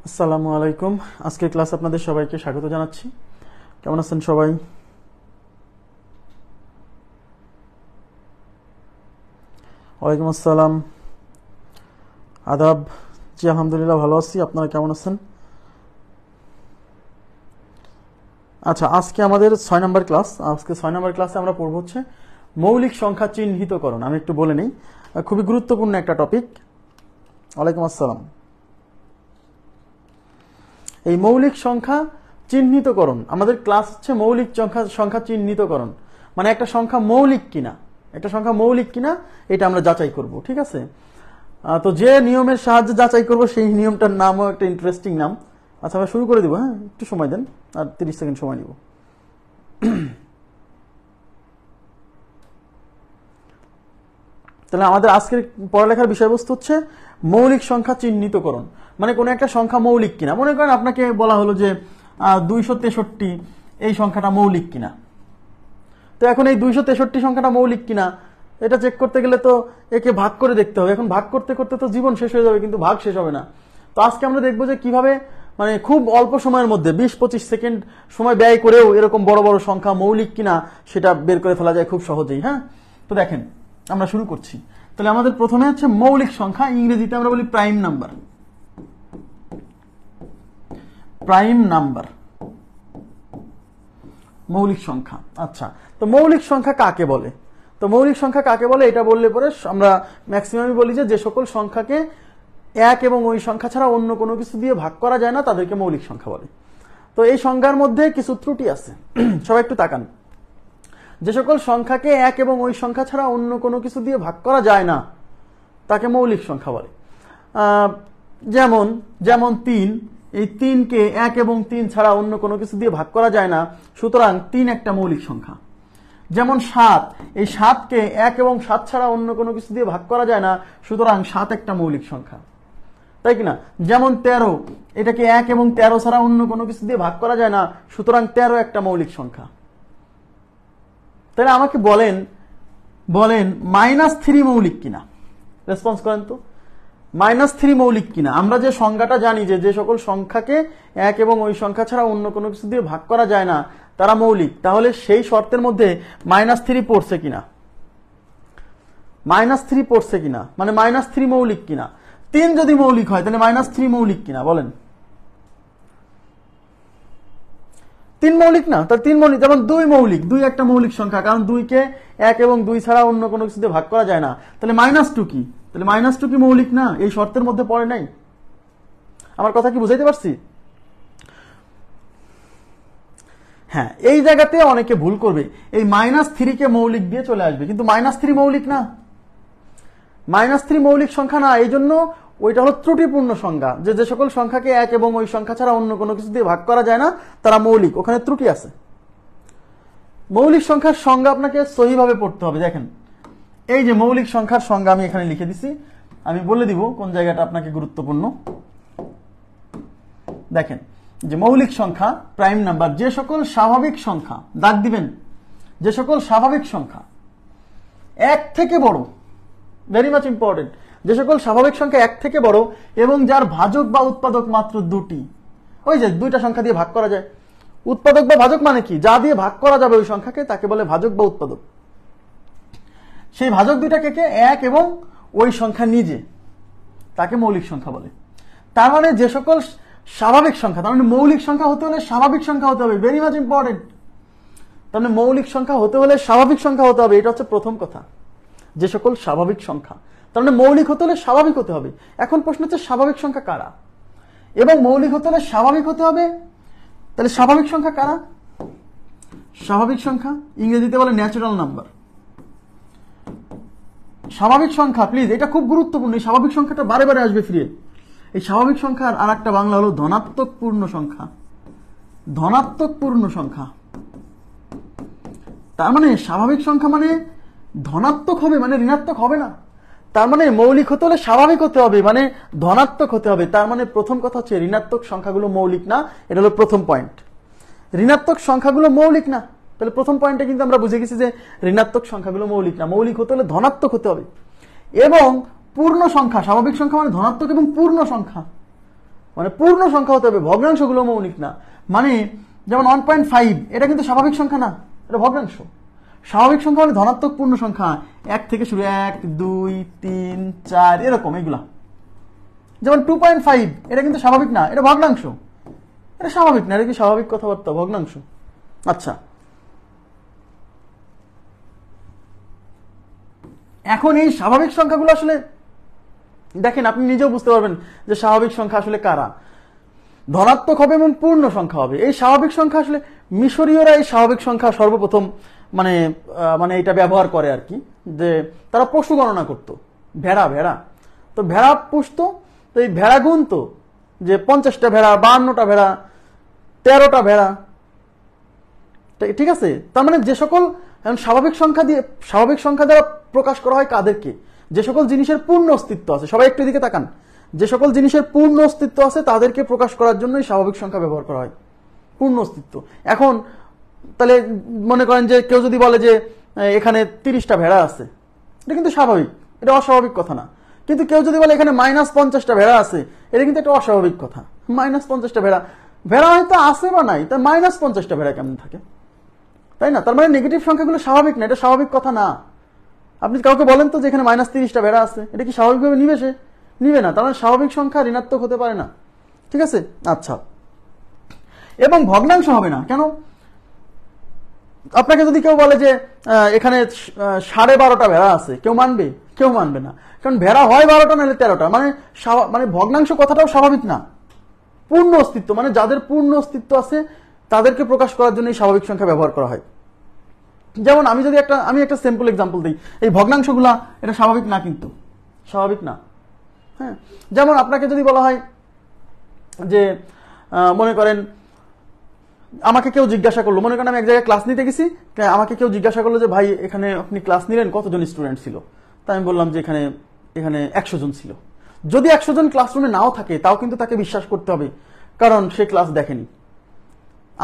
আসসালামু আলাইকুম। আজকের ক্লাস আপনাদের সবাইকে স্বাগত জানাচ্ছি। কেমন আছেন সবাই? ওয়ালাইকুম আসসালাম, আদাব। জি আলহামদুলিল্লাহ ভালো আছি, আপনারা কেমন আছেন? আচ্ছা, আজকে আমাদের 6 নম্বর ক্লাস। আজকে 6 নম্বর ক্লাসে আমরা পড়ব হচ্ছে মৌলিক সংখ্যা চিহ্নিতকরণ। আমি একটু বলে নিই, খুবই গুরুত্বপূর্ণ একটা টপিক। ওয়ালাইকুম আসসালাম। এই মৌলিক সংখ্যা চিহ্নিতকরণ, আমাদের ক্লাস হচ্ছে মৌলিক সংখ্যা চিহ্নিতকরণ, মানে একটা সংখ্যা মৌলিক কিনা, একটা সংখ্যা মৌলিক কিনা এটা আমরা যাচাই করব, ঠিক আছে? তো যে নিয়মের সাহায্যে যাচাই করব সেই নিয়মটার নামও একটা ইন্টারেস্টিং নাম। আচ্ছা, আমরা শুরু করে দিব। হ্যাঁ, একটু সময় দেন, আর 30 সেকেন্ড সময় নিব। তাহলে আমাদের আজকের পড়ালেখার বিষয়বস্তু হচ্ছে মৌলিক সংখ্যা চিহ্নিতকরণ, মানে কোনো একটা সংখ্যা মৌলিক কিনা। মনে করেন আপনাকে বলা হলো যে 263 এই সংখ্যাটা মৌলিক কিনা। তো এখন এই 263 সংখ্যাটা মৌলিক কিনা এটা চেক করতে গেলে তো একে ভাগ করে দেখতে হবে। এখন ভাগ করতে করতে তো জীবন শেষ হয়ে যাবে, কিন্তু ভাগ শেষ হবে না। তো আজকে আমরা দেখবো যে কিভাবে মানে খুব অল্প সময়ের মধ্যে 20-25 সেকেন্ড সময় ব্যয় করেও এরকম বড় বড় সংখ্যা মৌলিক কিনা সেটা বের করে ফেলা যায় খুব সহজেই। হ্যাঁ, তো দেখেন আমরা শুরু করছি। তাহলে আমাদের প্রথমে হচ্ছে মৌলিক সংখ্যা, ইংরেজিতে আমরা বলি প্রাইম নাম্বার। প্রাইম নাম্বার মৌলিক সংখ্যা। আচ্ছা, তো মৌলিক সংখ্যা কাকে বলে? তো মৌলিক সংখ্যা কাকে বলে এটা বললে পরে আমরা ম্যাক্সিমামই বলি যে সকল সংখ্যাকে এক এবং ওই সংখ্যা ছাড়া অন্য কোনো কিছু দিয়ে ভাগ করা যায় না তাদেরকে মৌলিক সংখ্যা বলে। তো এই সংজ্ঞার মধ্যে কিছু ত্রুটি আছে, সবাই একটু তাকান। যে সকল সংখ্যাকে এক এবং ওই সংখ্যা ছাড়া অন্য কোনো কিছু দিয়ে ভাগ করা যায় না তাকে মৌলিক সংখ্যা বলে। যেমন যেমন 3, এই 3কে 1 এবং 3 ছাড়া অন্য কোনো কিছু দিয়ে ভাগ করা যায় না, সুতরাং 3 একটা মৌলিক সংখ্যা। যেমন 7, এই 7কে 1 এবং 7 ছাড়া অন্য কোনো কিছু দিয়ে ভাগ করা যায় না, সুতরাং 7 একটা মৌলিক সংখ্যা, তাই কিনা? যেমন 13, এটাকে 1 এবং 13 ছাড়া অন্য কোনো কিছু দিয়ে ভাগ করা যায় না, সুতরাং 13 একটা মৌলিক সংখ্যা। তাহলে আমাকে বলেন -3 মৌলিক কিনা? রেসপন্স করেন তো, -3 মৌলিক কিনা? আমরা যে সংজ্ঞাটা জানি যে সকল সংখ্যাকে এক এবং ওই সংখ্যা ছাড়া অন্য কোনো কিছু দিয়ে ভাগ করা যায় না তারা মৌলিক, তাহলে সেই শর্তের মধ্যে -3 পড়ছে কিনা? -3 পড়ছে কিনা মানে -3 মৌলিক কিনা? 3 যদি মৌলিক হয় তাহলে -3 মৌলিক কিনা বলেন? 3 মৌলিক না, তার 3 মৌলিক। যেমন 2 মৌলিক, 2 একটা মৌলিক সংখ্যা, কারণ 2কে 1 এবং 2 ছাড়া অন্য কোনো কিছুতে ভাগ করা যায় না। তাহলে -2 কি? তাহলে -2 কি মৌলিক না? এই শর্তের মধ্যে পড়ে নাই। আমার কথা কি বুঝাইতে পারছি? হ্যাঁ, এই জায়গাতে অনেকে ভুল করবে, এই -3 কে মৌলিক দিয়ে চলে আসবে, কিন্তু -3 মৌলিক না। -3 মৌলিক সংখ্যা না, এই জন্য ওইটা হলো ত্রুটিপূর্ণ সংজ্ঞা, যে সকল সংখ্যাকে এক এবং ওই সংখ্যা ছাড়া অন্য কোনো কিছু দিয়ে ভাগ করা যায় না তারা মৌলিক, ওখানে ত্রুটি আছে। মৌলিক সংখ্যার সংজ্ঞা আপনাকে সহিভাবে পড়তে হবে। দেখেন, এই যে মৌলিক সংখ্যার সংজ্ঞা আমি এখানে লিখে দিছি, আমি বলে দিব কোন জায়গাটা আপনাকে গুরুত্বপূর্ণ। দেখেন যে মৌলিক সংখ্যা প্রাইম নাম্বার, যে সকল স্বাভাবিক সংখ্যা, দাগ দিবেন, যে সকল স্বাভাবিক সংখ্যা 1 থেকে বড়, ভেরি মাচ ইম্পর্টেন্ট, যে সকল স্বাভাবিক সংখ্যা 1 থেকে বড় এবং যার ভাজক বা উৎপাদক মাত্র 2টি। ওই যে 2টা সংখ্যা দিয়ে ভাগ করা যায়। উৎপাদক বা ভাজক মানে কি? যা দিয়ে ভাগ করা যাবে ওই সংখ্যাকে তাকে বলে ভাজক বা উৎপাদক। সেই ভাজক দুইটাকে 1 এবং ওই সংখ্যা নিজে, তাকে মৌলিক সংখ্যা বলে। তার মানে যে সকল স্বাভাবিক সংখ্যা, তার মানে মৌলিক সংখ্যা হতে হলে স্বাভাবিক সংখ্যা হতে হবে, ভেরি মাচ ইম্পর্টেন্ট। তার মানে মৌলিক সংখ্যা হতে হলে স্বাভাবিক সংখ্যা হতে হবে, এটা হচ্ছে প্রথম কথা। যে সকল স্বাভাবিক সংখ্যা, তার মানে মৌলিক হতে হলে স্বাভাবিক হতে হবে। এখন প্রশ্ন হচ্ছে স্বাভাবিক সংখ্যা কারা, এবং মৌলিক হতে হলে স্বাভাবিক হতে হবে। তাহলে স্বাভাবিক সংখ্যা কারা? স্বাভাবিক সংখ্যা ইংরেজিতে বলে ন্যাচারাল নাম্বার। স্বাভাবিক সংখ্যা, প্লিজ এটা খুব গুরুত্বপূর্ণ, এই স্বাভাবিক সংখ্যাটা বারে বারে আসবে ফিরে। এই স্বাভাবিক সংখ্যার আর একটা বাংলা হলো ধনাত্মক পূর্ণ সংখ্যা। ধনাত্মক পূর্ণ সংখ্যা, তার মানে স্বাভাবিক সংখ্যা মানে ধনাত্মক হবে, মানে ঋণাত্মক হবে না। তার মানে মৌলিক হতে হলে স্বাভাবিক হতে হবে, মানে ধনাত্মক হতে হবে। তার মানে প্রথম কথা হচ্ছে ঋণাত্মক সংখ্যাগুলো মৌলিক না, এটা হলো প্রথম পয়েন্ট। ঋণাত্মক সংখ্যাগুলো মৌলিক না, তাহলে প্রথম পয়েন্টে কিন্তু আমরা বুঝে গেছি যে ঋণাত্মক সংখ্যাগুলো মৌলিক না। মৌলিক হতে হলে ধনাত্মক হতে হবে এবং পূর্ণ সংখ্যা। স্বাভাবিক সংখ্যা মানে ধনাত্মক এবং পূর্ণ সংখ্যা। মানে পূর্ণ সংখ্যা হতে হবে, ভগ্নাংশগুলো মৌলিক না। মানে যেমন 1.5 এটা কিন্তু স্বাভাবিক সংখ্যা না, এটা ভগ্নাংশ। স্বাভাবিক সংখ্যা মানে ধনাত্মক পূর্ণ সংখ্যা, 1 থেকে শুরু, 1 2 3 4 এরকম এগুলা। যেমন 2.5 এটা কিন্তু স্বাভাবিক না, এটা ভগ্নাংশ। এটা স্বাভাবিক না, এটা কি স্বাভাবিক কথাবার্তা? ভগ্নাংশ। আচ্ছা, এখন এই স্বাভাবিক সংখ্যাগুলো আসলে দেখেন, আপনি নিজেও বুঝতে পারবেন যে স্বাভাবিক সংখ্যা আসলে কারা। ধনাত্মক হবে এবং পূর্ণ সংখ্যা হবে। এই স্বাভাবিক সংখ্যা আসলে মিশরীয়রা এই স্বাভাবিক সংখ্যা সর্বপ্রথম মানে এটা ব্যবহার করে আর কি, যে তারা পশু গণনা করত, ভেড়া ভেড়া তো ভেড়া পুষতো, তো এই ভেড়া গুনতো যে 50টা ভেড়া, 52টা ভেড়া, 13টা ভেড়া, ঠিক আছে। তার মানে যে সকল স্বাভাবিক সংখ্যা দ্বারা প্রকাশ করা হয় কাদেরকে? যে সকল জিনিসের পূর্ণ অস্তিত্ব আছে। সবাই একটু দিকে তাকান, যে সকল জিনিসের পূর্ণ অস্তিত্ব আছে তাদেরকে প্রকাশ করার জন্যই স্বাভাবিক সংখ্যা ব্যবহার করা হয়, পূর্ণ অস্তিত্ব। এখন তাহলে মনে করেন যে কেউ যদি বলে যে এখানে 30টা ভেড়া আছে, এটা কিন্তু স্বাভাবিক, এটা অস্বাভাবিক কথা না। কিন্তু কেউ যদি বলে এখানে -50টা ভেড়া আছে, এটা কিন্তু একটা অস্বাভাবিক কথা। -50টা ভেড়া, ভেড়া হয়তো আছে বা নাই, তাই -50টা ভেড়া কেমন থাকে, তাই না? তার মানে নেগেটিভ সংখ্যাগুলো স্বাভাবিক না, এটা স্বাভাবিক কথা না। আপনি কাউকে বলেন তো যে এখানে -30টা ভেড়া আছে, এটা কি স্বাভাবিকভাবে নিবে? সে নিবে না। তার মানে স্বাভাবিক সংখ্যা ঋণাত্মক হতে পারে না, ঠিক আছে। আচ্ছা, এবং ভগ্নাংশ হবে না কেন? আপনাকে যদি কেউ বলে যে এখানে 12.5টা ভেড়া আছে, কেউ মানবে? কেউ মানবে না, কারণ ভেড়া হয় 12টা নাহলে 13টা। মানে ভগ্নাংশ কথাটাও স্বাভাবিক না। পূর্ণ অস্তিত্ব মানে যাদের পূর্ণ অস্তিত্ব আছে তাদেরকে প্রকাশ করার জন্য এই স্বাভাবিক সংখ্যা ব্যবহার করা হয়। যেমন আমি একটা সিম্পল এক্সাম্পল দিই, এই ভগ্নাংশগুলা এটা স্বাভাবিক না, কিন্তু স্বাভাবিক না। হ্যাঁ, যেমন আপনাকে যদি বলা হয় যে মনে করেন আমাকে কেউ জিজ্ঞাসা করলো, মনে করেন আমি এক জায়গায় ক্লাস নিতে গেছি, আমাকে কেউ জিজ্ঞাসা করলো যে ভাই এখানে আপনি ক্লাস নিলেন, কতজন স্টুডেন্ট ছিল? তাই আমি বললাম যে এখানে 100 জন ছিল। যদি 100 জন ক্লাসরুমে নাও থাকে, তাও কিন্তু তাকে বিশ্বাস করতে হবে, কারণ সে ক্লাস দেখেনি,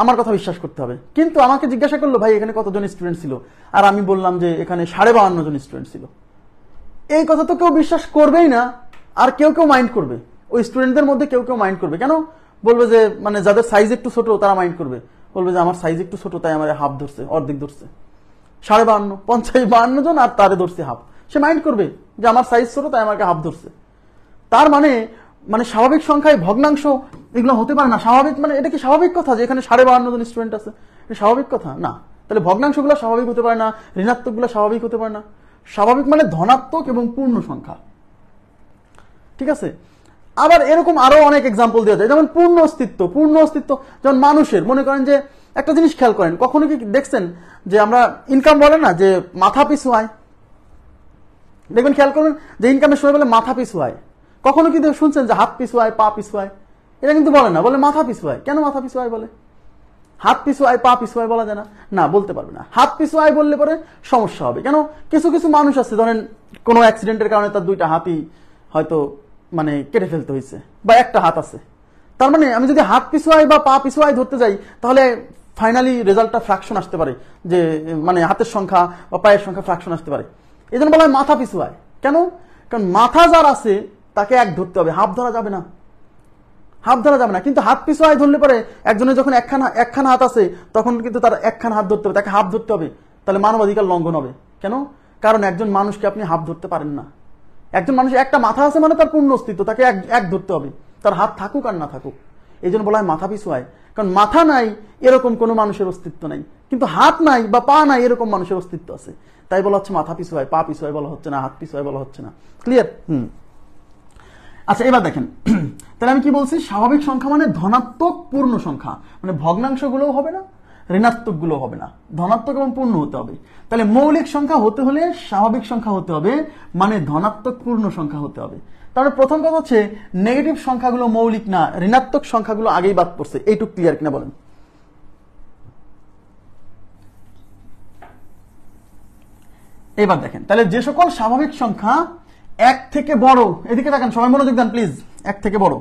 আমার কথা বিশ্বাস করতে হবে। কিন্তু আমাকে জিজ্ঞাসা করলো ভাই এখানে কতজন স্টুডেন্ট ছিল, আর আমি বললাম যে এখানে 52.5 জন স্টুডেন্ট ছিল, এই কথা তো কেউ বিশ্বাস করবেই না। আর কেউ কেউ মাইন্ড করবে, ওই স্টুডেন্টদের মধ্যে কেউ কেউ মাইন্ড করবে। কেন? বলবে যে মানে যাদের সাইজ একটু ছোট তারা মাইন্ড করবে, বলবে যে আমার সাইজ একটু ছোট তাই আমার হাফ ধরছে, অর্ধেক ধরছে, 52, 52 জন আর তারে ধরছে হাফ। সে মাইন্ড করবে যে আমার সাইজ ছোট তাই আমাকে হাফ ধরছে। তার মানে স্বাভাবিক সংখ্যায় ভগ্নাংশ এগুলো হতে পারে না। স্বাভাবিক মানে এটা কি স্বাভাবিক কথা যে এখানে 52.5 জন স্টুডেন্ট আছে? এটা স্বাভাবিক কথা না। তাহলে ভগ্নাংশগুলো স্বাভাবিক হতে পারে না, ঋণাত্মকগুলো স্বাভাবিক হতে পারে না। স্বাভাবিক মানে ধনাত্মক এবং পূর্ণ সংখ্যা, ঠিক আছে। আবার এরকম আরো অনেক এক্সাম্পল দেওয়া যায়, যেমন পূর্ণ অস্তিত্ব যেমন মানুষের। মনে করেন যে একটা জিনিস খেয়াল করেন, কখনো কি দেখছেন যে আমরা ইনকাম বলে না যে মাথা পিছু আয়? দেখবেন, খেয়াল করবেন যে ইনকামের সময় বলে মাথা পিছু আয়। কখনো কি শুনছেন যে হাত পিছু আয়, পা পিছু আয়? এটা কিন্তু বলে না, বলে মাথা পিছু আয়। কেন মাথা পিছু আয় বলে? হাত পিছু আয়, পা পিছু আয় বলা যায় না? না, বলতে পারবে না। হাত পিছু আয় বললে পরে সমস্যা হবে। কেন? কিছু কিছু মানুষ আছে, ধরেন কোনো অ্যাক্সিডেন্টের কারণে তার 2টা হাতই হয়তো কেটে ফেলতে হয়েছে, বা একটা হাত আছে। তার মানে আমি যদি হাত পিছু আয় বা পা পিছু আয় ধরতে যাই, তাহলে ফাইনালি রেজাল্টটা ফ্র্যাকশন আসতে পারে, যে হাতের সংখ্যা বা পায়ের সংখ্যা ফ্র্যাকশন আসতে পারে। এই জন্য বলা হয় মাথা পিছু আয়। কেন? কারণ মাথা যার আছে তাকে এক ধরতে হবে, হাফ ধরা যাবে না, কিন্তু হাত পিছু আয় ধরলে পরে একজনের যখন একখানা হাত আছে তখন কিন্তু তার একখানা হাত ধরতে হবে, তাকে হাফ ধরতে হবে। তাহলে মানবাধিকার লঙ্ঘন হবে। কেন? কারণ একজন মানুষকে আপনি হাফ ধরতে পারেন না। একজন মানুষের একটা মাথা আছে মানে তার পূর্ণ অস্তিত্ব, তাকে এক ধরতে হবে, তার হাত থাকুক আর না থাকুক। এই জন্য বলা হয় মাথা পিছু আয়। কারণ মাথা নাই এরকম কোনো মানুষের অস্তিত্ব নাই, কিন্তু হাত নাই বা পা নাই এরকম মানুষের অস্তিত্ব আছে। তাই বলা হচ্ছে মাথা পিছু আয়, পা পিছু আয় বলা হচ্ছে না, হাত পিছু আয় বলা হচ্ছে না। ক্লিয়ার? আচ্ছা, এবার দেখেন, তাহলে আমি কি বলছি? স্বাভাবিক সংখ্যা মানে ধনাত্মক পূর্ণ সংখ্যা, মানে ভগ্নাংশগুলোও হবে না, ঋণাত্মকগুলো হবে না, ধনাত্মক এবং পূর্ণ হতে হবে। তাহলে মৌলিক সংখ্যা হতে হলে স্বাভাবিক সংখ্যা হতে হবে, মানে ধনাত্মক পূর্ণ সংখ্যা হতে হবে। তাহলে প্রথম কথা হচ্ছে নেগেটিভ সংখ্যাগুলো মৌলিক না, ঋণাত্মক সংখ্যাগুলো আগেই বাদ পড়ছে। এইটুকু ক্লিয়ার কিনা বলেন? এবার দেখেন, তাহলে যে সকল স্বাভাবিক সংখ্যা 1 থেকে বড়, এদিকে দেখেন, সবাই মনোযোগ দেন প্লিজ, 1 থেকে বড়,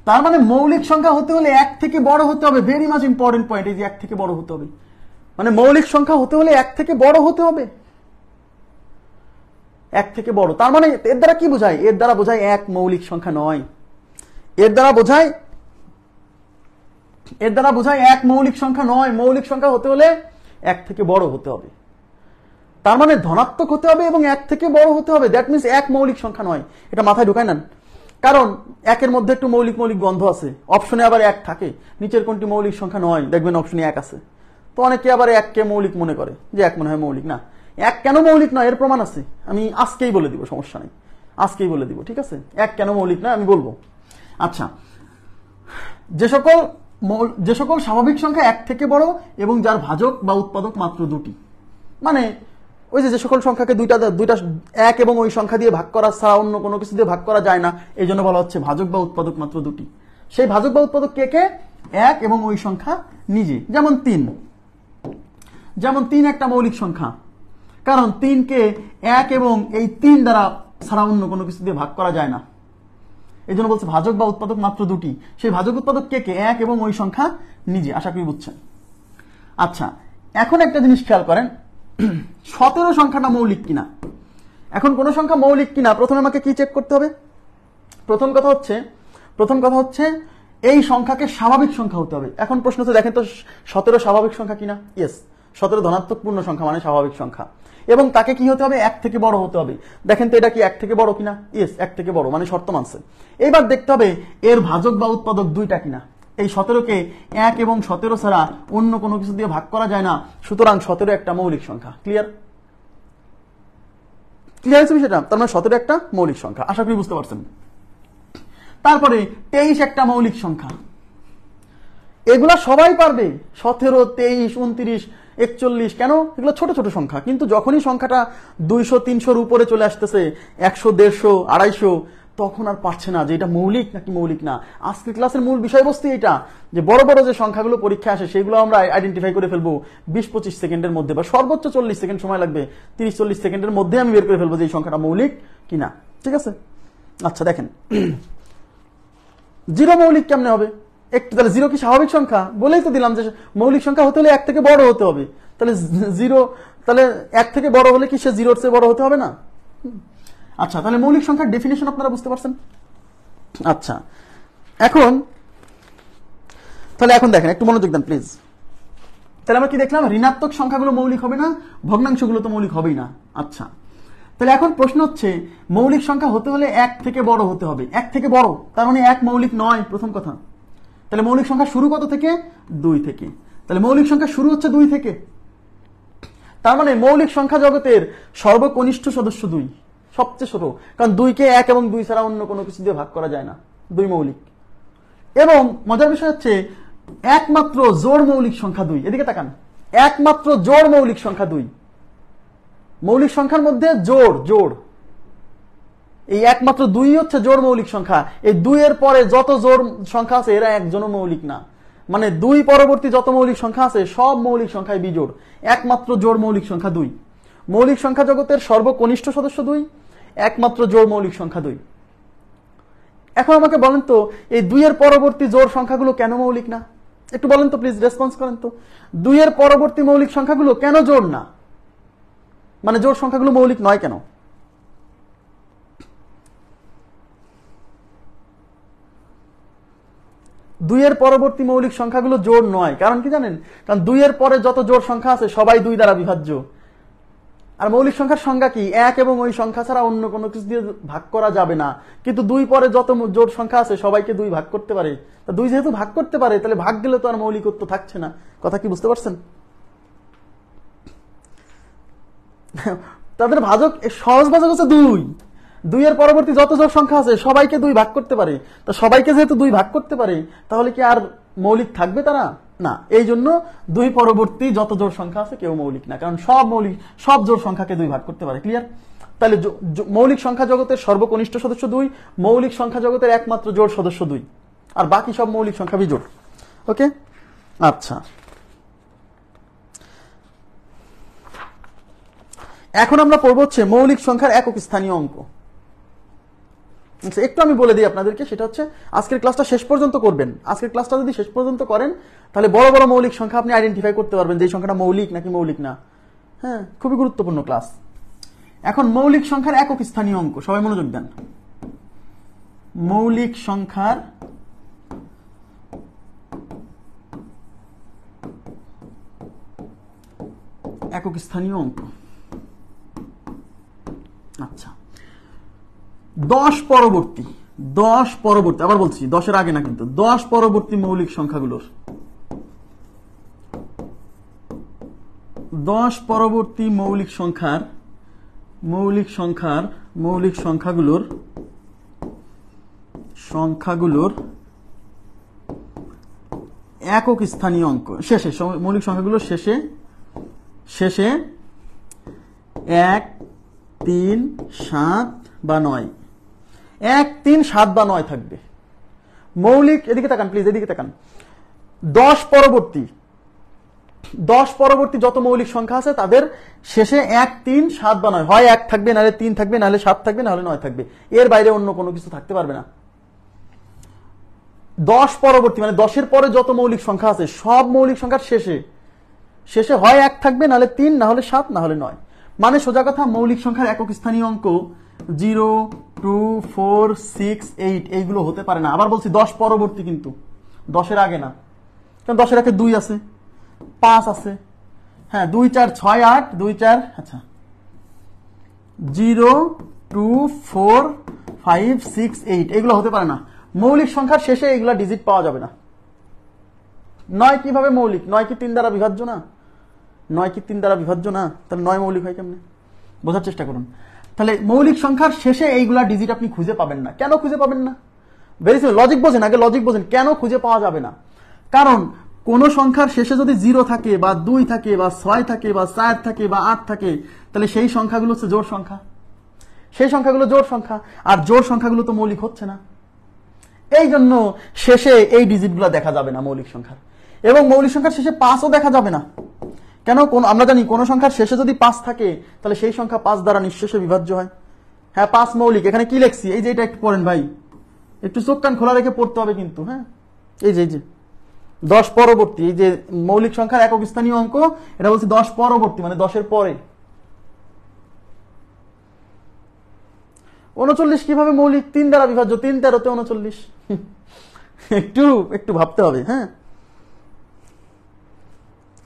তার মানে মৌলিক সংখ্যা হতে হলে 1 থেকে বড় হতে হবে। ভেরি মাচ ইম্পর্টেন্ট পয়েন্ট, এই যে 1 থেকে বড় হতে হবে, মানে মৌলিক সংখ্যা হতে হলে 1 থেকে বড় হতে হবে। এক থেকে বড়, তার মানে এর দ্বারা কি বোঝায়? এর দ্বারা বোঝায় এক মৌলিক সংখ্যা নয়, এর দ্বারা বোঝায় এক মৌলিক সংখ্যা নয়। মৌলিক সংখ্যা হতে হলে এক থেকে বড় হতে হবে, তার মানে ধনাত্মক হতে হবে এবং এক থেকে বড় হতে হবে। দ্যাট মিনস এক মৌলিক সংখ্যা নয়। এটা মাথায় ঢোকায় নেন, কারণ একের মধ্যে একটু মৌলিক মৌলিক গন্ধ আছে, অপশনে আবার এক থাকে, নিচের কোনটি মৌলিক সংখ্যা নয় দেখবেন অপশনে এক আছে। তো অনেকে আবার এককে মৌলিক মনে করে, যে এক মনে হয় মৌলিক। না, এক কেন মৌলিক নয় এর প্রমাণ আছে, আমি আজকেই বলে দিব, সমস্যা নেই, আজকেই বলে দিব, ঠিক আছে? এক কেন মৌলিক নয় আমি বলবো। আচ্ছা, যে সকল স্বাভাবিক সংখ্যা এক থেকে বড় এবং যার ভাজক বা উৎপাদক মাত্র দুটি, মানে ওই যে সকল সংখ্যাকে দুইটা এক এবং ওই সংখ্যা দিয়ে ভাগ করা ছাড়া অন্য কোনো কিছু দিয়ে ভাগ করা যায় না, এই জন্য বলা হচ্ছে ভাজক বা উৎপাদক মাত্র দুটি। সেই ভাজক বা উৎপাদক কে কে? এক এবং ওই সংখ্যা নিজে। যেমন তিন একটা মৌলিক সংখ্যা, কারণ তিনকে এক এবং এই তিন দ্বারা ছাড়া অন্য কোনো কিছু দিয়ে ভাগ করা যায় না, এই জন্য বলছে ভাজক বা উৎপাদক মাত্র দুটি। সেই ভাজক উৎপাদক কে কে? এক এবং ওই সংখ্যা নিজে। আশা করি বুঝছেন। আচ্ছা, এখন একটা জিনিস খেয়াল করেন, 17 সংখ্যাটা মৌলিক কিনা। এখন কোন সংখ্যা মৌলিক কিনা প্রথমে আমাকে কি চেক করতে হবে? প্রথম কথা হচ্ছে এই সংখ্যাকে স্বাভাবিক সংখ্যা হতে হবে। এখন প্রশ্ন হচ্ছে, দেখেন তো 17 স্বাভাবিক সংখ্যা কিনা? ইয়েস, 17 ধনাত্মক পূর্ণ সংখ্যা মানে স্বাভাবিক সংখ্যা, এবং তাকে কি হতে হবে? এক থেকে বড় হতে হবে। দেখেন তো এটা কি এক থেকে বড় কিনা? ইয়েস, এক থেকে বড়, মানে শর্ত মানছে। এইবার দেখতে হবে এর ভাজক বা উৎপাদক দুইটা কিনা। এই 17কে এক এবং 17 ছাড়া অন্য কোনো কিছু দিয়ে ভাগ করা যায় না, সুতরাং 17 একটা মৌলিক সংখ্যা। ক্লিয়ার হয়েছে বিষয়টা? তার মানে 17 একটা মৌলিক সংখ্যা। আশা করি বুঝতে পারছেন। তারপরে 23 একটা মৌলিক সংখ্যা, এগুলা সবাই পারবে। 17, 23, 29, 41, কেন? এগুলো ছোট ছোট সংখ্যা, কিন্তু যখনই সংখ্যাটা 200, 300-র উপরে চলে আসতেছে, 100, 150, 250, তখন আর পারছে না যে এটা মৌলিক নাকি মৌলিক না। আজকের ক্লাসের মূল বিষয়বস্তু এটা, যে বড় বড় যে সংখ্যাগুলো পরীক্ষা আসে সেগুলো আমরা আইডেন্টিফাই করে ফেলবো 20-25 সেকেন্ডের মধ্যে, বা সর্বোচ্চ 40 সেকেন্ড সময় লাগবে। 30-40 সেকেন্ডের মধ্যে আমি বের করে ফেলবো যে এই সংখ্যাটা মৌলিক কিনা। ঠিক আছে? আচ্ছা, দেখেন জিরো মৌলিক কেমনে হবে? একটু, তাহলে জিরো কি স্বাভাবিক সংখ্যা? বলেই তো দিলাম যে মৌলিক সংখ্যা হতে হলে এক থেকে বড় হতে হবে। তাহলে জিরো, তাহলে এক থেকে বড় হলে কি সে জিরোর চেয়ে বড় হতে হবে না? আচ্ছা, তাহলে মৌলিক সংখ্যার ডেফিনেশন আপনারা বুঝতে পারছেন। আচ্ছা, এখন দেখেন, একটু মনোযোগ দেন প্লিজ। তাহলে আমরা কি দেখলাম? ঋণাত্মক সংখ্যাগুলো মৌলিক হবে না, ভগ্নাংশগুলো তো মৌলিক হবেই না। আচ্ছা, তাহলে এখন প্রশ্ন হচ্ছে মৌলিক সংখ্যা হতে হলে এক থেকে বড় হতে হবে। এক থেকে বড় তার মানে এক মৌলিক নয়, প্রথম কথা। তাহলে মৌলিক সংখ্যা শুরু কত থেকে? 2 থেকে। তাহলে মৌলিক সংখ্যা শুরু হচ্ছে 2 থেকে, তার মানে মৌলিক সংখ্যা জগতের সর্বকনিষ্ঠ সদস্য 2, সবচেয়ে ছোট, কারণ 2কে 1 এবং 2 ছাড়া অন্য কোনো কিছু দিয়ে ভাগ করা যায় না, 2 মৌলিক। এবং মজার বিষয় হচ্ছে একমাত্র জোড় মৌলিক সংখ্যা 2। এদিকে তাকান, একমাত্র জোড় মৌলিক সংখ্যা 2। মৌলিক সংখ্যার মধ্যে জোড়, এই একমাত্র 2 হচ্ছে জোড় মৌলিক সংখ্যা। এই 2 এর পরে যত জোড় সংখ্যা আছে এরা একজনও মৌলিক না, মানে 2 পরবর্তী যত মৌলিক সংখ্যা আছে সব মৌলিক সংখ্যায় বিজোড়, একমাত্র জোড় মৌলিক সংখ্যা 2। মৌলিক সংখ্যা জগতের সর্বকনিষ্ঠ সদস্য 2, একমাত্র জোড় মৌলিক সংখ্যা 2। এখন আমাকে বলেন তো এই 2 এর পরবর্তী জোড় সংখ্যাগুলো কেন মৌলিক না? একটু বলেন তো প্লিজ, রেসপন্স করেন তো। 2 এর পরবর্তী মৌলিক সংখ্যাগুলো কেন জোড় না, মানে জোড় সংখ্যাগুলো মৌলিক নয় কেন? দুইয়ের পরবর্তী মৌলিক সংখ্যাগুলো জোড় নয়, কারণ কি জানেন? কারণ 2 এর পরে যত জোড় সংখ্যা আছে সবাই 2 দ্বারা বিভাজ্য। আর মৌলিক সংখ্যার সংজ্ঞা কি? এক এবং ওই সংখ্যা ছাড়া অন্য কোনো কিছু দিয়ে ভাগ করা যাবে না। কিন্তু 2 পরে যত জোড় সংখ্যা আছে সবাইকে 2 ভাগ করতে পারে। তা 2 যেহেতু ভাগ করতে পারে, তাহলে ভাগ গেলে তো আর মৌলিকত্ব থাকছে না। কথা কি বুঝতে পারছেন? তাদের ভাজক, সহজ ভাজক হচ্ছে 2 এর পরবর্তী যত জোড় সংখ্যা আছে সবাইকে 2 ভাগ করতে পারে। তো সবাইকে যেহেতু 2 ভাগ করতে পারে, তাহলে কি আর মৌলিক থাকবে তারা? না। এই জন্য 2 পরবর্তী যত জোড় সংখ্যা আছে কেউ মৌলিক না, কারণ সব জোড় সংখ্যাকে 2 ভাগ করতে পারে। ক্লিয়ার? তাহলে মৌলিক সংখ্যা জগতের সর্বকনিষ্ঠ সদস্য 2, মৌলিক সংখ্যা জগতের একমাত্র জোড় সদস্য 2, আর বাকি সব মৌলিক সংখ্যা বিজোড়। ওকে? আচ্ছা, এখন আমরা পড়ব হচ্ছে মৌলিক সংখ্যার একক স্থানীয় অঙ্ক। একটু আমি বলে দিই আপনাদেরকে, সেটা হচ্ছে আজকের ক্লাসটা শেষ পর্যন্ত করবেন। আজকের ক্লাসটা যদি শেষ পর্যন্ত করেন তাহলে বড় বড় মৌলিক সংখ্যা আপনি আইডেন্টিফাই করতে পারবেন যে এই সংখ্যাটা মৌলিক নাকি মৌলিক না। হ্যাঁ, খুবই গুরুত্বপূর্ণ ক্লাস। এখন মৌলিক সংখ্যার একক স্থানীয় অঙ্ক, সবাই মনোযোগ দেন। মৌলিক সংখ্যার একক স্থানীয় অঙ্ক। আচ্ছা, 10 পরবর্তী, আবার বলছি 10-এর আগে না কিন্তু, 10 পরবর্তী মৌলিক সংখ্যাগুলোর, 10 পরবর্তী মৌলিক সংখ্যাগুলোর একক স্থানীয় অঙ্ক শেষে, মৌলিক সংখ্যাগুলোর শেষে 1, 3, 7 বা 9, 1, 3, 7 বা 9 থাকবে। মৌলিক, এদিকে তাকান প্লিজ, এদিকে তাকান। 10 পরবর্তী যত মৌলিক সংখ্যা আছে তাদের শেষে 1, 3, 7 বা 9, হয় 1 থাকবে, নাহলে 3 থাকবে, নাহলে 7 থাকবে, নাহলে 9 থাকবে। এর বাইরে অন্য কোনো কিছু থাকতে পারবে না। 10 পরবর্তী মানে 10-এর পরে যত মৌলিক সংখ্যা আছে সব মৌলিক সংখ্যার শেষে হয় 1 থাকবে, নাহলে 3, নাহলে 7, নাহলে 9। মানে সোজা কথা, মৌলিক সংখ্যার একক স্থানীয় অঙ্ক 0, 2, 4, 6, 8 এইগুলো হতে পারে না। আবার বলছি 10 পরবর্তী, কিন্তু 10-এর আগে না। কারণ 10-এর আগে 2 আছে, 5 আছে, হ্যাঁ 2, 4, 6, 8, 2, 4, আচ্ছা 0, 2, 4, 5, 6, 8 এগুলো হতে পারে না। মৌলিক সংখ্যার শেষে এগুলা ডিজিট পাওয়া যাবে না। 9 কিভাবে মৌলিক? 9 কি 3 দ্বারা বিভাজ্য না? 9 কি 3 দ্বারা বিভাজ্য না? তাহলে 9 মৌলিক হয় কেমনে? বোঝার চেষ্টা করুন। তাহলে মৌলিক সংখ্যার শেষে এইগুলা ডিজিট আপনি খুঁজে পাবেন না। কেন খুঁজে পাবেন না? ভেরি সিম্পল, লজিক বোঝেন, আগে লজিক বোঝেন। কেন খুঁজে পাওয়া যাবে না? কারণ কোন সংখ্যার শেষে যদি 0 থাকে বা 2 থাকে বা 6 থাকে বা 4 থাকে বা 8 থাকে, তাহলে সেই সংখ্যাগুলো হচ্ছে জোড় সংখ্যা। সেই সংখ্যাগুলো জোড় সংখ্যা, আর জোড় সংখ্যাগুলো তো মৌলিক হচ্ছে না। এই জন্য শেষে এই ডিজিটগুলো দেখা যাবে না মৌলিক সংখ্যার। এবং মৌলিক সংখ্যার শেষে 5ও দেখা যাবে না। কেন? আমরা জানি কোন সংখ্যার শেষে যদি 5 থাকে তাহলে সেই সংখ্যা 5 দ্বারা নিঃশেষে বিভাজ্য হয়। হ্যাঁ 5 মৌলিক। এখানে কি লিখছি? এই যে এটা একটু পড়েন ভাই, একটু চোখ কান খোলা রেখে পড়তে হবে কিন্তু। হ্যাঁ এই যে 10 পরবর্তী, এই যে মৌলিক সংখ্যার একক স্থানীয় অঙ্ক, এটা বলছি 10 পরবর্তী মানে 10-এর পরে। 39 কিভাবে মৌলিক? 3 দ্বারা বিভাজ্য, 3, 13 39। একটু ভাবতে হবে। হ্যাঁ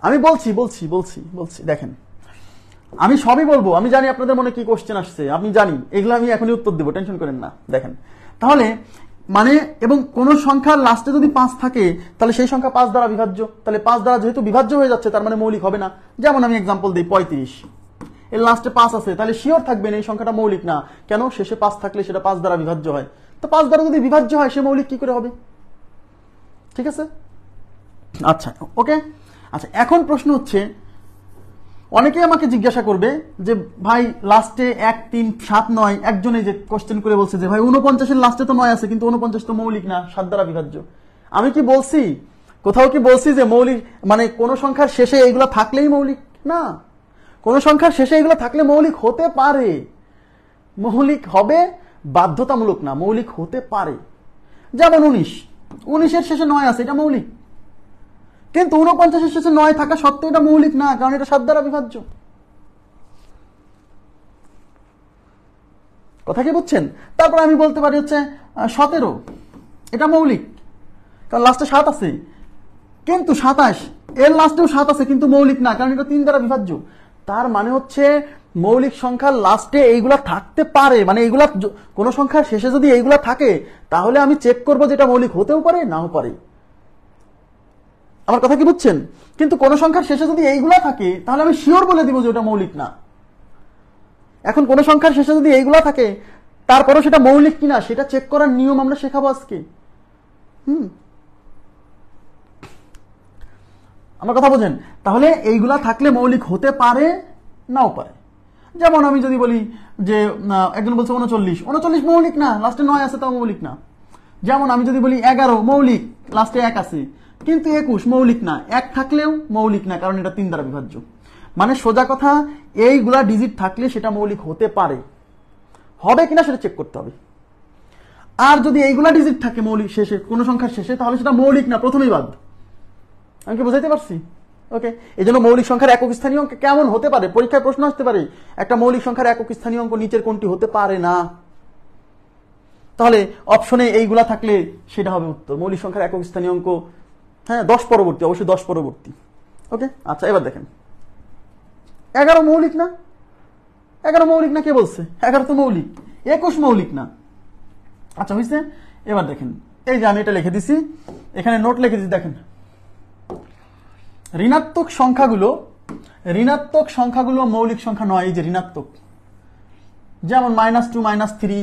আমি বলছি দেখেন, আমি সবই বলবো। আমি জানি আপনাদের মনে কি কোশ্চেন আসছে, আমি জানি, এগুলো আমি এখনই উত্তর দেবো, টেনশন করেন না। দেখেন তাহলে মানে, এবং কোন সংখ্যার লাস্টে যদি 5 থাকে তাহলে সেই সংখ্যা 5 দ্বারা বিভাজ্য। তাহলে 5 দ্বারা যেহেতু বিভাজ্য হয়ে যাচ্ছে, তার মানে মৌলিক হবে না। যেমন আমি এক্সাম্পল দিই, 35, এর লাস্টে 5 আছে, তাহলে শিওর থাকবেন এই সংখ্যাটা মৌলিক না। কেন? শেষে 5 থাকলে সেটা 5 দ্বারা বিভাজ্য হয়। তো 5 দ্বারা যদি বিভাজ্য হয়, সে মৌলিক কি করে হবে? ঠিক আছে, আচ্ছা ওকে। আচ্ছা এখন প্রশ্ন হচ্ছে, অনেকেই আমাকে জিজ্ঞাসা করবে যে ভাই লাস্টে 1, 3, 7, 9, একজনে যে কোশ্চেন করে বলছে যে ভাই 49-এর লাস্টে তো 9 আছে, কিন্তু 49 তো মৌলিক না, 7 দ্বারা বিভাজ্য। আমি কি বলছি? কোথাও কি বলছি যে মৌলিক মানে কোন সংখ্যার শেষে এইগুলো থাকলেই মৌলিক? না, কোন সংখ্যার শেষে এগুলো থাকলে মৌলিক হতে পারে। মৌলিক হবে বাধ্যতামূলক না, মৌলিক হতে পারে। যেমন 19-এর শেষে 9 আছে, এটা মৌলিক। কিন্তু 49-এর শেষে 9 থাকা সত্ত্বেও এটা মৌলিক না, কারণ এটা 7 দ্বারা বিভাজ্য। কথা কি বুঝছেন? তারপর আমি বলতে পারি হচ্ছে 17, এটা মৌলিক, কারণ লাস্টে 7 আছে। কিন্তু 27, এর লাস্টেও 7 আছে, কিন্তু মৌলিক না, কারণ এটা 3 দ্বারা বিভাজ্য। তার মানে হচ্ছে মৌলিক সংখ্যার লাস্টে এইগুলা থাকতে পারে। মানে এইগুলা কোন সংখ্যার শেষে যদি এইগুলা থাকে, তাহলে আমি চেক করবো যে এটা মৌলিক হতেও পারে, নাও পারে। আমার কথা কি বুঝছেন? কিন্তু কোন সংখ্যার শেষে যদি এইগুলা থাকে, তাহলে আমি শিওর বলে দিব যে ওটা মৌলিক না। এখন কোন সংখ্যার শেষে যদি এইগুলা থাকে, তারপরও সেটা মৌলিক কিনা সেটা চেক করার নিয়ম আমরা শেখাবো আজকে। আমার কথা বোঝেন? তাহলে এইগুলা থাকলে মৌলিক হতে পারে, নাও পারে। যেমন আমি যদি বলি যে একজন বলছে 39 মৌলিক না, লাস্টে 9 আছে, তাও মৌলিক না। যেমন আমি যদি বলি 11 মৌলিক, লাস্টে 1 আছে, কিন্তু 21 মৌলিক না, 1 থাকলেও মৌলিক না, কারণ এটা 3 দ্বারা বিভাজ্য। মানে সোজা কথা, এইগুলা ডিজিট থাকলে সেটা মৌলিক হতে পারে, হবে কিনা সেটা চেক করতে হবে। আর যদি এইগুলা ডিজিট থাকে মৌলিক শেষে, কোন সংখ্যার শেষে, তাহলে সেটা মৌলিক না, প্রথমেই বাদ। আমি কি বুঝাইতে পারছি? ওকে, এই জন্য মৌলিক সংখ্যার একক স্থানীয় অঙ্ক কেমন হতে পারে, পরীক্ষায় প্রশ্ন আসতে পারে একটা মৌলিক সংখ্যার একক স্থানীয় অঙ্ক নিচের কোনটি হতে পারে না। তাহলে অপশনে এইগুলা থাকলে সেটা হবে উত্তর, মৌলিক সংখ্যার একক স্থানীয় অঙ্ক। হ্যাঁ, 10 পরবর্তী, অবশ্যই 10 পরবর্তী। ওকে, আচ্ছা এবার দেখেন 11 মৌলিক না, 11 মৌলিক না, কে বলছে 11 তো মৌলিক, 21 মৌলিক না। আচ্ছা হয়েছে, এবার দেখেন এই যে আমি এটা লিখে দিছি, এখানে নোট লিখে দিচ্ছি, দেখেন ঋণাত্মক সংখ্যাগুলো মৌলিক সংখ্যা নয়। এই যে ঋণাত্মক, যেমন -2 -3 ...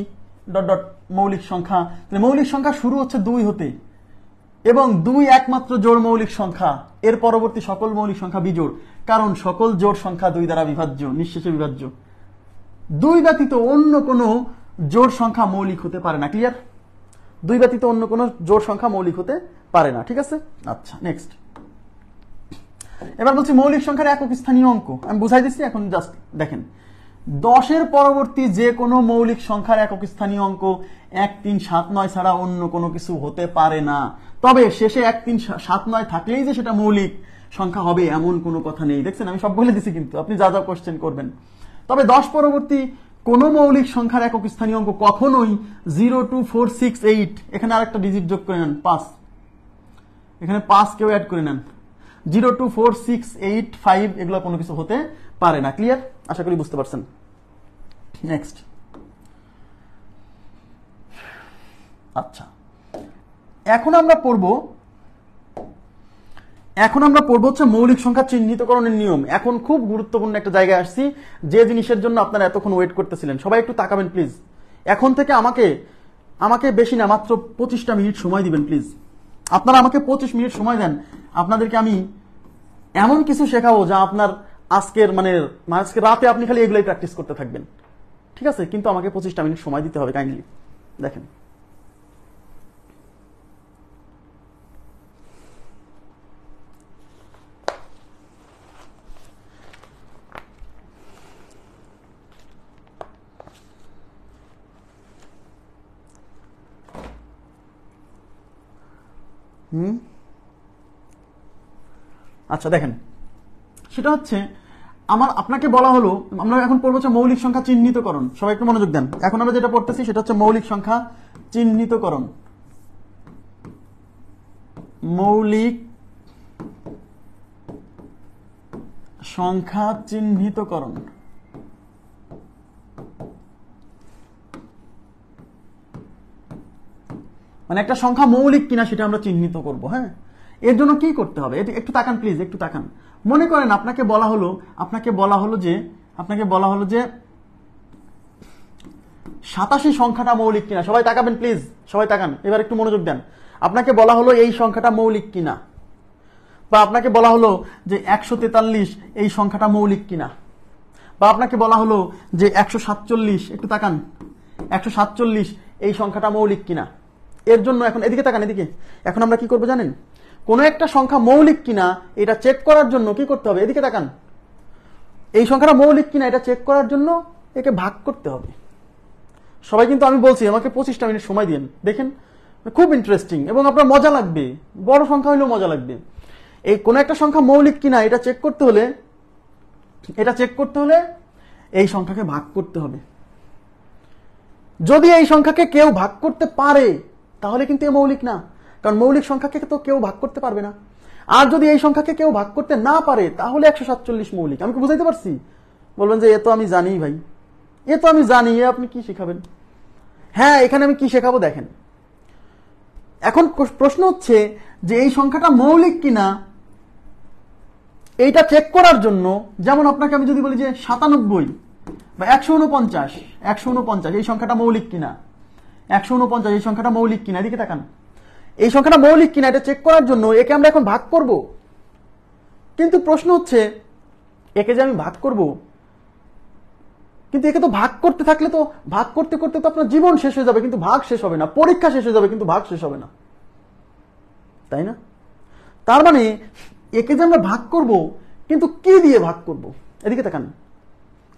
মৌলিক সংখ্যা। মৌলিক সংখ্যা শুরু হচ্ছে 2 হতে, এবং 2 একমাত্র জোড় মৌলিক সংখ্যা, এর পরবর্তী সকল মৌলিক সংখ্যা বিজোড়, কারণ সকল জোড় সংখ্যা 2 দ্বারা বিভাজ্য, নিঃশেষে বিভাজ্য। 2 ব্যতীত অন্য কোনো জোড় সংখ্যা মৌলিক হতে পারে না। ক্লিয়ার? 2 ব্যতীত অন্য কোনো জোড় সংখ্যা মৌলিক হতে পারে না। ঠিক আছে, আচ্ছা নেক্সট। এবার বলছি মৌলিক সংখ্যার একক স্থানীয় অঙ্ক, আমি বুঝাই দিচ্ছি, এখন জাস্ট দেখেন 10-এর পরবর্তী যে কোনো মৌলিক সংখ্যার একক স্থানীয় অঙ্ক 1, 3, 7, 9 ছাড়া অন্য কোনো কিছু হতে পারে না। তবে শেষে 1, 3, 7, 9 থাকলেই যে সেটা মৌলিক সংখ্যা হবে এমন কোনো কথা নেই। দেখছেন আমি সব বলে দিছি, কিন্তু আপনি যা যা কোশ্চেন করবেন। তবে 10 পরবর্তী কোন মৌলিক সংখ্যার একক স্থানীয় অঙ্ক কখনোই 0, 2, 4, 6, 8, এখানে আরেকটা ডিজিট যোগ করে নেন 5, এখানে 5 কেউ অ্যাড করে নেন, 0, 2, 4, 6, 8, 5 এগুলো কোনো কিছু হতে পারে না। ক্লিয়ার? আশা করি বুঝতে পারছেন। নেক্সট। আচ্ছা, এখন আমরা পড়ব হচ্ছে মৌলিক সংখ্যা চিহ্নিতকরণের নিয়ম। এখন খুব গুরুত্বপূর্ণ একটা জায়গায় আসছি, যে জিনিসের জন্য আপনারা এতক্ষণ ওয়েট করতেছিলেন। সবাই একটু তাকাবেন প্লিজ। এখন থেকে আমাকে বেশি না, মাত্র 25টা মিনিট সময় দিবেন প্লিজ। আপনারা আমাকে 25 মিনিট সময় দেন, আপনাদেরকে আমি এমন কিছু শেখাবো যা আপনার আজকের আজকে রাতে আপনি খালি এগুলাই প্র্যাকটিস করতে থাকবেন। ঠিক আছে, কিন্তু আমাকে 25টা মিনিট সময় দিতে হবে কাইন্ডলি। দেখেন আচ্ছা দেখেন, সেটা হচ্ছে আপনাকে বলা হলো, আমরা এখন পড়বো হচ্ছে মৌলিক সংখ্যা চিহ্নিতকরণ। সবাই একটু মনোযোগ দেন। এখন আমরা যেটা পড়তেছি সেটা হচ্ছে মৌলিক সংখ্যা চিহ্নিতকরণ। মৌলিক সংখ্যা চিহ্নিতকরণ। একটা সংখ্যা মৌলিক কিনা সেটা আমরা চিহ্নিত করব। হ্যাঁ, এর জন্য কি করতে হবে একটু তাকান প্লিজ, একটু তাকান। মনে করেন আপনাকে বলা হলো যে 87 সংখ্যাটা মৌলিক কিনা। সবাই তাকাবেন প্লিজ, সবাই তাকান, এবার একটু মনোযোগ দেন। আপনাকে বলা হলো এই সংখ্যাটা মৌলিক কিনা, বা আপনাকে বলা হলো যে 143 এই সংখ্যাটা মৌলিক কিনা, বা আপনাকে বলা হলো যে 147, একটু তাকান, 147 এই সংখ্যাটা মৌলিক কিনা। এর জন্য এখন এদিকে তাকান, এদিকে। এখন আমরা কি করবো জানেন? কোন একটা সংখ্যা মৌলিক কিনা এটা চেক করার জন্য কি করতে হবে? এদিকে তাকান। এই সংখ্যাটা মৌলিক কিনা এটা চেক করার জন্য একে ভাগ করতে হবে। সবাই কিন্তু আমি বলছি আমাকে 25টা মিনিট সময় দিন। দেখেন খুব ইন্টারেস্টিং এবং আপনার মজা লাগবে, বড় সংখ্যা হইলেও মজা লাগবে। এই কোন একটা সংখ্যা মৌলিক কিনা এটা চেক করতে হলে এই সংখ্যাকে ভাগ করতে হবে। যদি এই সংখ্যাকে কেউ ভাগ করতে পারে তাহলে কিন্তু এ মৌলিক না, কারণ মৌলিক সংখ্যাকে তো কেউ ভাগ করতে পারবে না। আর যদি এই সংখ্যাকে কেউ ভাগ করতে না পারে তাহলে 147 মৌলিক। আমি কি বুঝাইতে পারছি? বলবেন যে এ তো আমি জানি ভাই, এ তো আমি জানি, এ আপনি কি শেখাবেন? হ্যাঁ, এখানে আমি কি শেখাবো দেখেন। এখন প্রশ্ন হচ্ছে যে এই সংখ্যাটা মৌলিক কিনা এইটা চেক করার জন্য, যেমন আপনাকে আমি যদি বলি যে 97 বা 149 এই সংখ্যাটা মৌলিক কিনা, 149 এই সংখ্যাটা মৌলিক কিনা, এদিকে তাকান। এই সংখ্যাটা মৌলিক কিনা এটা চেক করার জন্য একে আমরা এখন ভাগ করব। কিন্তু প্রশ্ন হচ্ছে একে যে আমি ভাগ করব, কিন্তু একে তো ভাগ করতে থাকলে তো ভাগ করতে করতে তো আপনার জীবন শেষ হয়ে যাবে, কিন্তু ভাগ শেষ হবে না। পরীক্ষা শেষ হয়ে যাবে কিন্তু ভাগ শেষ হবে না, তাই না? তার মানে একে যে আমরা ভাগ করব, কিন্তু কি দিয়ে ভাগ করব? এদিকে তাকান।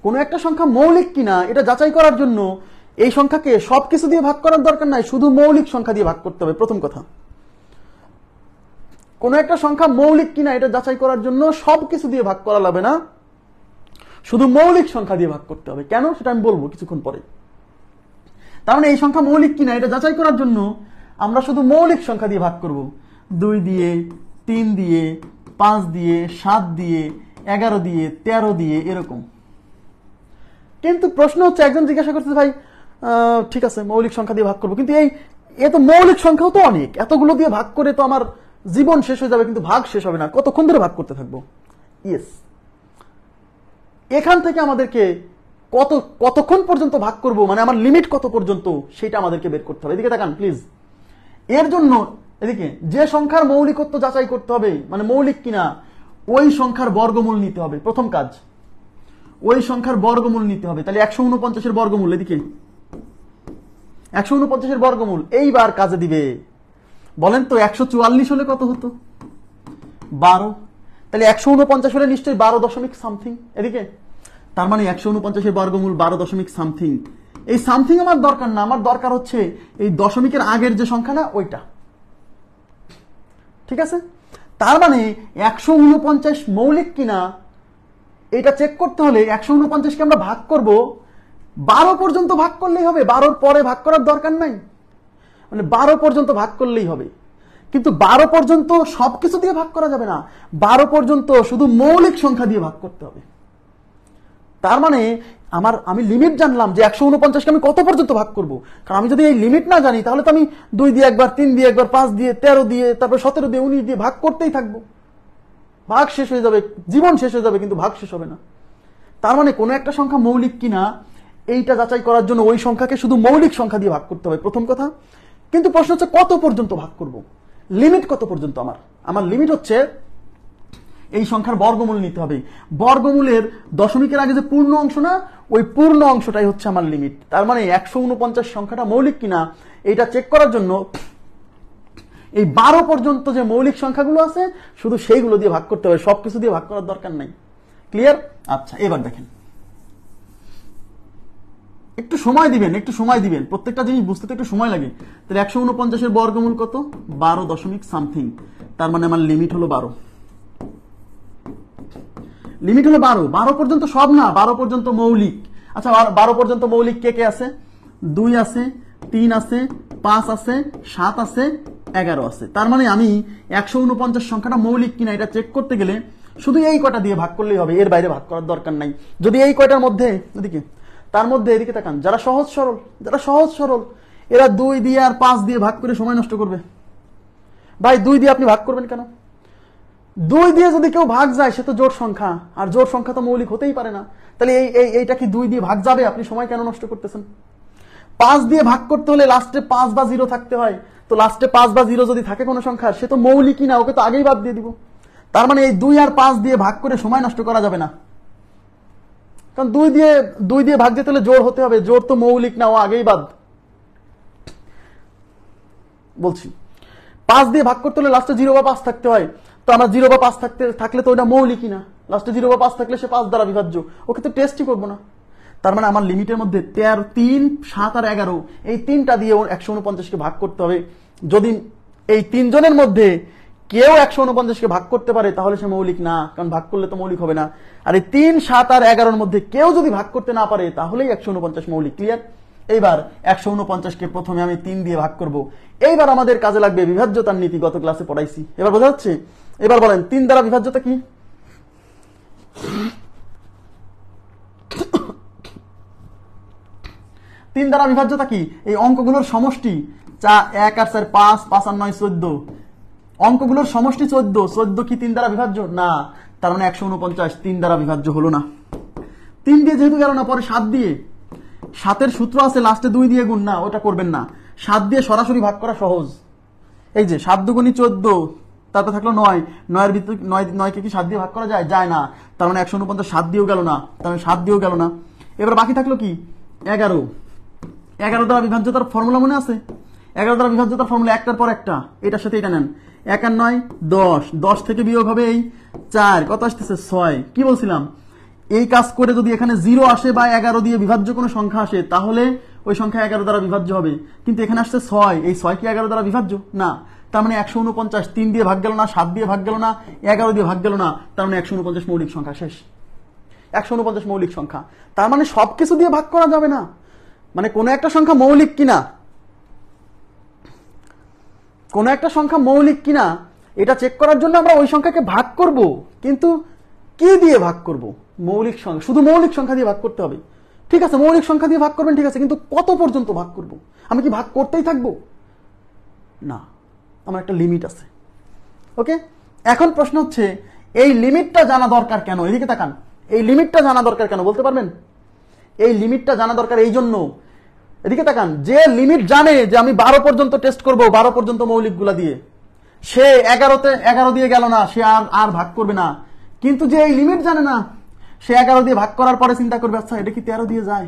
কোন একটা সংখ্যা মৌলিক কিনা এটা যাচাই করার জন্য এই সংখ্যাকে সবকিছু দিয়ে ভাগ করার দরকার নাই, শুধু মৌলিক সংখ্যা দিয়ে ভাগ করতে হবে। প্রথম কথা। কোন একটা সংখ্যা মৌলিক কিনা এটা যাচাই করার জন্য সবকিছু দিয়ে ভাগ করা লাগবে না, শুধু মৌলিক সংখ্যা দিয়ে ভাগ করতে হবে। কেন সেটা আমি বলবো কিছুক্ষণ পরে। তার মানে এই সংখ্যা মৌলিক কিনা এটা যাচাই করার জন্য আমরা শুধু মৌলিক সংখ্যা দিয়ে ভাগ করব, 2 দিয়ে, 3 দিয়ে, 5 দিয়ে, 7 দিয়ে, 11 দিয়ে, 13 দিয়ে, এরকম। কিন্তু প্রশ্ন হচ্ছে, একজন জিজ্ঞাসা করছে ভাই ঠিক আছে মৌলিক সংখ্যা দিয়ে ভাগ করবো, কিন্তু এ তো মৌলিক সংখ্যাও তো অনেক, এতগুলো দিয়ে ভাগ করে তো আমার জীবন শেষ হয়ে যাবে, কিন্তু ভাগ শেষ হবে না, কতক্ষণ ধরে ভাগ করতে থাকবো? ইয়েস, এখান থেকে আমাদেরকে কতক্ষণ পর্যন্ত ভাগ করব, মানে আমার লিমিট কত পর্যন্ত, সেটা আমাদেরকে বের করতে হবে। এদিকে তাকান প্লিজ। এর জন্য এদিকে যে সংখ্যার মৌলিকত্ব যাচাই করতে হবে, মানে মৌলিক কিনা, ওই সংখ্যার বর্গমূল নিতে হবে। প্রথম কাজ, ওই সংখ্যার বর্গমূল নিতে হবে। তাহলে 149 বর্গমূল, এদিকে 149 বর্গমূল এইবার কাজে দিবে। বলেন তো 144 হলে কত হতো? 12। তাহলে 149 হলে নিশ্চয়ই 12 দশমিক সামথিং, এদিকে। তার মানে 149 বর্গমূল 12 দশমিক সামথিং। এই সামথিং আমার দরকার না, আমার দরকার হচ্ছে এই দশমিকের আগের যে সংখ্যা না, ওইটা। ঠিক আছে? তার মানে 149 মৌলিক কিনা এটা চেক করতে হলে 149কে আমরা ভাগ করব, 12 পর্যন্ত ভাগ করলেই হবে, 12 পরে ভাগ করার দরকার নাই, মানে 12 পর্যন্ত ভাগ করলেই হবে। কিন্তু 12 পর্যন্ত সবকিছু দিয়ে ভাগ করা যাবে না, 12 পর্যন্ত শুধু মৌলিক সংখ্যা দিয়ে ভাগ করতে হবে। তার মানে আমি লিমিট জানলাম যে 149কে আমি কত পর্যন্ত ভাগ করব। কারণ আমি যদি এই লিমিট না জানি, তাহলে তো আমি 2 দিয়ে একবার, 3 দিয়ে একবার, 5 দিয়ে, 13 দিয়ে, তারপর 17 দিয়ে, 19 দিয়ে ভাগ করতেই থাকবো, ভাগ শেষ হয়ে যাবে, জীবন শেষ হয়ে যাবে, কিন্তু ভাগ শেষ হবে না। তার মানে কোনো একটা সংখ্যা মৌলিক কিনা এইটা যাচাই করার জন্য ওই সংখ্যাকে শুধু মৌলিক সংখ্যা দিয়ে ভাগ করতে হবে, প্রথম কথা। কিন্তু প্রশ্ন হচ্ছে কত পর্যন্ত ভাগ করব, লিমিট কত পর্যন্ত? আমার লিমিট হচ্ছে এই সংখ্যার বর্গমূল নিতে হবে। বর্গমূলের দশমিকের আগে যে পূর্ণ অংশ না, ওই পূর্ণ অংশটাই হচ্ছে আমার লিমিট। তার মানে 149 সংখ্যাটা মৌলিক কিনা এইটা চেক করার জন্য এই 12 পর্যন্ত যে মৌলিক সংখ্যাগুলো আছে শুধু সেইগুলো দিয়ে ভাগ করতে হবে, সবকিছু দিয়ে ভাগ করার দরকার নাই। ক্লিয়ার? আচ্ছা, এবার দেখেন, একটু সময় দিবেন, প্রত্যেকটা জিনিস বুঝতে তো একটু সময় লাগে। তাহলে 149 বর্গমূল কত? 12 দশমিক সামথিং। তার মানে আমার লিমিট হলো 12। লিমিট হলো 12। 12 পর্যন্ত সব না, 12 পর্যন্ত মৌলিক। আচ্ছা, 12 পর্যন্ত মৌলিক কে কে আছে? 2 আছে, 3 আছে, 5 আছে, 7 আছে, 11 আছে। তার মানে আমি 149 সংখ্যাটা মৌলিক কিনা এটা চেক করতে গেলে শুধু এই কয়টা দিয়ে ভাগ করলেই হবে, এর বাইরে ভাগ করার দরকার নাই। যদি এই কয়টার মধ্যে, এদিকে তার মধ্যে, এদিকে তাকান, যারা সহজ সরল এরা 2 দিয়ে আর 5 দিয়ে ভাগ করে সময় নষ্ট করবে। ভাই 2 দিয়ে আপনি ভাগ করবেন কেন? 2 দিয়ে যদি কেউ ভাগ যায় সে তো জোড় সংখ্যা, আর জোড় সংখ্যা তো মৌলিক হতেই পারে না। তাহলে এইটা কি 2 দিয়ে ভাগ যাবে? আপনি সময় কেন নষ্ট করতেছেন? 5 দিয়ে ভাগ করতে হলে লাস্টে 5 বা 0 থাকতে হয়, তো লাস্টে 5 বা 0 যদি থাকে কোনো সংখ্যা, সে তো মৌলিকই না, ওকে তো আগেই বাদ দিয়ে দিব। তার মানে এই 2 আর 5 দিয়ে ভাগ করে সময় নষ্ট করা যাবে না, কারণ 2 দিয়ে ভাগ যেতে হলে জোড় হতে হবে, জোড় তো মৌলিক না, ও আগেই বাদ। বলছি 5 দিয়ে ভাগ করতে হলে লাস্টে 0 বা 5 থাকতে হয়, তো আমার 0 বা 5 থাকলে তো ওটা মৌলিকই না, লাস্টে 0 বা 5 থাকলে সে 5 দ্বারা বিভাজ্য, ওকে তো টেস্টই করবো না। তার মানে আমার লিমিটের মধ্যে 13, 3, 7 আর 11 এই তিনটা দিয়ে 149কে ভাগ করতে হবে। যদি এই তিনজনের মধ্যে কেউ 149কে ভাগ করতে পারে তাহলে সে মৌলিক না, কারণ ভাগ করলে তো মৌলিক হবে না। আর এই 3, 7 আর 11-র মধ্যে কেউ যদি ভাগ করতে না পারে তাহলেই 149 মৌলিক। ক্লিয়ার? এইবার 149কে প্রথমে আমি 3 দিয়ে ভাগ করব। এইবার আমাদের কাজে লাগবে বিভাজ্যতার নীতি, গত ক্লাসে পড়াইছি, এবার বোঝা যাচ্ছে? এবার বলেন 3 দ্বারা বিভাজ্যতা কি? 3 দ্বারা বিভাজ্যতা কি? এই অঙ্কগুলোর সমষ্টি, 1 আর 4 5, 5 আর 9 14, অঙ্কগুলোর সমষ্টি 14, 14 কি 3 দ্বারা বিভাজ্য? না। তার মানে 149 3 দ্বারা বিভাজ্য হলো না। 3 দিয়ে যেহেতু গেল না, পরে 7 দিয়ে, 7-এর সূত্র আছে লাস্টে 2 দিয়ে গুণ, না ওটা করবেন না। 7 দিয়ে সরাসরি ভাগ করা সহজ। এই যে 7 দুগুণী 14, তারপর থাকলো 9, 9-এর ভিতরে 9কে কি 7 দিয়ে ভাগ করা যায়? যায় না। তার মানে 149 7 দিয়েও গেল না, তার মানে 7 দিয়েও গেল না। এবার বাকি থাকলো কি? 11। 11 দ্বারা বিভাজ্যতার ফর্মুলা মনে আছে? 11 দ্বারা বিভাজ্যতার ফর্মুলা একটার পর একটা, এটার সাথে এটা নেন। 1 আর 9 10, 10 থেকে বিয়োগ হবে এই 4, কত আসতেছে? 6। কি বলছিলাম? এই কাজ করে যদি এখানে 0 আসে বা 11 দিয়ে বিভাজ্য কোনো সংখ্যা আসে তাহলে ওই সংখ্যা 11 দ্বারা বিভাজ্য হবে, কিন্তু এখানে আসছে 6, এই 6 কি 11 দ্বারা বিভাজ্য? না। তার মানে 149, 3 দিয়ে ভাগ গেল না, 7 দিয়ে ভাগ গেল না, 11 দিয়ে ভাগ গেল না, তার মানে 149 মৌলিক সংখ্যা, শেষ। 149 মৌলিক সংখ্যা, তার মানে সবকিছু দিয়ে ভাগ করা যাবে না। মানে কোনো একটা সংখ্যা মৌলিক কিনা, কোনো একটা সংখ্যা মৌলিক কিনা এটা চেক করার জন্য আমরা ওই সংখ্যাকে ভাগ করব, কিন্তু কি দিয়ে ভাগ করব? মৌলিক সংখ্যা, শুধু মৌলিক সংখ্যা দিয়ে ভাগ করতে হবে। ঠিক আছে, মৌলিক সংখ্যা দিয়ে ভাগ করবেন, ঠিক আছে, কিন্তু কত পর্যন্ত ভাগ করব? আমি কি ভাগ করতেই থাকবো? না, আমার একটা লিমিট আছে। ওকে, এখন প্রশ্ন হচ্ছে এই লিমিটটা জানা দরকার কেন? এদিকে তাকান, এই লিমিটটা জানা দরকার কেন বলতে পারবেন? এই লিমিটটা জানা দরকার এই জন্য, এদিকে তাকান, যে লিমিট জানে যে আমি 12 পর্যন্ত টেস্ট করব, 12 পর্যন্ত মৌলিক গুলা দিয়ে, সে 11 দিয়ে গেল না, সে আর ভাগ করবে না। কিন্তু যে এই লিমিট জানে না, সে 11 দিয়ে ভাগ করার পরে চিন্তা করবে, আচ্ছা এটা কি 13 দিয়ে যায়,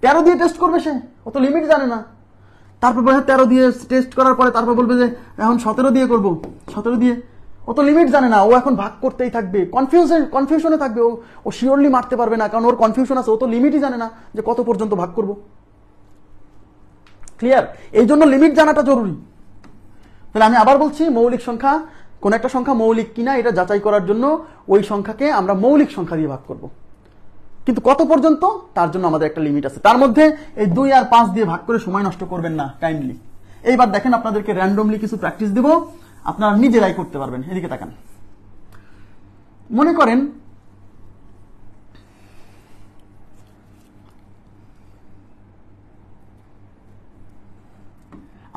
13 দিয়ে টেস্ট করবে। সে অত লিমিট জানে না। তারপর বলবে 13 দিয়ে টেস্ট করার পরে তারপর বলবে যে এখন 17 দিয়ে করব, 17 দিয়ে। অত লিমিট জানে না, ও এখন ভাগ করতেই থাকবে, কনফিউশনে থাকবে, ও শিওরলি মারতে পারবে না, কারণ ওর কনফিউশন আছে, ও তো লিমিটই জানে না যে কত পর্যন্ত ভাগ করব। ক্লিয়ার? এই জন্য লিমিট জানাটা জরুরি। তাহলে আমি আবার বলছি, মৌলিক সংখ্যা, কোন একটা সংখ্যা মৌলিক কিনা এটা যাচাই করার জন্য ওই সংখ্যাকে আমরা মৌলিক সংখ্যা দিয়ে ভাগ করব, কিন্তু কত পর্যন্ত তার জন্য আমাদের একটা লিমিট আছে। তার মধ্যে এই 2 আর 5 দিয়ে ভাগ করে সময় নষ্ট করবেন না কাইন্ডলি। এইবার দেখেন, আপনাদেরকে র্যান্ডমলি কিছু প্র্যাকটিস দেব, আপনারা নিজেরাই করতে পারবেন। এদিকে তাকান, মনে করেন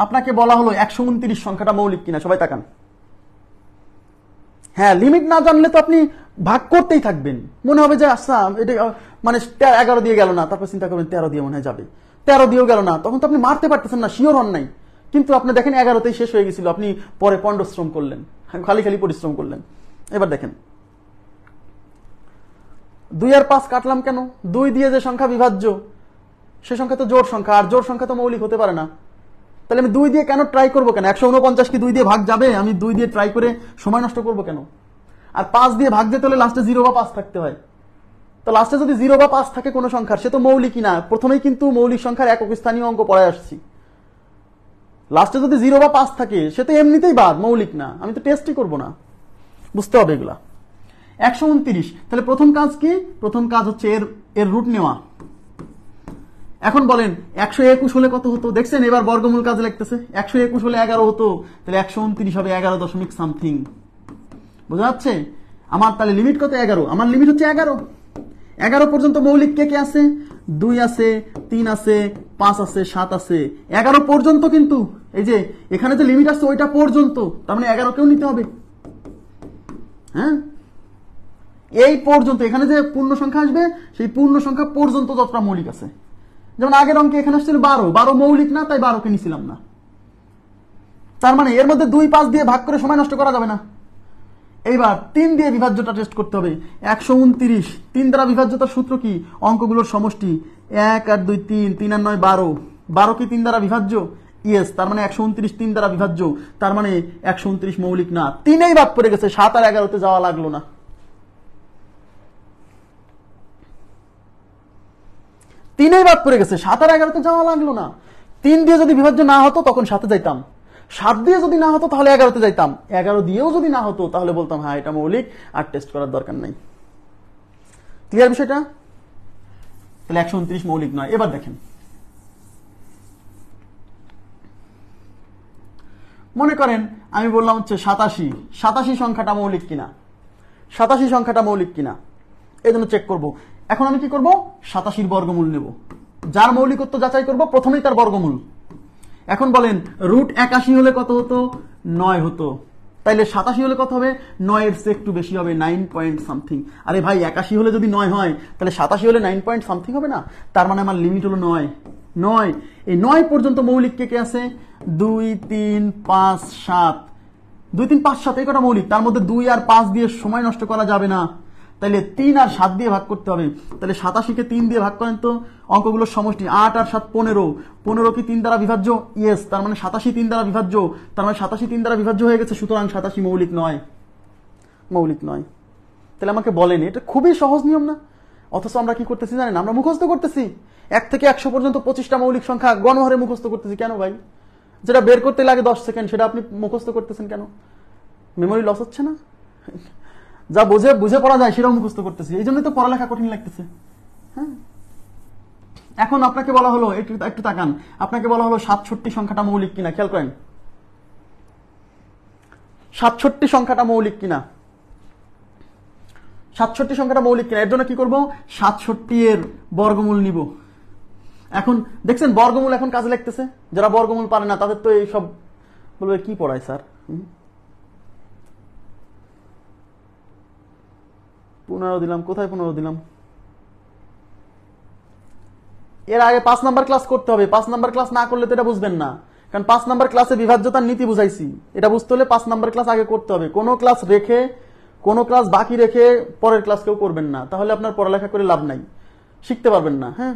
আপনাকে বলা হলো 129 সংখ্যাটা মৌলিক কিনা। সবাই তাকান। হ্যাঁ, লিমিট না জানলে তো আপনি ভাগ করতেই থাকবেন, মনে হবে যে আচ্ছা এটা মানে 11 দিয়ে গেল না, তারপর চিন্তা করবেন 13 দিয়ে মনে হয় যাবে, 13 দিয়েও গেল না, তখন তো আপনি মারতে পারতেছেন না, শিওর হন নাই। কিন্তু আপনি দেখেন 11তেই শেষ হয়ে গেছিল, আপনি পরে পরিশ্রম করলেন, খালি খালি পরিশ্রম করলেন। এবার দেখেন 2 আর 5 কাটলাম কেন? 2 দিয়ে যে সংখ্যা বিভাজ্য সে সংখ্যা তো জোড় সংখ্যা, আর জোড় সংখ্যা তো মৌলিক হতে পারে না। তাহলে আমি 2 দিয়ে কেন ট্রাই করবো কেন? 149 কি 2 দিয়ে ভাগ যাবে? আমি 2 দিয়ে ট্রাই করে সময় নষ্ট করবো কেন? আর 5 দিয়ে ভাগ যেতে হলে লাস্টে 0 বা 5 থাকতে হয়। তো লাস্টে যদি 0 বা 5 থাকে কোনো সংখ্যার, সে তো মৌলিকই না। প্রথমেই কিন্তু মৌলিক সংখ্যার একক স্থানীয় অঙ্ক পড়ায় আসছি। লাস্টে যদি 0 বা 5 থাকে সে তো এমনিতেই বাদ, মৌলিক না, আমি তো টেস্টই করবো না। বুঝতে হবে এগুলা। 129, তাহলে প্রথম কাজ কি? প্রথম কাজ হচ্ছে এর রুট নেওয়া। এখন বলেন 121 হলে কত হতো? দেখছেন এবার বর্গমূল কাজে লাগতেছে। 121 হলে 11 হতো, তাহলে 129 হবে 11 দশমিক সামথিং। বোঝা যাচ্ছে? আমার তাহলে লিমিট কত? 11। আমার লিমিট হচ্ছে 11। 11 পর্যন্ত মৌলিক কে কে আছে? 2 আছে, 3 আছে, 5 আছে, 7 আছে। 11 পর্যন্ত, কিন্তু এই যে এখানে যে লিমিট আছে ওইটা পর্যন্ত, তার মানে 11 কেও নিতে হবে। হ্যাঁ, এই পর্যন্ত, এখানে যে পূর্ণ সংখ্যা আসবে সেই পূর্ণ সংখ্যা পর্যন্ত যতটা মৌলিক আছে। যেমন আগের অঙ্কে এখানে আসছিল 12 মৌলিক না, তাই 12 কে নিছিলাম না। তার মানে এর মধ্যে 2, 5 দিয়ে ভাগ করে সময় নষ্ট করা যাবে না। এইবার 3 দিয়ে বিভাজ্যটা টেস্ট করতে হবে। 129 3 দ্বারা বিভাজ্যতার সূত্র কি? অঙ্কগুলোর সমষ্টি। 1 আর 2 3, 3 আর 9 12। 12 কি 3 দ্বারা বিভাজ্য? ইয়েস, তার মানে 129 3 দ্বারা বিভাজ্য, তার মানে 129 মৌলিক না। 3এই বাদ পড়ে গেছে, 7 আর 11তে যাওয়া লাগলো না। 3এই বাদ পড়ে গেছে, 7 আর 11তে যাওয়া লাগলো না। 3 দিয়ে যদি বিভাজ্য না হতো তখন 7-এ যাইতাম, 7 দিয়ে যদি না হতো তাহলে 11তে যাইতাম, 11 দিয়েও যদি না হতো তাহলে বলতাম হ্যাঁ এটা মৌলিক, আর টেস্ট করার দরকার নাই। ক্লিয়ার বিষয়টা? তাহলে 129 মৌলিক নয়। এবার দেখেন, মনে করেন আমি বললাম হচ্ছে 87 সংখ্যাটা মৌলিক কিনা, 87 সংখ্যাটা মৌলিক কিনা এই জন্য চেক করব। এখন আমি কি করব? 87 বর্গমূল নেব, যার মৌলিকত্ব যাচাই করব প্রথমেই তার বর্গমূল। এখন বলেন রুট 81 হলে কত হতো? 9 হতো। তাইলে 87 হলে কত হবে? 9 এর চেয়ে একটু বেশি হবে, 9 পয়েন্ট সামথিং। আরে ভাই 81 হলে যদি 9 হয় তাহলে 87 হলে 9 পয়েন্ট সামথিং হবে না? তার মানে আমার লিমিট হলো 9। এই 9 পর্যন্ত মৌলিক কে কে আছে? 2 3 5 7। 2 3 5 7 এই কটা মৌলিক, তার মধ্যে 2 আর 5 দিয়ে সময় নষ্ট করা যাবে না। তাহলে 3 আর 7 দিয়ে ভাগ করতে হবে। তাহলে 87 কে 3 দিয়ে ভাগ করেন তো, অঙ্কগুলোর সমষ্টি 8 আর 7 15। 15 কি 3 দ্বারা বিভাজ্য? ইয়েস, তার মানে 87 3 দ্বারা বিভাজ্য, তার মানে 87 3 দ্বারা বিভাজ্য হয়ে গেছে, সুতরাং 87 মৌলিক নয়। মৌলিক নয়। তাহলে আমাকে বলেন, এটা খুবই সহজ নিয়ম না? অথচ আমরা কি করতেছি জানেন? আমরা মুখস্থ করতেছি 1 থেকে 100 পর্যন্ত 25টা মৌলিক সংখ্যা গণহারে মুখস্থ করতেছি। কেন ভাই? যেটা বের করতে লাগে 10 সেকেন্ড সেটা আপনি মুখস্থ করতেছেন কেন? মেমোরি লস হচ্ছে না? যা বুঝে পড়া যায় সেটাও মুখস্থ করতেছি, এই জন্যই তো পড়ালেখা কঠিন লাগতেছে। হ্যাঁ, এখন আপনাকে বলা হলো, একটু তাকান, আপনাকে বলা হলো 67 সংখ্যাটা মৌলিক কিনা। খেয়াল করেন 67 সংখ্যাটা মৌলিক কিনা, 67 সংখ্যাটা মৌলিক কিনা। এর জন্য কি করব? 67 এর বর্গমূল নিব। এখন দেখছেন বর্গমূল এখন কাজে লাগতেছে। যারা বর্গমূল পারে না তাদের তো এই সব বলবে কি পড়ায় স্যার। 15 দিলাম, কোথায় 15 দিলাম? এর আগে 5 নাম্বার ক্লাস করতে হবে। 5 নাম্বার ক্লাস না করলে তো এটা বুঝবেন না, কারণ 5 নাম্বার ক্লাসে বিভাজ্যতার নীতি বুঝাইছি। এটা বুঝতে হলে 5 নাম্বার ক্লাস আগে করতে হবে। কোনো ক্লাস বাকি রেখে পরের ক্লাস কেউ করবেন না, তাহলে আপনার পড়ালেখা করে লাভ নাই, শিখতে পারবেন না। হ্যাঁ,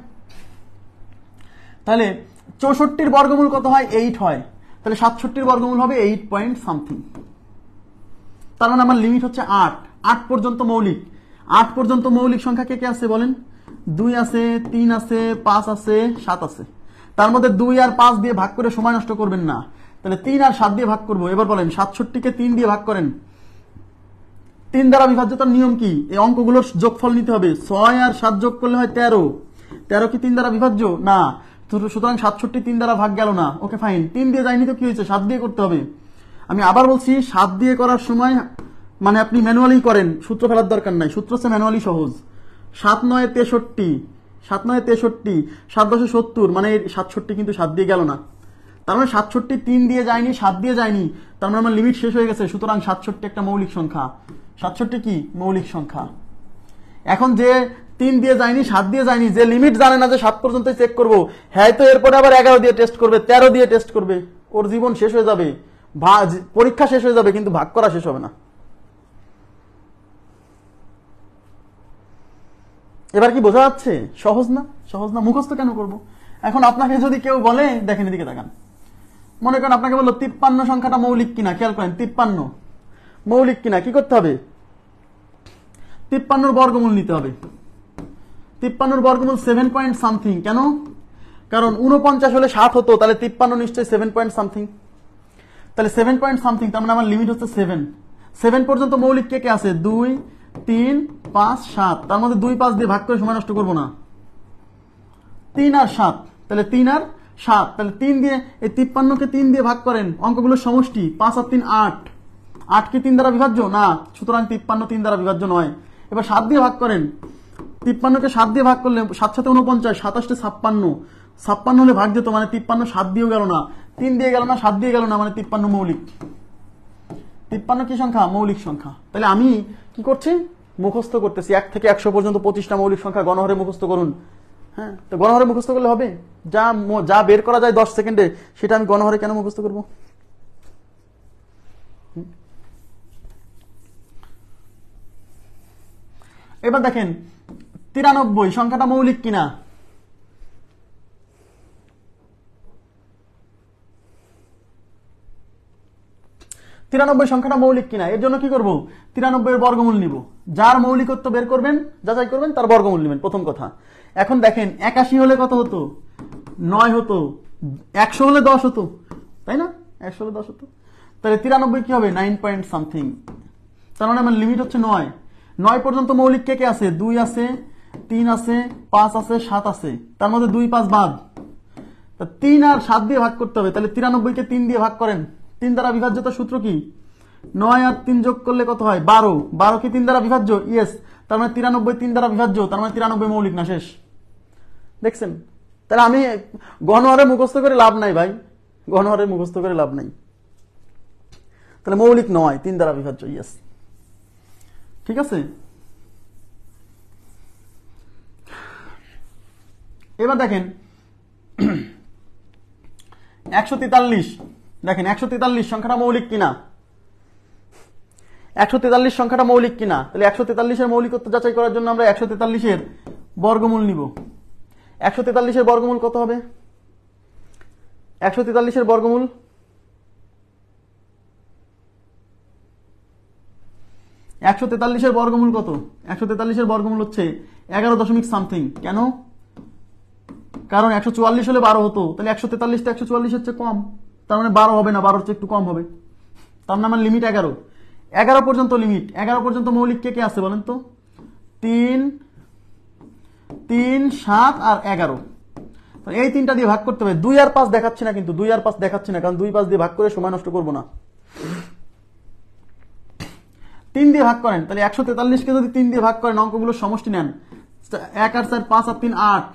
তাহলে 64 বর্গমূল কত হয়? 8 হয়। তাহলে 67 বর্গমূল হবে 8 পয়েন্ট সামথিং। তার মানে আমার লিমিট হচ্ছে 8। 8 পর্যন্ত মৌলিক। 8 পর্যন্ত মৌলিক সংখ্যা কে কে আছে বলেন? 2 আছে, 3 আছে, 5 আছে, 7 আছে। তার মধ্যে 2 আর 5 দিয়ে ভাগ করে সময় নষ্ট করবেন না। তাহলে 3 আর 7 দিয়ে ভাগ করবো। এবার বলেন 67 কে 3 দিয়ে ভাগ করেন। 3 দ্বারা বিভাজ্যতার নিয়ম কি? এই অঙ্কগুলোর যোগফল নিতে হবে। 6 আর 7 যোগ করলে হয় 13। 13 কি 3 দ্বারা বিভাজ্য? না। সুতরাং 67 3 দ্বারা ভাগ গেল না। ওকে ফাইন, 3 দিয়ে যায়নি তো কি হয়েছে? 7 দিয়ে করতে হবে। আমি আবার বলছি 7 দিয়ে করার সময় মানে আপনি ম্যানুয়ালি করেন, সূত্র ফেলার দরকার নাই। সূত্র হচ্ছে ম্যানুয়ালি সহজ। 7 9 63, 7 9 63, 7 10 70, মানে 67 কিন্তু 7 দিয়ে গেল না। তার মানে 67 3 দিয়ে যায়নি, 7 দিয়ে যায়নি। তার মানে আমার লিমিট শেষ হয়ে গেছে। সুতরাং 67 একটা মৌলিক সংখ্যা। 67 কি মৌলিক সংখ্যা। এখন যে 3 দিয়ে যায়নি, 7 দিয়ে যায়নি, যে লিমিট জানে না যে 7 পর্যন্ত চেক করবো, হ্যাঁ তো এরপরে আবার 11 দিয়ে টেস্ট করবে, 13 দিয়ে টেস্ট করবে। ওর জীবন শেষ হয়ে যাবে, পরীক্ষা শেষ হয়ে যাবে, কিন্তু ভাগ করা শেষ হবে না। এবার কি বোঝা যাচ্ছে? সহজ না? সহজ না? মুখস্থ কেন করব? এখন আপনাকে যদি কেউ বলে, দেখেন এদিকে তাকান, মনে করেন আপনাকে বললো 53 সংখ্যাটা মৌলিক কিনা। খেয়াল করেন 53 মৌলিক কিনা। কি করতে হবে? 53 বর্গমূল নিতে হবে। 53 বর্গমূল 7 পয়েন্ট সামথিং। কেন? কারণ 49 হলে 60 হতো, তাহলে 53 নিশ্চয়ই 7 পয়েন্ট সামথিং। তাহলে 7 পয়েন্ট সামথিং, তার মানে আমার লিমিট হচ্ছে 7। 7 পর্যন্ত মৌলিক কে কে আছে? 2 3 5 7। তার মধ্যে 2 5 দিয়ে ভাগ করে সময় নষ্ট করবো না। 3 আর 7, তাহলে 3 আর 7, তাহলে 3 দিয়ে এই 53 কে 3 দিয়ে ভাগ করেন, অঙ্কগুলোর সমষ্টি 5 আর 3 8। 8 কি 3 দ্বারা বিভাজ্য? না। সুতরাং 53 3 দ্বারা বিভাজ্য নয়। এবার 7 দিয়ে ভাগ করেন। 53 কে 7 দিয়ে ভাগ করলে 7 7 49, 27 56। 56 হলে ভাগ যেত, মানে 53 7 দিয়েও গেল না, 3 দিয়ে গেল না, 7 দিয়ে গেল না, মানে 53 মৌলিক। 53 কি সংখ্যা? মৌলিক সংখ্যা। তাহলে আমি কি করছি? মুখস্থ করতেছি। 1 থেকে 100 পর্যন্ত 25টা মৌলিক সংখ্যা গণহারে মুখস্থ করুন। হ্যাঁ, তো গণহারে মুখস্থ করলে হবে? যা বের করা যায় 10 সেকেন্ডে, সেটা আমি গণহারে কেন মুখস্থ করব? এবার দেখেন 93 সংখ্যাটা মৌলিক কিনা। 93 সংখ্যাটা মৌলিক কিনা, এর জন্য কি করব? 93 এর বর্গমূল নিব। যার মৌলিকত্ব বের করবেন, যাচাই করবেন, তার বর্গমূল নেবেন, প্রথম কথা। এখন দেখেন 81 হলে কত হতো? 9 হতো। 100 হলে 10 হতো, তাই না? 100 হলে 10 হতো। তাহলে 93 কি হবে? 9 পয়েন্ট সামথিং। তার মানে আমার লিমিট হচ্ছে 9। 9 পর্যন্ত মৌলিক কে কে আছে? 2 আছে, 3 আছে, 5 আছে, 7 আছে। তার মধ্যে 2 5 বাদ। 3 আর 7 দিয়ে ভাগ করতে হবে। তাহলে 93 কে 3 দিয়ে ভাগ করেন। 3 দ্বারা বিভাজ্যতার সূত্র কি? 9 আর 3 যোগ করলে কত হয়? 12। 12 কি 3 দ্বারা বিভাজ্য? ইয়েস। তার মানে 93 3 দ্বারা বিভাজ্য, তার মানে 93 মৌলিক না। শেষ। দেখছেন? তাহলে আমি গণহারে মুখস্থ করে লাভ নাই ভাই, গণহারে মুখস্থ করে লাভ নাই। তাহলে মৌলিক নয়, 3 দ্বারা বিভাজ্য। ইয়েস, ঠিক আছে। এবার দেখেন 143। দেখেন 143 সংখ্যাটা মৌলিক কিনা। 143 সংখ্যাটা মৌলিক কিনা। তাহলে 143 এর মৌলিকত্ব যাচাই করার জন্য আমরা 143 এর বর্গমূল নিব। 143 এর বর্গমূল কত হবে? 143 এর বর্গমূল 143 এর বর্গমূল কত? 143 এর বর্গমূল হচ্ছে 11 দশমিক সামথিং। কেন? কারণ 144 হলে 12 হতো, তাহলে 143 টা 144 হচ্ছে কম। তার মানে 12 হবে না, 12 চেয়ে একটু কম হবে। তার মানে আমার লিমিট 11, 11 পর্যন্ত লিমিট। 11 পর্যন্ত মৌলিক কে কে আছে বলেন তো? 3, 3, 7 আর 11। এই তিনটা দিয়ে ভাগ করতে হবে। 2 আর 5 দেখাচ্ছি না, কিন্তু 2 আর 5 দেখাচ্ছি না, কারণ 2, 5 দিয়ে ভাগ করে সময় নষ্ট করবো না। 3 দিয়ে ভাগ করেন, তাহলে 143 যদি 3 দিয়ে ভাগ করেন, অঙ্কগুলো সমষ্টি নেন। 1 আর 4, 5 আর 3 8,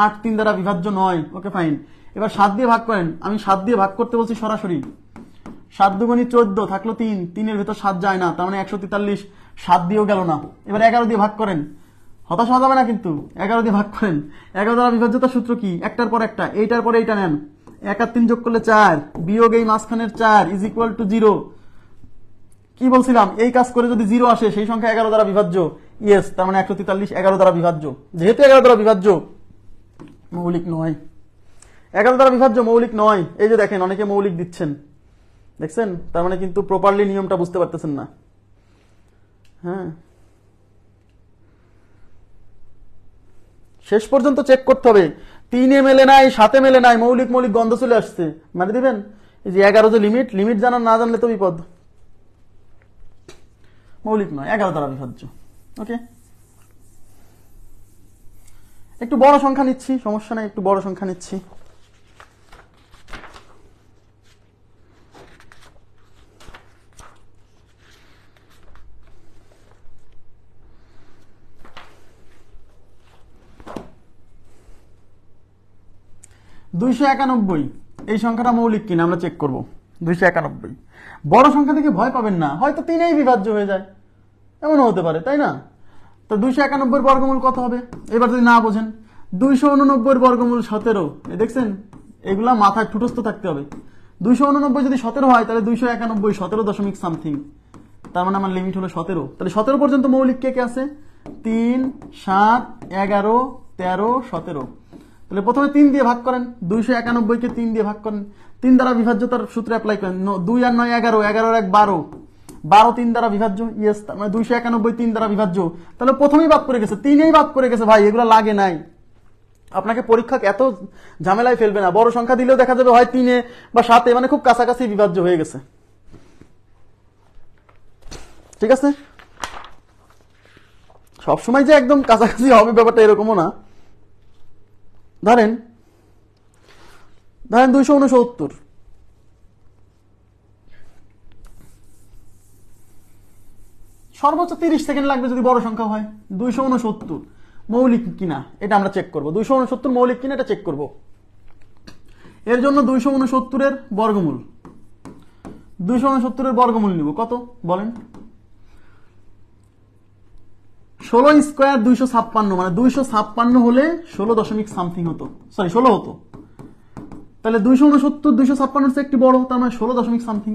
8 3 দ্বারা বিভাজ্য 9। Okay fine. এবার 7 দিয়ে ভাগ করেন, আমি 7 দিয়ে ভাগ করতে বলছি সরাসরি। 7 দুগুণী 14, থাকলো 3, 3 এর ভেতর 7 যায় না, তার মানে 143, 7 দিয়েও গেল না। এবার 11 দিয়ে ভাগ করেন, হতাশ হওয়া যাবে না কিন্তু। 11 দিয়ে ভাগ করেন, 11 দ্বারা বিভাজ্যতার সূত্র কি? একটার পর একটা, এইটার পরে এইটা নেন। 1 আর 3 যোগ করলে 4, বিয়োগ এই মাঝখানের 4 ইজ ইকুয়াল টু 0। কি বলছিলাম? এই কাজ করে যদি 0 আসে, সেই সংখ্যা 11 দ্বারা বিভাজ্য। ইয়েস, তার মানে 143 11 দ্বারা বিভাজ্য। যেহেতু 11 দ্বারা বিভাজ্য, মৌলিক নয়। 11 দ্বারা বিভাজ্য, মৌলিক নয়। এই যে দেখেন, অনেকে মৌলিক দিচ্ছেন, দেখছেন? তার মানে কিন্তু প্রপারলি নিয়মটা বুঝতে পারতেছেন না। হ্যাঁ, শেষ পর্যন্ত চেক করতে হবে। 3-এ মেলে নাই, 7-এ মেলে নাই, মৌলিক মৌলিক গন্ধ চলে আসছে, মানে দিবেন। এই যে 11 যে লিমিট, লিমিট জানা না জানলে তো বিপদ। মৌলিক নয়, 11 দ্বারা বিভাজ্য। ওকে, একটু বড় সংখ্যা নিচ্ছি, সমস্যা নাই, একটু বড় সংখ্যা নিচ্ছি। $291, এই সংখ্যাটা মৌলিক কিনা আমরা চেক করব। 291, বড় সংখ্যা থেকে ভয় পাবেন না, হয়তো 3-এই বিভাজ্য হয়ে যায়, এমনও হতে পারে, তাই না? তো 291 বর্গমূল কত হবে? এবার যদি না বোঝেন, 289 বর্গমূল 17। দেখছেন, এগুলা মাথায় ঠুটস্থ থাকতে হবে। 289 যদি 17 হয়, তাহলে 291 17 দশমিক সামথিং, তার মানে আমার লিমিট হলো 17। তাহলে 17 পর্যন্ত মৌলিক কে কে আছে? 3, 7, 11, 13, 17। তাহলে প্রথমে 3 দিয়ে ভাগ করেন, 291 কে 3 দিয়ে ভাগ করেন, 3 দ্বারা বিভাজ্যতার সূত্র অ্যাপ্লাই করেন। 2 আর 9 11, 11 আর 1 12, 12 3 দ্বারা বিভাজ্য। ইয়েস, মানে 291 3 দ্বারা বিভাজ্য। তাহলে প্রথমেই বাদ করে গেছে, 3-এই বাদ করে গেছে। ভাই, এগুলো লাগে নাই। আপনাকে পরীক্ষা এত ঝামেলায় ফেলবে না। বড় সংখ্যা দিলেও দেখা যাবে হয় 3-এ বা 7-এ, মানে খুব কাছাকাছি বিভাজ্য হয়ে গেছে। ঠিক আছে, সবসময় যে একদম কাছাকাছি হবে ব্যাপারটা এরকমও না। ধরেন 269, সর্বোচ্চ 30 সেকেন্ড লাগবে যদি বড় সংখ্যা হয়। 269 মৌলিক কিনা এটা আমরা চেক করব। 269 মৌলিক কিনা এটা চেক করব। এর জন্য 269-এর বর্গমূল, 269-এর বর্গমূল নিব কত বলেন? 16 স্কয়ার 256, মানে 256 হলে 16 দশমিক সামথিং হতো, সরি 16 হতো। তাহলে 269 256 চেয়ে একটু বড়, তার মানে 16 দশমিক সামথিং।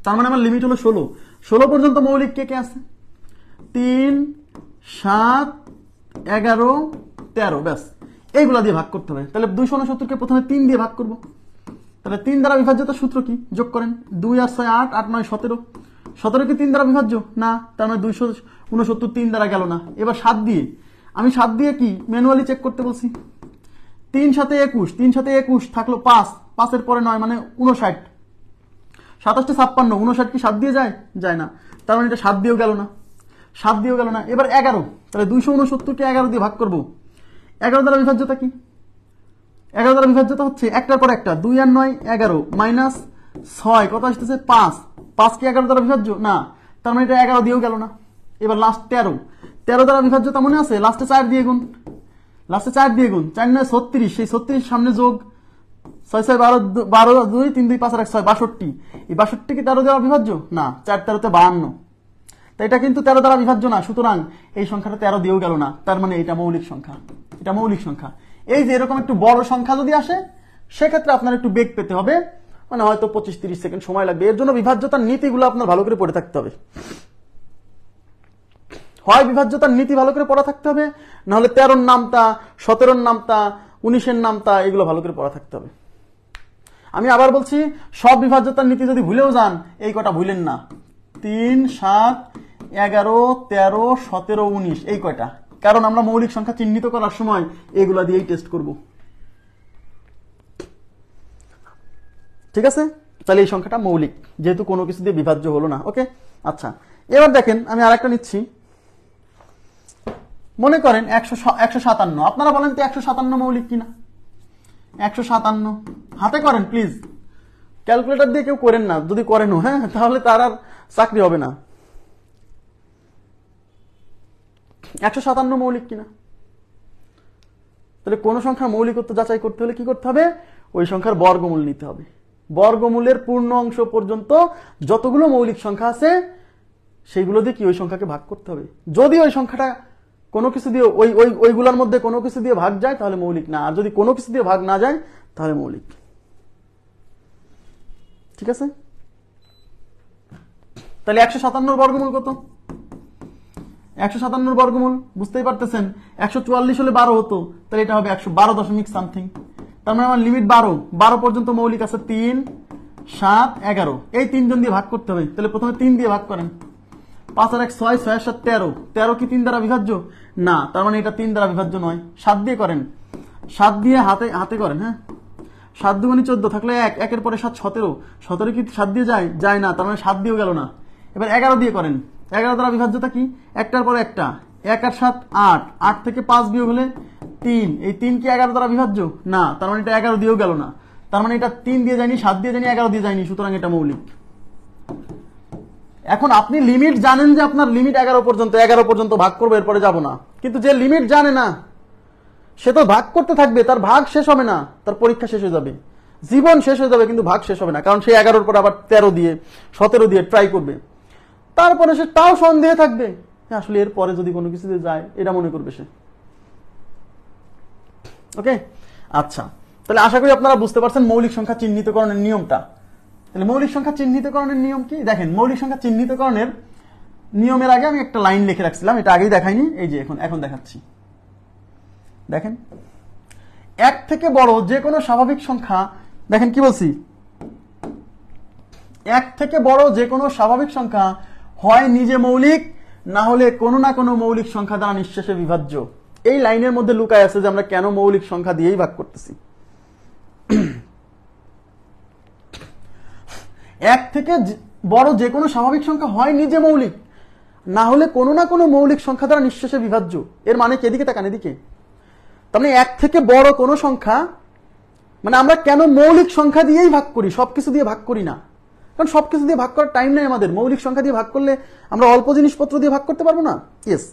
তার মানে আমার লিমিট হলো 16। 16 পর্যন্ত মৌলিক কে কে আছে? 3, 7, 11, 13, ব্যাস। এইগুলা দিয়ে ভাগ করতে হবে। তাহলে 269-কে প্রথমে 3 দিয়ে ভাগ করব। তাহলে 3 দ্বারা বিভাজ্যতার সূত্র কি? যোগ করেন, 2 আর 6 8, 8 9 17। 17 কি 3 দ্বারা বিভাজ্য? না, তার মানে 269 3 দ্বারা গেল না। এবার 7 দিয়ে, আমি 7 দিয়ে কি ম্যানুয়ালি চেক করতে বলছি। 3 7 21, 3 7 21 থাকলো 5, 5 এর পরে 9 মানে 59। 27 56, 59 কি 7 দিয়ে যায়? যায় না, তার মানে এটা 7 দিয়েও গেল না, 7 দিয়েও গেল না। এবার 11, তাহলে 269-কে 11 দিয়ে ভাগ করব। 11 দ্বারা বিভাজ্যতা কি? 11 দ্বারা বিভাজ্যতা হচ্ছে একটার পর একটা, 2 আর 9 11 মাইনাস 6 কত আসতেছে? 5। 5 কি 11 দ্বারা বিভাজ্য? না, তার মানে এটা 11 দিয়েও গেল না। এবার লাস্ট 13, 13 দ্বারা বিভাজ্যতা মনে আছে? লাস্টে 4 দিয়ে গুণ, লাস্টে 4 দিয়ে গুণ, 4 9 36, সেই 36 সামনে যোগ, 6 6 12 12 2 3 2 5 আর 1 6 62। এই 62 কি 13 দ্বারা বিভাজ্য? না, 4 13 তে 52। তো এটা কিন্তু 13 দ্বারা বিভাজ্য না, সুতরাং এই সংখ্যাটা 13 দিয়েও গেল না, তার মানে এটা মৌলিক সংখ্যা। এটা মৌলিক সংখ্যা। এই যে এরকম একটু বড় সংখ্যা যদি আসে, সেক্ষেত্রে আপনার একটু বেগ পেতে হবে, মানে হয়তো 25-30 সেকেন্ড সময় লাগবে। এর জন্য বিভাজ্যতার নীতিগুলো আপনার ভালো করে পড়ে থাকতে হবে। হয় বিভাজ্যতার নীতি ভালো করে পড়া থাকতে হবে, না হলে 13-র নামতা, 17-র নামতা, 19-এর নামতা, এগুলো ভালো করে পড়া থাকতে হবে। আমি আবার বলছি, সব বিভাজ্যতার নীতি যদি ভুলেও যান, এই কটা ভুলেন না। 3 7 11 13 17 19, এই কয়টা, কারণ আমরা মৌলিক সংখ্যা চিহ্নিত করার সময় এগুলা দিয়েই টেস্ট করব। ঠিক আছে, তাহলে এই সংখ্যাটা মৌলিক, যেহেতু কোনো কিছু দিয়ে বিভাজ্য হলো না। ওকে, আচ্ছা এবার দেখেন আমি আরেকটা নিচ্ছি। মনে করেন 157, আপনারা বলেন তো 157 মৌলিক কিনা? 157 হাতে করেন প্লিজ, ক্যালকুলেটর দিয়ে কেউ করেন না, যদি করেন হ্যাঁ তাহলে তার আর চাকরি হবে না। 157 মৌলিক কিনা? তাহলে কোন সংখ্যার মৌলিকত্ব যাচাই করতে হলে কি করতে হবে? ওই সংখ্যার বর্গমূল নিতে হবে। বর্গমূলের পূর্ণ অংশ পর্যন্ত যতগুলো মৌলিক সংখ্যা আছে সেইগুলো দিয়ে কি ওই সংখ্যাকে ভাগ করতে হবে। যদি ওই সংখ্যাটা কোনো কিছু দিয়ে ওইগুলোর মধ্যে কোনো কিছু দিয়ে ভাগ যায় তাহলে মৌলিক না, আর যদি কোনো কিছু দিয়ে ভাগ না যায় তাহলে মৌলিক। ঠিক আছে, তাহলে 157 বর্গমূল কত? 157 বর্গমূল বুঝতেই পারতেছেন, 144 হলে 12 হতো, তাহলে এটা হবে 112 সামথিং। তার মানে আমার লিমিট 12 পর্যন্ত মৌলিক আছে 3, 7, 11, এই 3 জন দিয়ে ভাগ করতে হবে। তাহলে প্রথমে 3 দিয়ে ভাগ করেন, 5 আর 1 6, 6 আর 7 13, 13 কি 3 দ্বারা বিভাজ্য? না, তার মানে এটা 3 দ্বারা বিভাজ্য নয়। 7 দিয়ে করেন, 7 দিয়ে হাতে করেন, হ্যাঁ 7 দুগুণে 14 থাকলে 1, 1 পরে 7 17, 17 কি 7 দিয়ে যায় না, তার মানে 7 দিয়েও গেল না। এবার 11 দিয়ে করেন, 11 দ্বারা বিভাজ্যতা কি? একটার পরে একটা, 1 আর 7 8, 8 থেকে 5 বিয়োগ হলে 3, এই 3 কি 11 দ্বারা বিভাজ্য? না, তার মানে এটা 11 দিয়েও গেল না, তার মানে এটা 3 দিয়ে যায়নি, 7 দিয়ে যায়নি, 11 দিয়ে যায়নি, সুতরাং এটা মৌলিক। এখন আপনি লিমিট জানেন যে আপনার লিমিট 11 পর্যন্ত ভাগ করবো, এরপরে যাব না, কিন্তু যে লিমিট জানে না সে তো ভাগ করতে থাকবে, তার ভাগ শেষ হবে না, তার পরীক্ষা শেষ হয়ে যাবে, জীবন শেষ হয়ে যাবে, কিন্তু ভাগ শেষ হবে না, কারণ সে 11 পর আবার 13 দিয়ে 17 দিয়ে ট্রাই করবে, তারপরে সে তাও সন্দেহে থাকবে আসলে এর পরে যদি কোনো কিছু যায় এটা মনে করবে সে। ওকে, আচ্ছা তাহলে আশা করি আপনারা বুঝতে পারছেন মৌলিক সংখ্যা চিহ্নিতকরণের নিয়মটা। তাহলে মৌলিক সংখ্যা চিহ্নিতকরণের নিয়ম কি? দেখেন, মৌলিক সংখ্যা চিহ্নিতকরণের নিয়মের আগে আমি একটা লাইন লিখে রাখছিলাম, এটা আগেই দেখাইনি, এই যে এখন দেখাচ্ছি। দেখেন, 1 থেকে বড় যে কোনো স্বাভাবিক সংখ্যা, দেখেন কি বলছি, 1 থেকে বড় যে কোনো স্বাভাবিক সংখ্যা হয় নিজে মৌলিক, না হলে কোনো না কোনো মৌলিক সংখ্যা দ্বারা নিঃশেষে বিভাজ্য। এই লাইনের মধ্যে লুকায় আছে যে আমরা কেন মৌলিক সংখ্যা দিয়েই ভাগ করতেছি। 1 থেকে বড় যে কোনো স্বাভাবিক সংখ্যা হয় নিজে মৌলিক, না হলে কোনো না কোনো মৌলিক সংখ্যা দ্বারা নিঃশেষে বিভাজ্য। এর মানে কি? এদিকে তাকান, এদিকে। তার মানে 1 থেকে বড় কোনো সংখ্যা, মানে আমরা কেন মৌলিক সংখ্যা দিয়েই ভাগ করি, সবকিছু দিয়ে ভাগ করি না, কারণ সবকিছু দিয়ে ভাগ করার টাইম নেই আমাদের। মৌলিক সংখ্যা দিয়ে ভাগ করলে আমরা অল্প জিনিসপত্র দিয়ে ভাগ করতে পারবো না। ইয়েস,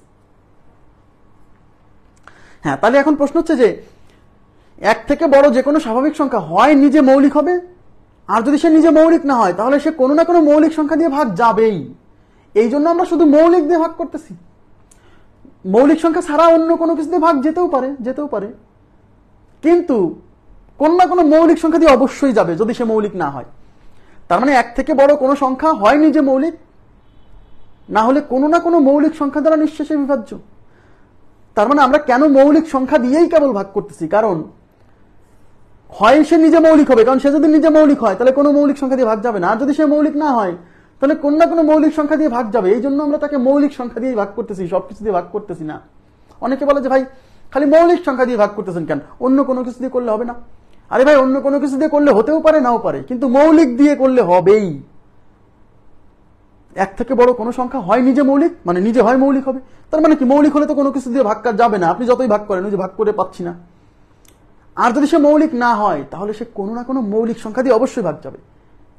হ্যাঁ, তাহলে এখন প্রশ্ন হচ্ছে যে 1 থেকে বড় যে কোনো স্বাভাবিক সংখ্যা হয় নিজে মৌলিক হবে, আর যদি সে নিজে মৌলিক না হয় তাহলে সে কোনো না কোনো মৌলিক সংখ্যা দিয়ে ভাগ যাবেই। এই জন্য আমরা শুধু মৌলিক দিয়ে ভাগ করতেছি। মৌলিক সংখ্যা ছাড়া অন্য কোনো কিছু দিয়ে ভাগ যেতেও পারে, কিন্তু কোন না কোনো মৌলিক সংখ্যা দিয়ে অবশ্যই যাবে যদি সে মৌলিক না হয়। তার মানে 1 থেকে বড় কোনো সংখ্যা হয় নিজে মৌলিক, না হলে কোনো না কোনো মৌলিক সংখ্যা দ্বারা নিঃশেষে বিভাজ্য। তার মানে আমরা কেন মৌলিক সংখ্যা দিয়েই কেবল ভাগ করতেছি, কারণ হয় সে নিজে মৌলিক হবে, কারণ সে যদি নিজে মৌলিক হয় তাহলে কোনো মৌলিক সংখ্যা দিয়ে ভাগ যাবে না, আর যদি সে মৌলিক না হয় তাহলে কোন না কোনো মৌলিক সংখ্যা দিয়ে ভাগ যাবে। এই জন্য আমরা তাকে মৌলিক সংখ্যা দিয়েই ভাগ করতেছি, সবকিছু দিয়ে ভাগ করতেছি না। অনেকে বলে যে ভাই খালি মৌলিক সংখ্যা দিয়ে ভাগ করতেছেন কেন, অন্য কোনো কিছু দিয়ে করলে হবে না? আরে ভাই, অন্য কোনো কিছু দিয়ে করলে হতেও পারে, নাও পারে, কিন্তু মৌলিক দিয়ে করলে হবেই। 1 থেকে বড় কোনো সংখ্যা হয় নিজে মৌলিক, মানে নিজে হয় মৌলিক হবে। তার মানে কি, মৌলিক হলে তো কোনো কিছু দিয়ে ভাগ যাবে না, আপনি যতই ভাগ করেন, ওই যে ভাগ করে পাচ্ছি না। আর যদি সে মৌলিক না হয় তাহলে সে কোনো না কোনো মৌলিক সংখ্যা দিয়ে অবশ্যই ভাগ যাবে।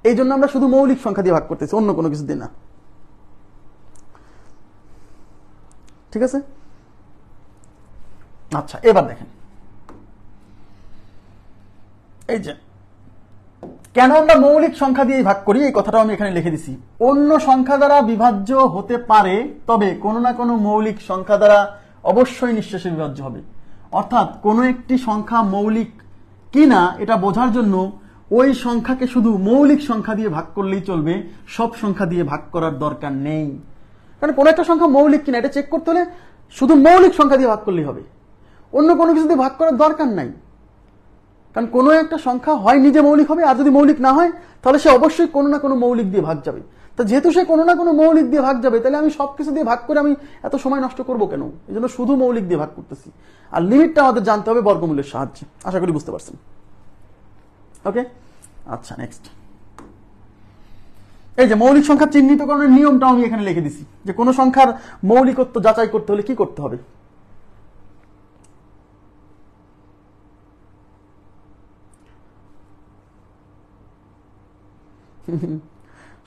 এই জন্য আমরা শুধু মৌলিক সংখ্যা দিয়ে ভাগ করতেছি, অন্য কোনো কিছু দিয়ে না। ঠিক আছে, আচ্ছা এবার দেখেন, এই যে কেন আমরা মৌলিক সংখ্যা দিয়ে ভাগ করি, এই কথাটাও আমি এখানে লিখে দিছি। অন্য সংখ্যা দ্বারা বিভাজ্য হতে পারে, তবে কোনো না কোনো মৌলিক সংখ্যা দ্বারা অবশ্যই নিঃশেষে বিভাজ্য হবে। অর্থাৎ কোনো একটি সংখ্যা মৌলিক কিনা এটা বোঝার জন্য ওই সংখ্যাকে শুধু মৌলিক সংখ্যা দিয়ে ভাগ করলেই চলবে, সব সংখ্যা দিয়ে ভাগ করার দরকার নেই। কারণ কোনো একটা সংখ্যা মৌলিক কিনা এটা চেক করতে হলে শুধু মৌলিক সংখ্যা দিয়ে ভাগ করলেই হবে, অন্য কোনো কিছু দিয়ে ভাগ করার দরকার নাই। কারণ কোনো একটা সংখ্যা হয় নিজে মৌলিক হবে, আর যদি মৌলিক না হয় তাহলে সে অবশ্যই কোনো না কোনো মৌলিক দিয়ে ভাগ যাবে। তো যেহেতু সে কোনো না কোনো মৌলিক দিয়ে ভাগ যাবে, তাহলে আমি সবকিছু দিয়ে ভাগ করে আমি এত সময় নষ্ট করবো কেন? এই জন্য শুধু মৌলিক দিয়ে ভাগ করতেছি। আর লিমিটটা আমাদের জানতে হবে বর্গমূলের সাহায্যে। আশা করি বুঝতে পারছেন। ওকে, আচ্ছা নেক্সট, এই যে মৌলিক সংখ্যা চিহ্নিতকরণের নিয়মটা আমি এখানে লিখে দিছি, যে কোন সংখ্যার মৌলিকত্ব যাচাই করতে হলে কি করতে হবে।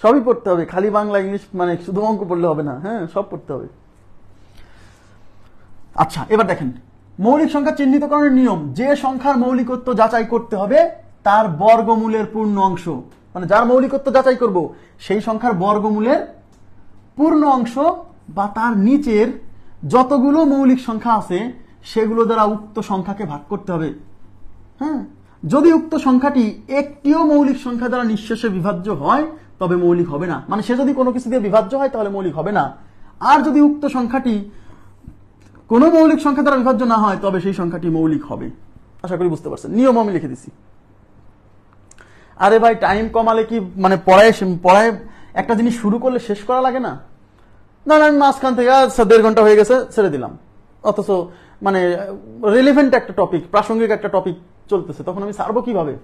সবই পড়তে হবে, খালি বাংলা ইংলিশ মানে শুধু অঙ্ক পড়লে হবে না, হ্যাঁ সব পড়তে হবে। আচ্ছা এবার দেখেন, মৌলিক সংখ্যা চিহ্নিতকরণের নিয়ম, যে সংখ্যার মৌলিকত্ব যাচাই করতে হবে তার বর্গমূলের পূর্ণ অংশ, মানে যার মৌলিকত্ব যাচাই করব সেই সংখ্যার বর্গমূলের পূর্ণ অংশ বা তার নিচের যতগুলো মৌলিক সংখ্যা আছে সেগুলো দ্বারা উক্ত সংখ্যাকে ভাগ করতে হবে। হ্যাঁ, যদি উক্ত সংখ্যাটি একটিও মৌলিক সংখ্যা দ্বারা নিঃশেষে বিভাজ্য হয় তবে মৌলিক হবে না, মানে সে যদি কোনো কিছু দিয়ে বিভাজ্য হয় তাহলে মৌলিক হবে না। আর যদি উক্ত সংখ্যাটি কোনো মৌলিক সংখ্যা দ্বারা বিভাজ্য না হয় তবে সেই সংখ্যাটি মৌলিক হবে। আশা করি বুঝতে পারছেন, নিয়ম আমি লিখে দিছি। আরে ভাই টাইম কমালে কি মানে পড়ায় একটা জিনিস শুরু করলে শেষ করা লাগে না? না আমি মাঝখান থেকে 1.5 ঘন্টা হয়ে গেছে ছেড়ে দিলাম, অথচ মানে রিলেভেন্ট একটা টপিক, প্রাসঙ্গিক একটা টপিক চলতেছে, তখন আমি ছাড়বো কিভাবে?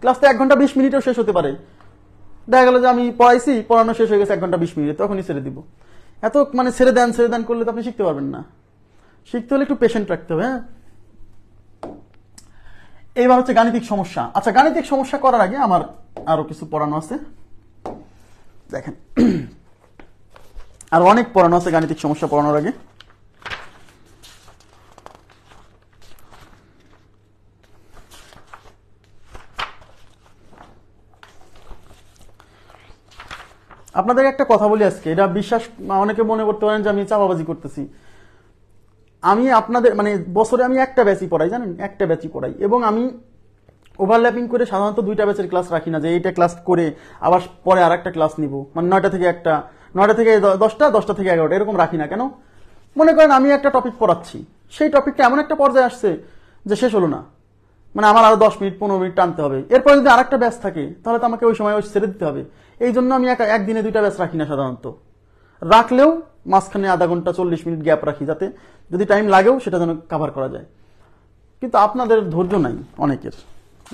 ক্লাস তো 1 ঘন্টা 20 মিনিটেও শেষ হতে পারে, দেখা গেল যে আমি পড়াইছি, পড়ানো শেষ হয়ে গেছে 1 ঘন্টা 20 মিনিটে, তখনই ছেড়ে দিব। এত মানে ছেড়ে দেন করলে তো আপনি শিখতে পারবেন না। শিখতে হলে একটু পেশেন্ট রাখতে হবে। হ্যাঁ, এইবার হচ্ছে গাণিতিক সমস্যা। আচ্ছা গাণিতিক সমস্যা করার আগে আমার আরো কিছু পড়ানো আছে, দেখেন আর অনেক পড়ানো আছে গাণিতিক সমস্যা পড়ানোর আগে। আপনাদের একটা কথা বলি আজকে, এটা বিশ্বাস অনেকে মনে করতে পারেন যে আমি চাপাবাজি করতেছি। আমি আপনাদের মানে বছরে আমি একটা ব্যাচই পড়াই, জানেন, একটা ব্যাচই পড়াই, এবং আমি ওভারল্যাপিং করে সাধারণত 2টা ব্যাচের ক্লাস রাখি না, যে এইটা ক্লাস করে আবার পরে আর একটা ক্লাস নিব, মানে 9টা থেকে 1টা, 9টা থেকে 10টা, 10টা থেকে 11টা, এরকম রাখি না। কেন? মনে করেন আমি একটা টপিক পড়াচ্ছি, সেই টপিকটা এমন একটা পর্যায়ে আসছে যে শেষ হলো না, মানে আমার আরো 10 মিনিট 15 মিনিট টানতে হবে, এরপরে যদি আরেকটা ব্যাচ থাকে তাহলে তো আমাকে ওই সময় ছেড়ে দিতে হবে। এই জন্য আমি একদিনে 2টা ব্যাচ রাখি না সাধারণত, রাখলেও মাঝখানে আধা ঘন্টা 40 মিনিট গ্যাপ রাখি, যাতে যদি টাইম লাগেও সেটা যেন কভার করা যায়। কিন্তু আপনাদের ধৈর্য নাই অনেকের,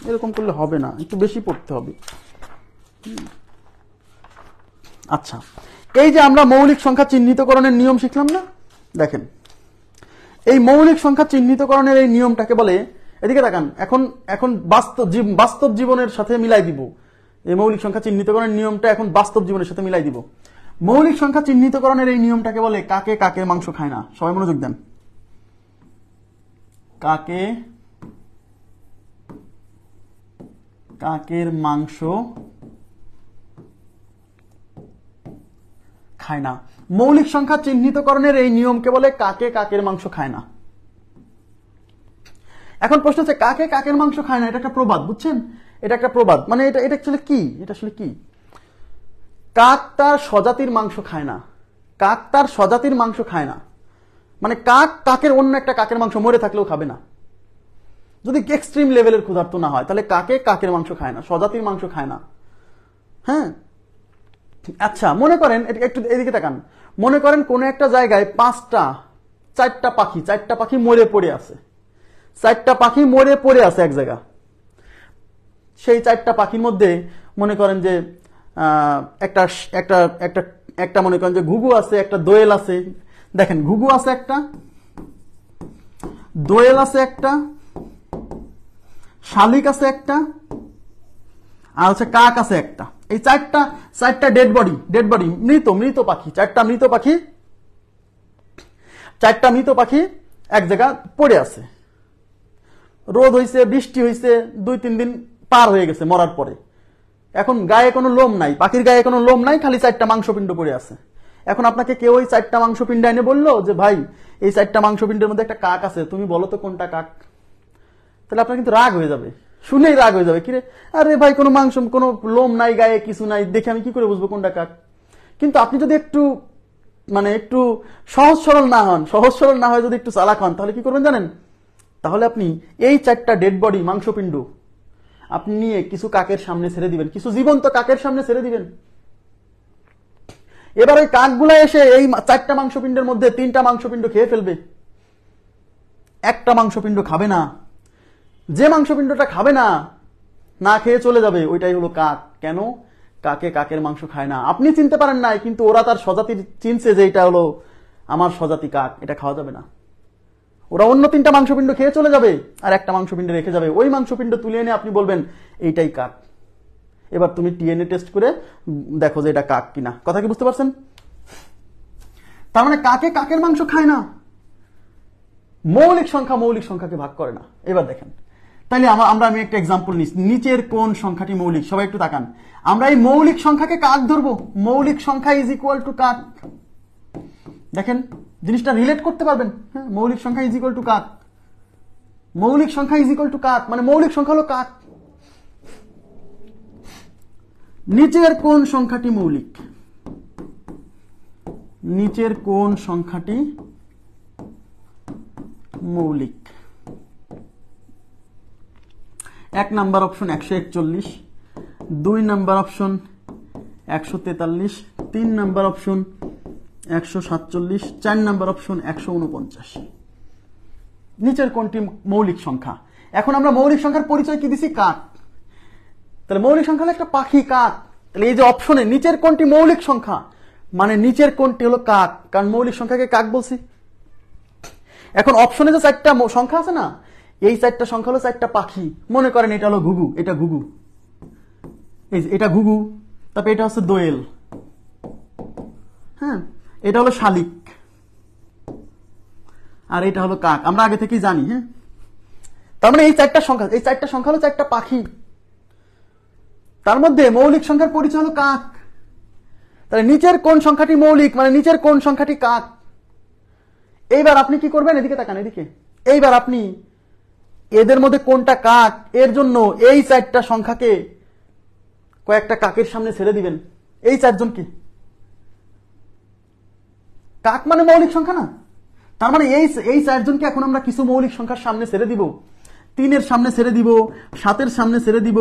এরকম করলে হবে না, একটু বেশি পড়তে হবে। আচ্ছা, এই যে আমরা মৌলিক সংখ্যা চিহ্নিতকরণের নিয়ম শিখলাম না, দেখেন এই মৌলিক সংখ্যা চিহ্নিতকরণের এই নিয়মটাকে বলে, এদিকে তাকান, এখন বাস্তব জীবনের সাথে মিলাই দিব। এই মৌলিক সংখ্যা চিহ্নিতকরণের নিয়মটা এখন বাস্তব জীবনের সাথে মিলাই দিব। মৌলিক সংখ্যা চিহ্নিতকরণের এই নিয়মটাকে বলে কাকে কাকের মাংস খায় না। সবাই মনোযোগ দেন, কাকে কাকের মাংস খায় না। মৌলিক সংখ্যা চিহ্নিতকরণের এই নিয়মকে বলে কাকে কাকের মাংস খায় না। এখন প্রশ্ন হচ্ছে কাকে কাকের মাংস খায় না, এটা একটা প্রবাদ, বুঝছেন? এটা একটা প্রবাদ, মানে এটা আসলে কি? এটা আসলে কি? কাক তার স্বজাতির মাংস খায় না, কাক তার স্বজাতির মাংস খায় না, মানে কাকের অন্য একটা কাকের মাংস মরে থাকলেও খাবে না, যদি এক্সট্রিম লেভেলের ক্ষুধার্ত না হয়, তাহলে কাকে কাকের মাংস খায় না, স্বজাতির মাংস খায় না। হ্যাঁ, আচ্ছা মনে করেন, একটু এদিকে তাকান, মনে করেন কোন একটা জায়গায় 4টা পাখি মরে পড়ে আছে, 4টা পাখি মরে পড়ে আছে এক জায়গা। সেই 4টা পাখির মধ্যে মনে করেন যে একটা একটা একটা একটা মনে করেন যে ঘুঘু আছে, একটা দোয়েল আছে। দেখেন ঘুঘু আছে একটা, দোয়েল আছে একটা, শালিক আছে একটা, আর হচ্ছে কাক আছে একটা। এই চারটা ডেড বডি মৃত পাখি, 4টা মৃত পাখি এক জায়গা পড়ে আছে। রোদ হইছে, বৃষ্টি হইছে, 2-3 দিন পার হয়ে গেছে মরার পরে। এখন গায়ে কোনো লোম নাই, পাখির গায়ে কোনো লোম নাই, খালি 4টা মাংসপিণ্ড পড়ে আছে। এখন আপনাকে কেউ ওই 4টা মাংসপিণ্ড এনে বললো যে ভাই এই 4টা মাংসপিণ্ডের মধ্যে একটা কাক আছে, তুমি বলো তো কোনটা কাক? তাহলে আপনার কিন্তু রাগ হয়ে যাবে, শুনেই রাগ হয়ে যাবে, কিরে আরে ভাই কোনো মাংস, কোনো লোম নাই গায়ে, কিছু নাই, দেখে আমি কি করে বুঝবো কোনটা কাক? কিন্তু আপনি যদি একটু সহজ সরল না হয়, যদি একটু চালাক হন, তাহলে কি করবেন জানেন? তাহলে আপনি এই 4টা ডেড বডি মাংসপিণ্ড আপনি নিয়ে কিছু কাকের সামনে ছেড়ে দিবেন, কিছু জীবন্ত কাকের সামনে ছেড়ে দিবেন। এবার ওই কাকগুলা এসে এই 4টা মাংসপিণ্ডের মধ্যে 3টা মাংসপিণ্ড খেয়ে ফেলবে, একটা মাংসপিণ্ড খাবে না। যে মাংসপিণ্ডটা খাবে না না খেয়ে চলে যাবে, ওইটাই হলো কাক। কেন? কাকে কাকের মাংস খায় না। আপনি চিনতে পারেন নাই, কিন্তু ওরা তার স্বজাতির চিনছে যে এটা হলো আমার স্বজাতি কাক, এটা খাওয়া যাবে না। ওরা অন্য 3টা মাংসপিণ্ড খেয়ে চলে যাবে আর একটা মাংসপিণ্ড রেখে যাবে। ওই মাংসপিণ্ড তুলে এনে আপনি বলবেন এইটাই কাক। এবার তুমি ডিএনএ টেস্ট করে দেখো যে এটা কাক কিনা। কথা কি বুঝতে পারছেন? তার মানে কাকে কাকের মাংস খায় না, মৌলিক সংখ্যাকে ভাগ করে না। এবার দেখেন, তাইলে আমি একটা এক্সাম্পল নিই। নিচের কোন সংখ্যাটি মৌলিক? সবাই একটু তাকান। আমরা এই মৌলিক সংখ্যাকে কাক ধরবো। মৌলিক সংখ্যা ইজ ইকুয়াল টু কাক। দেখেন জিনিসটা রিলেট করতে পারবেন। হ্যাঁ, মৌলিক সংখ্যা ইজ ইকুয়াল টু কাক। মৌলিক সংখ্যা ইজ ইকুয়াল টু কাক মানে মৌলিক সংখ্যা হলো কাক। নিচের কোন সংখ্যাটি মৌলিক? নিচের কোন সংখ্যাটি মৌলিক? 1 number option 141, 2 number option 143, 3 number option 147, 4 number option 149। নিচের কোনটি মৌলিক সংখ্যা? এখন আমরা মৌলিক সংখ্যার পরিচয় কি দিছি? কাক। তাহলে মৌলিক সংখ্যা হলো একটা পাখি, কাক। তাহলে এই যে অপশনে নিচের কোনটি মৌলিক সংখ্যা মানে নিচের কোনটি হলো কাক, কারণ মৌলিক সংখ্যাকে কাক বলছি। এখন অপশনে যে 4টা সংখ্যা আছে না, এই 4টা সংখ্যা হলো 4টা পাখি। মনে করেন এটা হলো ঘুঘু, এটা ঘুঘু, এই যে এটা ঘুঘু, তারপরে এটা হচ্ছে দোয়েল, হ্যাঁ, এটা হলো শালিক, আর এটা হলো কাক। আমরা আগে থেকেই জানি। হ্যাঁ, তার মানে এই 4টা সংখ্যা হলো 4টা পাখি। তার মধ্যে মৌলিক সংখ্যার পরিচয় হলো কাক। তাহলে নিচের কোন সংখ্যাটি মৌলিক মানে নিচের কোন সংখ্যাটি কাক। এইবার আপনি কি করবেন? এদিকে তাকান, এদিকে। এইবার আপনি এদের মধ্যে কোনটা কাক এর জন্য এই 4টা সংখ্যাকে কয়েকটা কাকের সামনে ছেড়ে দিবেন। এই 4জনকে কাক মানে মৌলিক সংখ্যা না? তার মানে এই 4জনকে এখন আমরা কিছু মৌলিক সংখ্যার সামনে ছেড়ে দিব। 3-এর সামনে ছেড়ে দিব, 7-এর সামনে ছেড়ে দিব,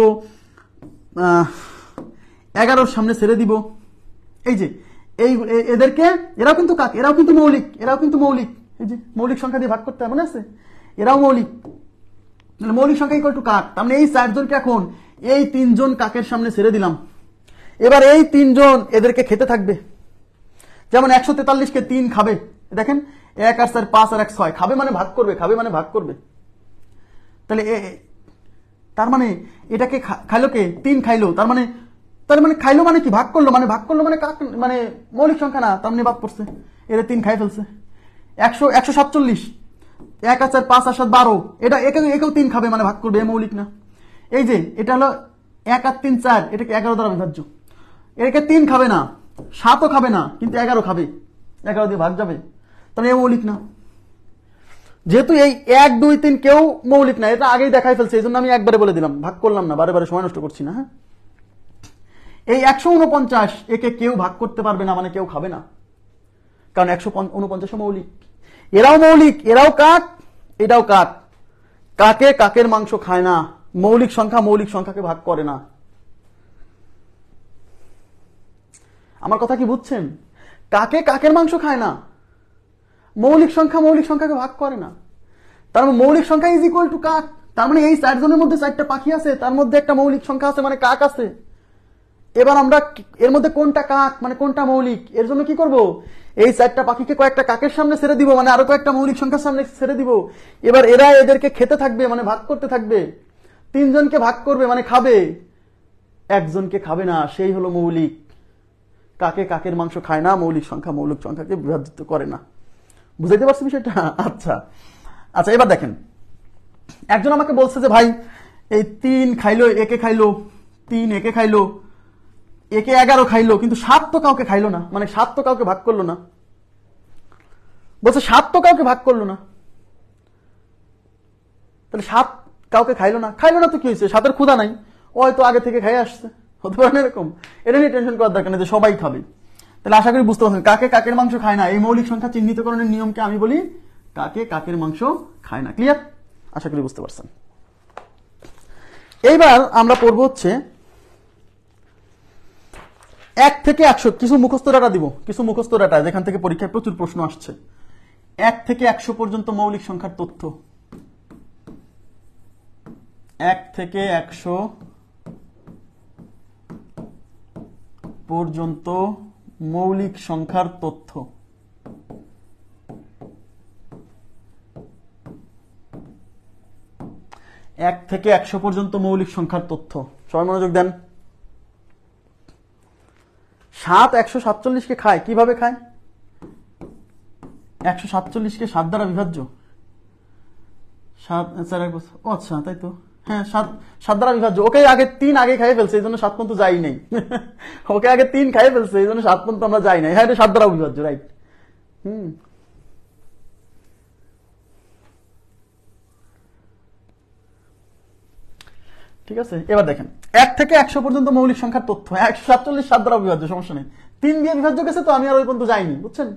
11-র সামনে ছেড়ে দিব। এই যে এদেরকে, এরাও কিন্তু কাক, এরাও কিন্তু মৌলিক। এই যে মৌলিক সংখ্যা দিয়ে ভাগ করতে মনে আছে, এরাও মৌলিক। মৌলিক সংখ্যা ইকুয়াল টু কাক। তার মানে এই 4জনকে এখন এই 3জন কাকের সামনে ছেড়ে দিলাম। এবার এই 3জন এদেরকে খেতে থাকবে। যেমন 143-কে 3 খাবে। দেখেন 1 আর 4 5 আর 1 6 খাবে মানে ভাগ করবে। তাহলে তার মানে এটাকে খাইলো কে? 3 খাইলো। তার মানে খাইলো মানে কি? ভাগ করলো মানে কাক মানে মৌলিক সংখ্যা না, তার মানে বাদ পড়ছে। এরা 3 খাই ফেলছে। 147, 1 আর 4 5 আর 7 12, এটা একেও 3 খাবে মানে ভাগ করবে, মৌলিক না। এই যে এটা হলো 1 আর 3 4, এটাকে 11 দ্বারা বিভাজ্য। এটাকে 3 খাবে না, 7ও খাবে না, কিন্তু 11 খাবে, 11 দিয়ে ভাগ যাবে, তাহলে এ মৌলিক না। যেহেতু এই 1 2 3 কেউ মৌলিক না, এটা আগেই দেখাই ফেলছে, এই জন্য আমি একবারে বলে দিলাম, ভাগ করলাম না, বারে সময় নষ্ট করছি না। হ্যাঁ, এই 149 একে কেউ ভাগ করতে পারবে না মানে কেউ খাবে না, কারণ 149 মৌলিক। এরাও মৌলিক, এরাও কাক, এটাও কাক। কাকে কাকের মাংস খায় না, মৌলিক সংখ্যাকে ভাগ করে না। আমার কথা কি বুঝছেন? কাকে কাকের মাংস খায় না, মৌলিক সংখ্যাকে ভাগ করে না। তার মানে মৌলিক সংখ্যা ইজ ইকুয়াল টু কাক। তার মানে এই 4জনের মধ্যে 4টা পাখি আছে, তার মধ্যে একটা মৌলিক সংখ্যা আছে মানে কাক আছে। এবার আমরা এর মধ্যে কোনটা কাক মানে কোনটা মৌলিক, এর জন্য কি করব? এই 4টা পাখিকে কয়েকটা কাকের সামনে ছেড়ে দিব, মানে আরো কয়েকটা মৌলিক সংখ্যার সামনে ছেড়ে দিব। এবার এরা এদেরকে খেতে থাকবে মানে ভাগ করতে থাকবে। 3জনকে ভাগ করবে মানে খাবে, 1জনকে খাবে না, সেই হলো মৌলিক। কাকে কাকের মাংস খায় না, মৌলিক সংখ্যাকে বিভাজিত করে না। বুঝাইতে পারছি বিষয়টা? আচ্ছা, এবার দেখেন, একজন আমাকে বলছে যে ভাই এই 3 খাইলো, একে খাইলো, 3 একে খাইলো, একে 11 খাইলো, কিন্তু 7 তো কাউকে খাইলো না, মানে 7 তো কাউকে ভাগ করলো না। বলছে 7 তো কাউকে ভাগ করলো না, তাহলে 7 কাউকে খাইলো না তো কি হয়েছে? 7-এর ক্ষুধা নাই, ওই তো আগে থেকে খাই আসছে, হতে পারে না এরকম। এটা নিয়ে টেনশন করার দরকার নেই যে সবাই খাবে। তাহলে আশা করি বুঝতে পারছেন কাকে কাকের মাংস খায় না, এই মৌলিক সংখ্যা চিহ্নিতকরণের নিয়মকে আমি বলি কাকে কাকের মাংস খায় না। ক্লিয়ার? আশা করি বুঝতে পারছেন। এইবার আমরা পড়বো হচ্ছে 1 থেকে 100 কিছু মুখস্থ ডাটা দিব, কিছু মুখস্থ ডাটা যেখান থেকে পরীক্ষায় প্রচুর প্রশ্ন আসছে। 1 থেকে 100 পর্যন্ত মৌলিক সংখ্যার তথ্য। 1 থেকে 100 পর্যন্ত মৌলিক সংখ্যার তথ্য। এক থেকে 100 পর্যন্ত মৌলিক সংখ্যার তথ্য। সবাই মনোযোগ দেন। 7 147 কে খায়, কিভাবে খায়? 147 কে 7 দ্বারা বিভাজ্য। 7 ও আচ্ছা, তাই তো, হ্যাঁ 7 দ্বারা বিভাজ্য। ওকে আগে 3 আগে খাইয়ে ফেলছে, এই জন্য 7 পর্যন্ত যাই নাই। ওকে আগে 3 খাইয়ে ফেলছে, এই জন্য 7 পর্যন্ত আমরা যাই নাই। হ্যাঁ, এটা 7 দ্বারা বিভাজ্য, রাইট। ঠিক আছে, এবার দেখেন 1 থেকে 100 পর্যন্ত মৌলিক সংখ্যার তথ্য। 147 7 দ্বারা বিভাজ্য, সমস্যা নেই। 3 দিয়ে বিভাজ্য গেছে তো, আমি আর ওই পর্যন্ত যাইনি, বুঝছেন?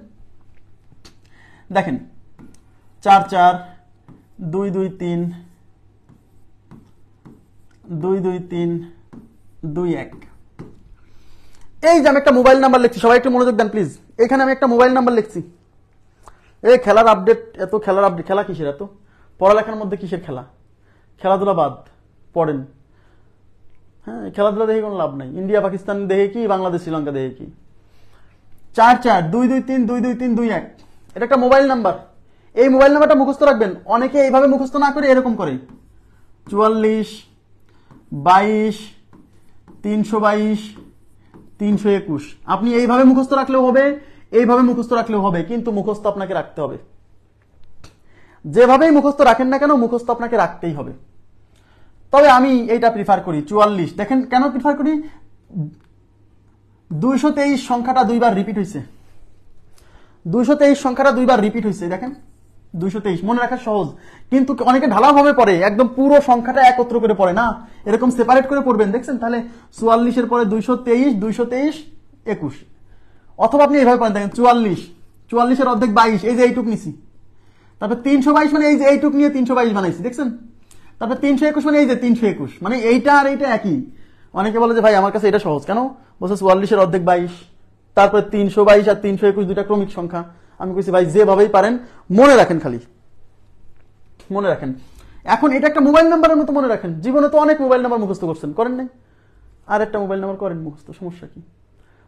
দেখেন 4 4 2 2 3 2 2 3 2 1। এই যে আমি একটা মোবাইল নাম্বার লিখছি, সবাই একটু মনোযোগ দেন প্লিজ। এখানে আমি একটা মোবাইল নাম্বার লিখছি। এই খেলার আপডেট, এত খেলার আপডেট, খেলা কিসের এত? পড়ালেখার মধ্যে কিসের খেলা? খেলাধুলা বাদ, পড়েন। হ্যাঁ, খেলাধুলা দেখে কোনো লাভ নাই। ইন্ডিয়া পাকিস্তান দেখে কি, বাংলাদেশ শ্রীলঙ্কা দেখে কি? 4 4 2 2 3 2 2 3 2 1, এটা একটা মোবাইল নাম্বার। এই মোবাইল নাম্বারটা মুখস্থ রাখবেন। অনেকে এইভাবে মুখস্থ না করে এরকম করে 44 22 322 321। আপনি এইভাবে মুখস্থ রাখলেও হবে, এইভাবে মুখস্থ রাখলেও হবে, কিন্তু মুখস্থ আপনাকে রাখতে হবে। যেভাবেই মুখস্থ রাখেন না কেন, মুখস্থ আপনাকে রাখতেই হবে। তবে আমি এইটা প্রিফার করি 44। দেখেন কেন প্রিফার করি? 223 সংখ্যাটা 2 বার রিপিট হয়েছে। 223 সংখ্যাটা 2 বার রিপিট হয়েছে, দেখেন 223 মনে রাখা সহজ, কিন্তু অনেকে ঢালাও ভাবে পড়ে, একদম পুরো সংখ্যাটা একত্র করে পড়ে না, এরকম সেপারেট করে পড়বেন। দেখছেন? তাহলে 44 এর পরে 223 223 21। অথবা আপনি এইভাবে পড়েন, দেখেন 44 এর অর্ধেক 22, এই যে এইটুক নিছি। তারপর 322 মানে এই যে এইটুক নিয়ে 322 বানাইছি, দেখছেন? তারপর 321 মানে এই যে 321, মানে এইটা আর এইটা একই। অনেকে বলে যে ভাই আমার কাছে এটা সহজ, কেন? বলছে 44 এর অর্ধেক 22, তারপরে 322 আর 321 দুইটা ক্রমিক সংখ্যা। আমি কইছি ভাই যেভাবেই পারেন মনে রাখেন, খালি মনে রাখেন। এখন এটা একটা মোবাইল নাম্বারের মতো মনে রাখেন। জীবনে তো অনেক মোবাইল নাম্বার মুখস্থ করছেন, করেন নাই? আর একটা মোবাইল নাম্বার করেন মুখস্থ, সমস্যা কি?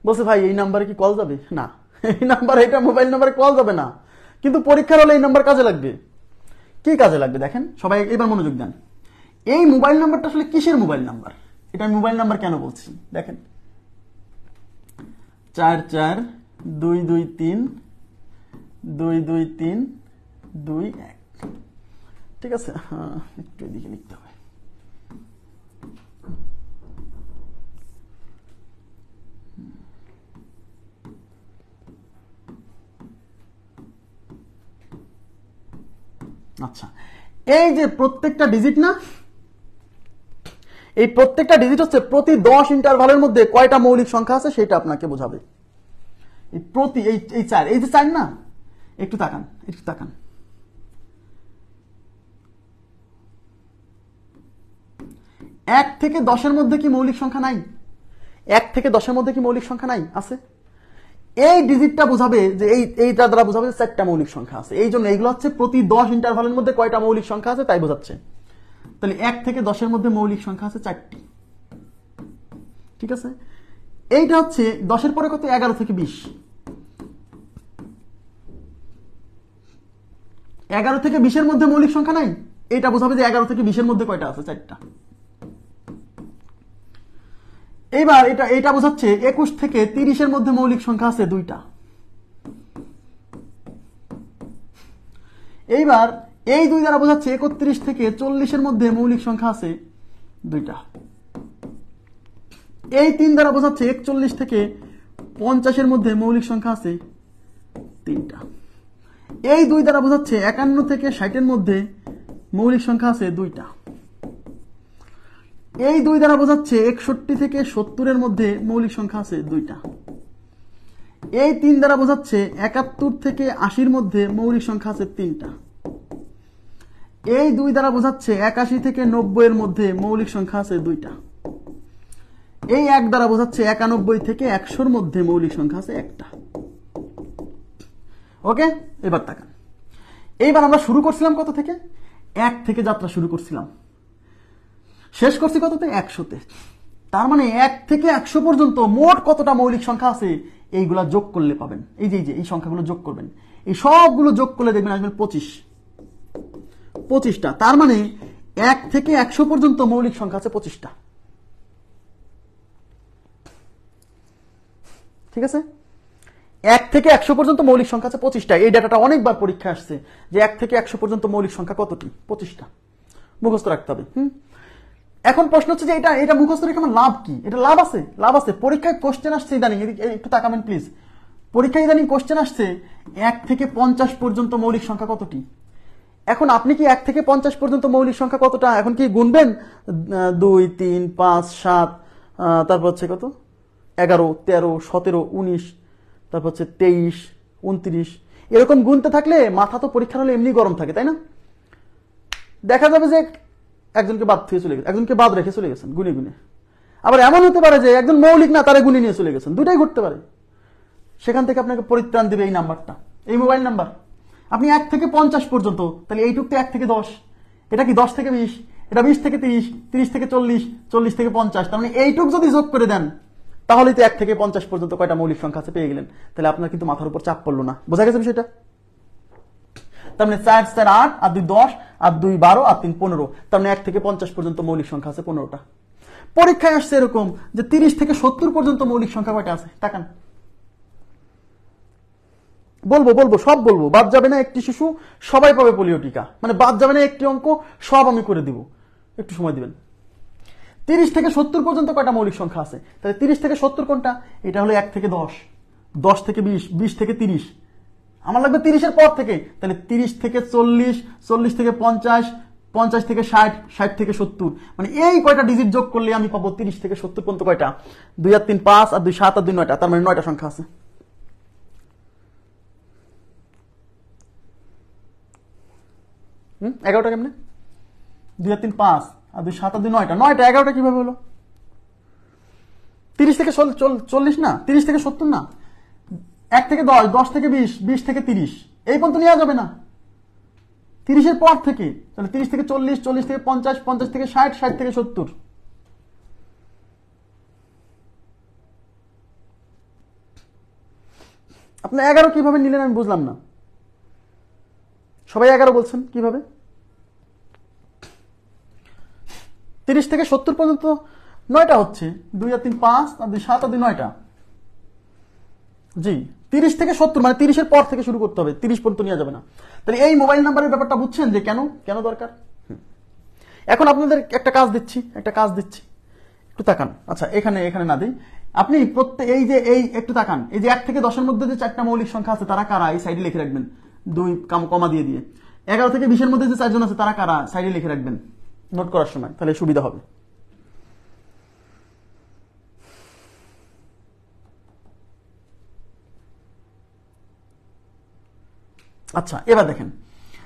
বলছে ভাই এই নাম্বারে কি কল যাবে? না, এই নাম্বার, এটা মোবাইল নাম্বারে কল যাবে না, কিন্তু পরীক্ষার হলে এই নাম্বার কাজে লাগবে। কি কাজে লাগবে দেখেন, সবাই এবার মনোযোগ দেন। এই মোবাইল নাম্বারটা আসলে কিসের মোবাইল নাম্বার? এটা আমি মোবাইল নাম্বার কেন বলছি দেখেন, 4 4 2 2 3 2 2 3 2 1। ঠিক আছে, হ্যাঁ একটু এদিকে লিখতে হবে। আচ্ছা, এই যে প্রত্যেকটা ডিজিট না, এই প্রত্যেকটা ডিজিট হচ্ছে প্রতি 10 ইন্টারভালের মধ্যে কয়টা মৌলিক সংখ্যা আছে সেটা আপনাকে বোঝাবে। এই প্রতি এই 4, এই যে 4 না, একটু তাকান, একটু তাকান। 1 থেকে 10-এর মধ্যে কি মৌলিক সংখ্যা নাই? 1 থেকে 10-এর মধ্যে কি মৌলিক সংখ্যা নাই? আছে। এই ডিজিটটা বোঝাবে যে এইটা দ্বারা বোঝাবে 4টা মৌলিক সংখ্যা আছে। এই জন্য এইগুলো হচ্ছে প্রতি 10 ইন্টারভালের মধ্যে কয়টা মৌলিক সংখ্যা আছে তাই বোঝাচ্ছে। তাহলে 1 থেকে 10-এর মধ্যে মৌলিক সংখ্যা আছে 4টি। ঠিক আছে, এইটা হচ্ছে 10-এর পরে কত? 11 থেকে 20। 11 থেকে 20-এর মধ্যে মৌলিক সংখ্যা নাই, এটা বোঝাবে যে 11 থেকে 20-এর মধ্যে কয়টা আছে? 4টা। এইবার এটা বোঝাচ্ছে 21 থেকে 30-এর মধ্যে মৌলিক সংখ্যা আছে 2টা। এইবার এই 2 দ্বারা বোঝাচ্ছে 31 থেকে 40-এর মধ্যে মৌলিক সংখ্যা আছে 2টা। এই 3 দ্বারা বোঝাচ্ছে 41 থেকে 50-এর মধ্যে মৌলিক সংখ্যা আছে 3টা। এই 2 দ্বারা বোঝাচ্ছে 51 থেকে 60-এর মধ্যে মৌলিক সংখ্যা আছে 2টা। এই 2 দ্বারা বোঝাচ্ছে 61 থেকে 70-এর মধ্যে মৌলিক সংখ্যা আছে 2টা। এই 3 দ্বারা বোঝাচ্ছে 71 থেকে 80-এর মধ্যে মৌলিক সংখ্যা আছে 3টা। এই 2 দ্বারা বোঝাচ্ছে 81 থেকে 90-এর মধ্যে মৌলিক সংখ্যা আছে 2টা। এই 1 দ্বারা বোঝাচ্ছে 91 থেকে 100-এর মধ্যে মৌলিক সংখ্যা আছে 1টা। ওকে, এবার তাকান। এইবার আমরা শুরু করছিলাম কত থেকে? 1 থেকে যাত্রা শুরু করছিলাম, শেষ করছি কততে? 100-তে। তার মানে 1 থেকে 100 পর্যন্ত মোট কতটা মৌলিক সংখ্যা আছে এইগুলা যোগ করলে পাবেন। এই যে এই সংখ্যাগুলো যোগ করবেন, এই সবগুলো যোগ করলে দেখবেন আসবে 25টা। তার মানে 1 থেকে 100 পর্যন্ত মৌলিক সংখ্যা আছে 25টা। ঠিক আছে, 1 থেকে 100 পর্যন্ত মৌলিক সংখ্যা আছে 25টা। এই ডাটাটা অনেকবার পরীক্ষা আসছে যে 1 থেকে 100 পর্যন্ত মৌলিক সংখ্যা কতটি, 25টা মুখস্থ রাখতে হবে। এখন প্রশ্ন হচ্ছে যে এটা মুখস্থ রেখে আমার লাভ কি? এটা লাভ আছে, লাভ আছে। পরীক্ষায় কোশ্চেন আসছে ইদানিং, একটু তাকাবেন প্লিজ। পরীক্ষায় ইদানিং কোশ্চেন আসছে 1 থেকে 50 পর্যন্ত মৌলিক সংখ্যা কতটি। এখন আপনি কি 1 থেকে 50 পর্যন্ত মৌলিক সংখ্যা কতটা এখন কি গুনবেন? 2 3 5 7, তারপর হচ্ছে কত 11 13 17 19, তারপর হচ্ছে 23 29, এরকম গুনতে থাকলে মাথা তো পরীক্ষার হলে এমনি গরম থাকে, তাই না? দেখা যাবে যে একজনকে বাদ থেকে চলে গেছে, একজনকে বাদ রেখে চলে গেছেন গুনে গুনে। আবার এমন হতে পারে যে একজন মৌলিক না, তারা গুনে নিয়ে চলে গেছেন, দুটাই ঘটতে পারে। সেখান থেকে আপনাকে পরিত্রাণ দিবে এই নাম্বারটা, এই মোবাইল নাম্বার। আপনি 1 থেকে 50 পর্যন্ত, তাহলে এইটুক তো 1 থেকে 10, এটা কি 10 থেকে 20, এটা 20 থেকে 30, 30 থেকে 40, 40 থেকে 50। তার মানে এইটুক যদি যোগ করে দেন তাহলেই তো 1 থেকে 50 পর্যন্ত কয়টা মৌলিক সংখ্যা আছে পেয়ে গেলেন। তাহলে আপনার কিন্তু মাথার উপর চাপ পড়লো না। বোঝা গেছে বিষয়টা? তার মানে 4 4 8 আর 2 10 আর 2 12 আর 3 15। তার মানে 1 থেকে 50 পর্যন্ত মৌলিক সংখ্যা আছে 15টা। পরীক্ষায় আসছে এরকম যে 30 থেকে 70 পর্যন্ত মৌলিক সংখ্যা কয়টা আছে তাকান। বলবো সব বলবো, বাদ যাবে না একটি শিশু, সবাই পাবে পোলিও টিকা, মানে বাদ যাবে না একটি অঙ্ক, সব আমি করে দিব, একটু সময় দিবেন। 30 থেকে 70 পর্যন্ত কয়টা মৌলিক সংখ্যা আছে? তাহলে 30 থেকে 70 কোনটা? এটা হলো 1 থেকে 10, 10 থেকে 20, 20 থেকে 30, আমার লাগবে 30 এর পর থেকে। তাহলে 30 থেকে 40, 40 থেকে 50, 50 থেকে 60, 60 থেকে 70, মানে এই কয়টা ডিজিট যোগ করলে আমি পাবো 30 থেকে 70 পর্যন্ত কয়টা? 2 আর 3 5 আর 2 7 আর 2 9টা, তার মানে 9টা সংখ্যা আছে। 11টা কেমনে? 2 আর 3 5 আর 2 7 আর 2 9টা, 9টা 11টা কিভাবে হলো? 30 থেকে 40 না, 30 থেকে 70 না, 1 থেকে 10, 10 থেকে 20, 20 থেকে 30, এই পর্যন্ত নেওয়া যাবে না। 30 এর পর থেকে, তাহলে 30 থেকে 40, 40 থেকে 50, 50 থেকে 60, 60 থেকে 70। আপনি 11 কিভাবে নিলেন আমি বুঝলাম না। সবাই 11 বলছেন কিভাবে? 30 থেকে 70 পর্যন্ত 9টা হচ্ছে, 2 আর 3 5 আর 2 7 আর 2 9টা। জি, 30 থেকে 70 মানে 30 এর পর থেকে শুরু করতে হবে, 30 পর্যন্ত নেওয়া যাবে না। তাহলে এই মোবাইল নাম্বারের ব্যাপারটা বুঝছেন যে কেন দরকার। এখন আপনাদের একটা কাজ দিচ্ছি, একটু তাকান। আচ্ছা, এখানে না দিই, আপনি প্রত্যেক এই একটু তাকান, এই যে 1 থেকে 10 এর মধ্যে যে 4টা মৌলিক সংখ্যা আছে তারা কারা, এই সাইডে লিখে রাখবেন 2 কমা দিয়ে। 11 থেকে 20 এর মধ্যে যে 4 জন আছে তারা কারা, সাইডে লিখে রাখবেন নোট করার সময়, তাহলে সুবিধা হবে। আচ্ছা, এবার দেখেন,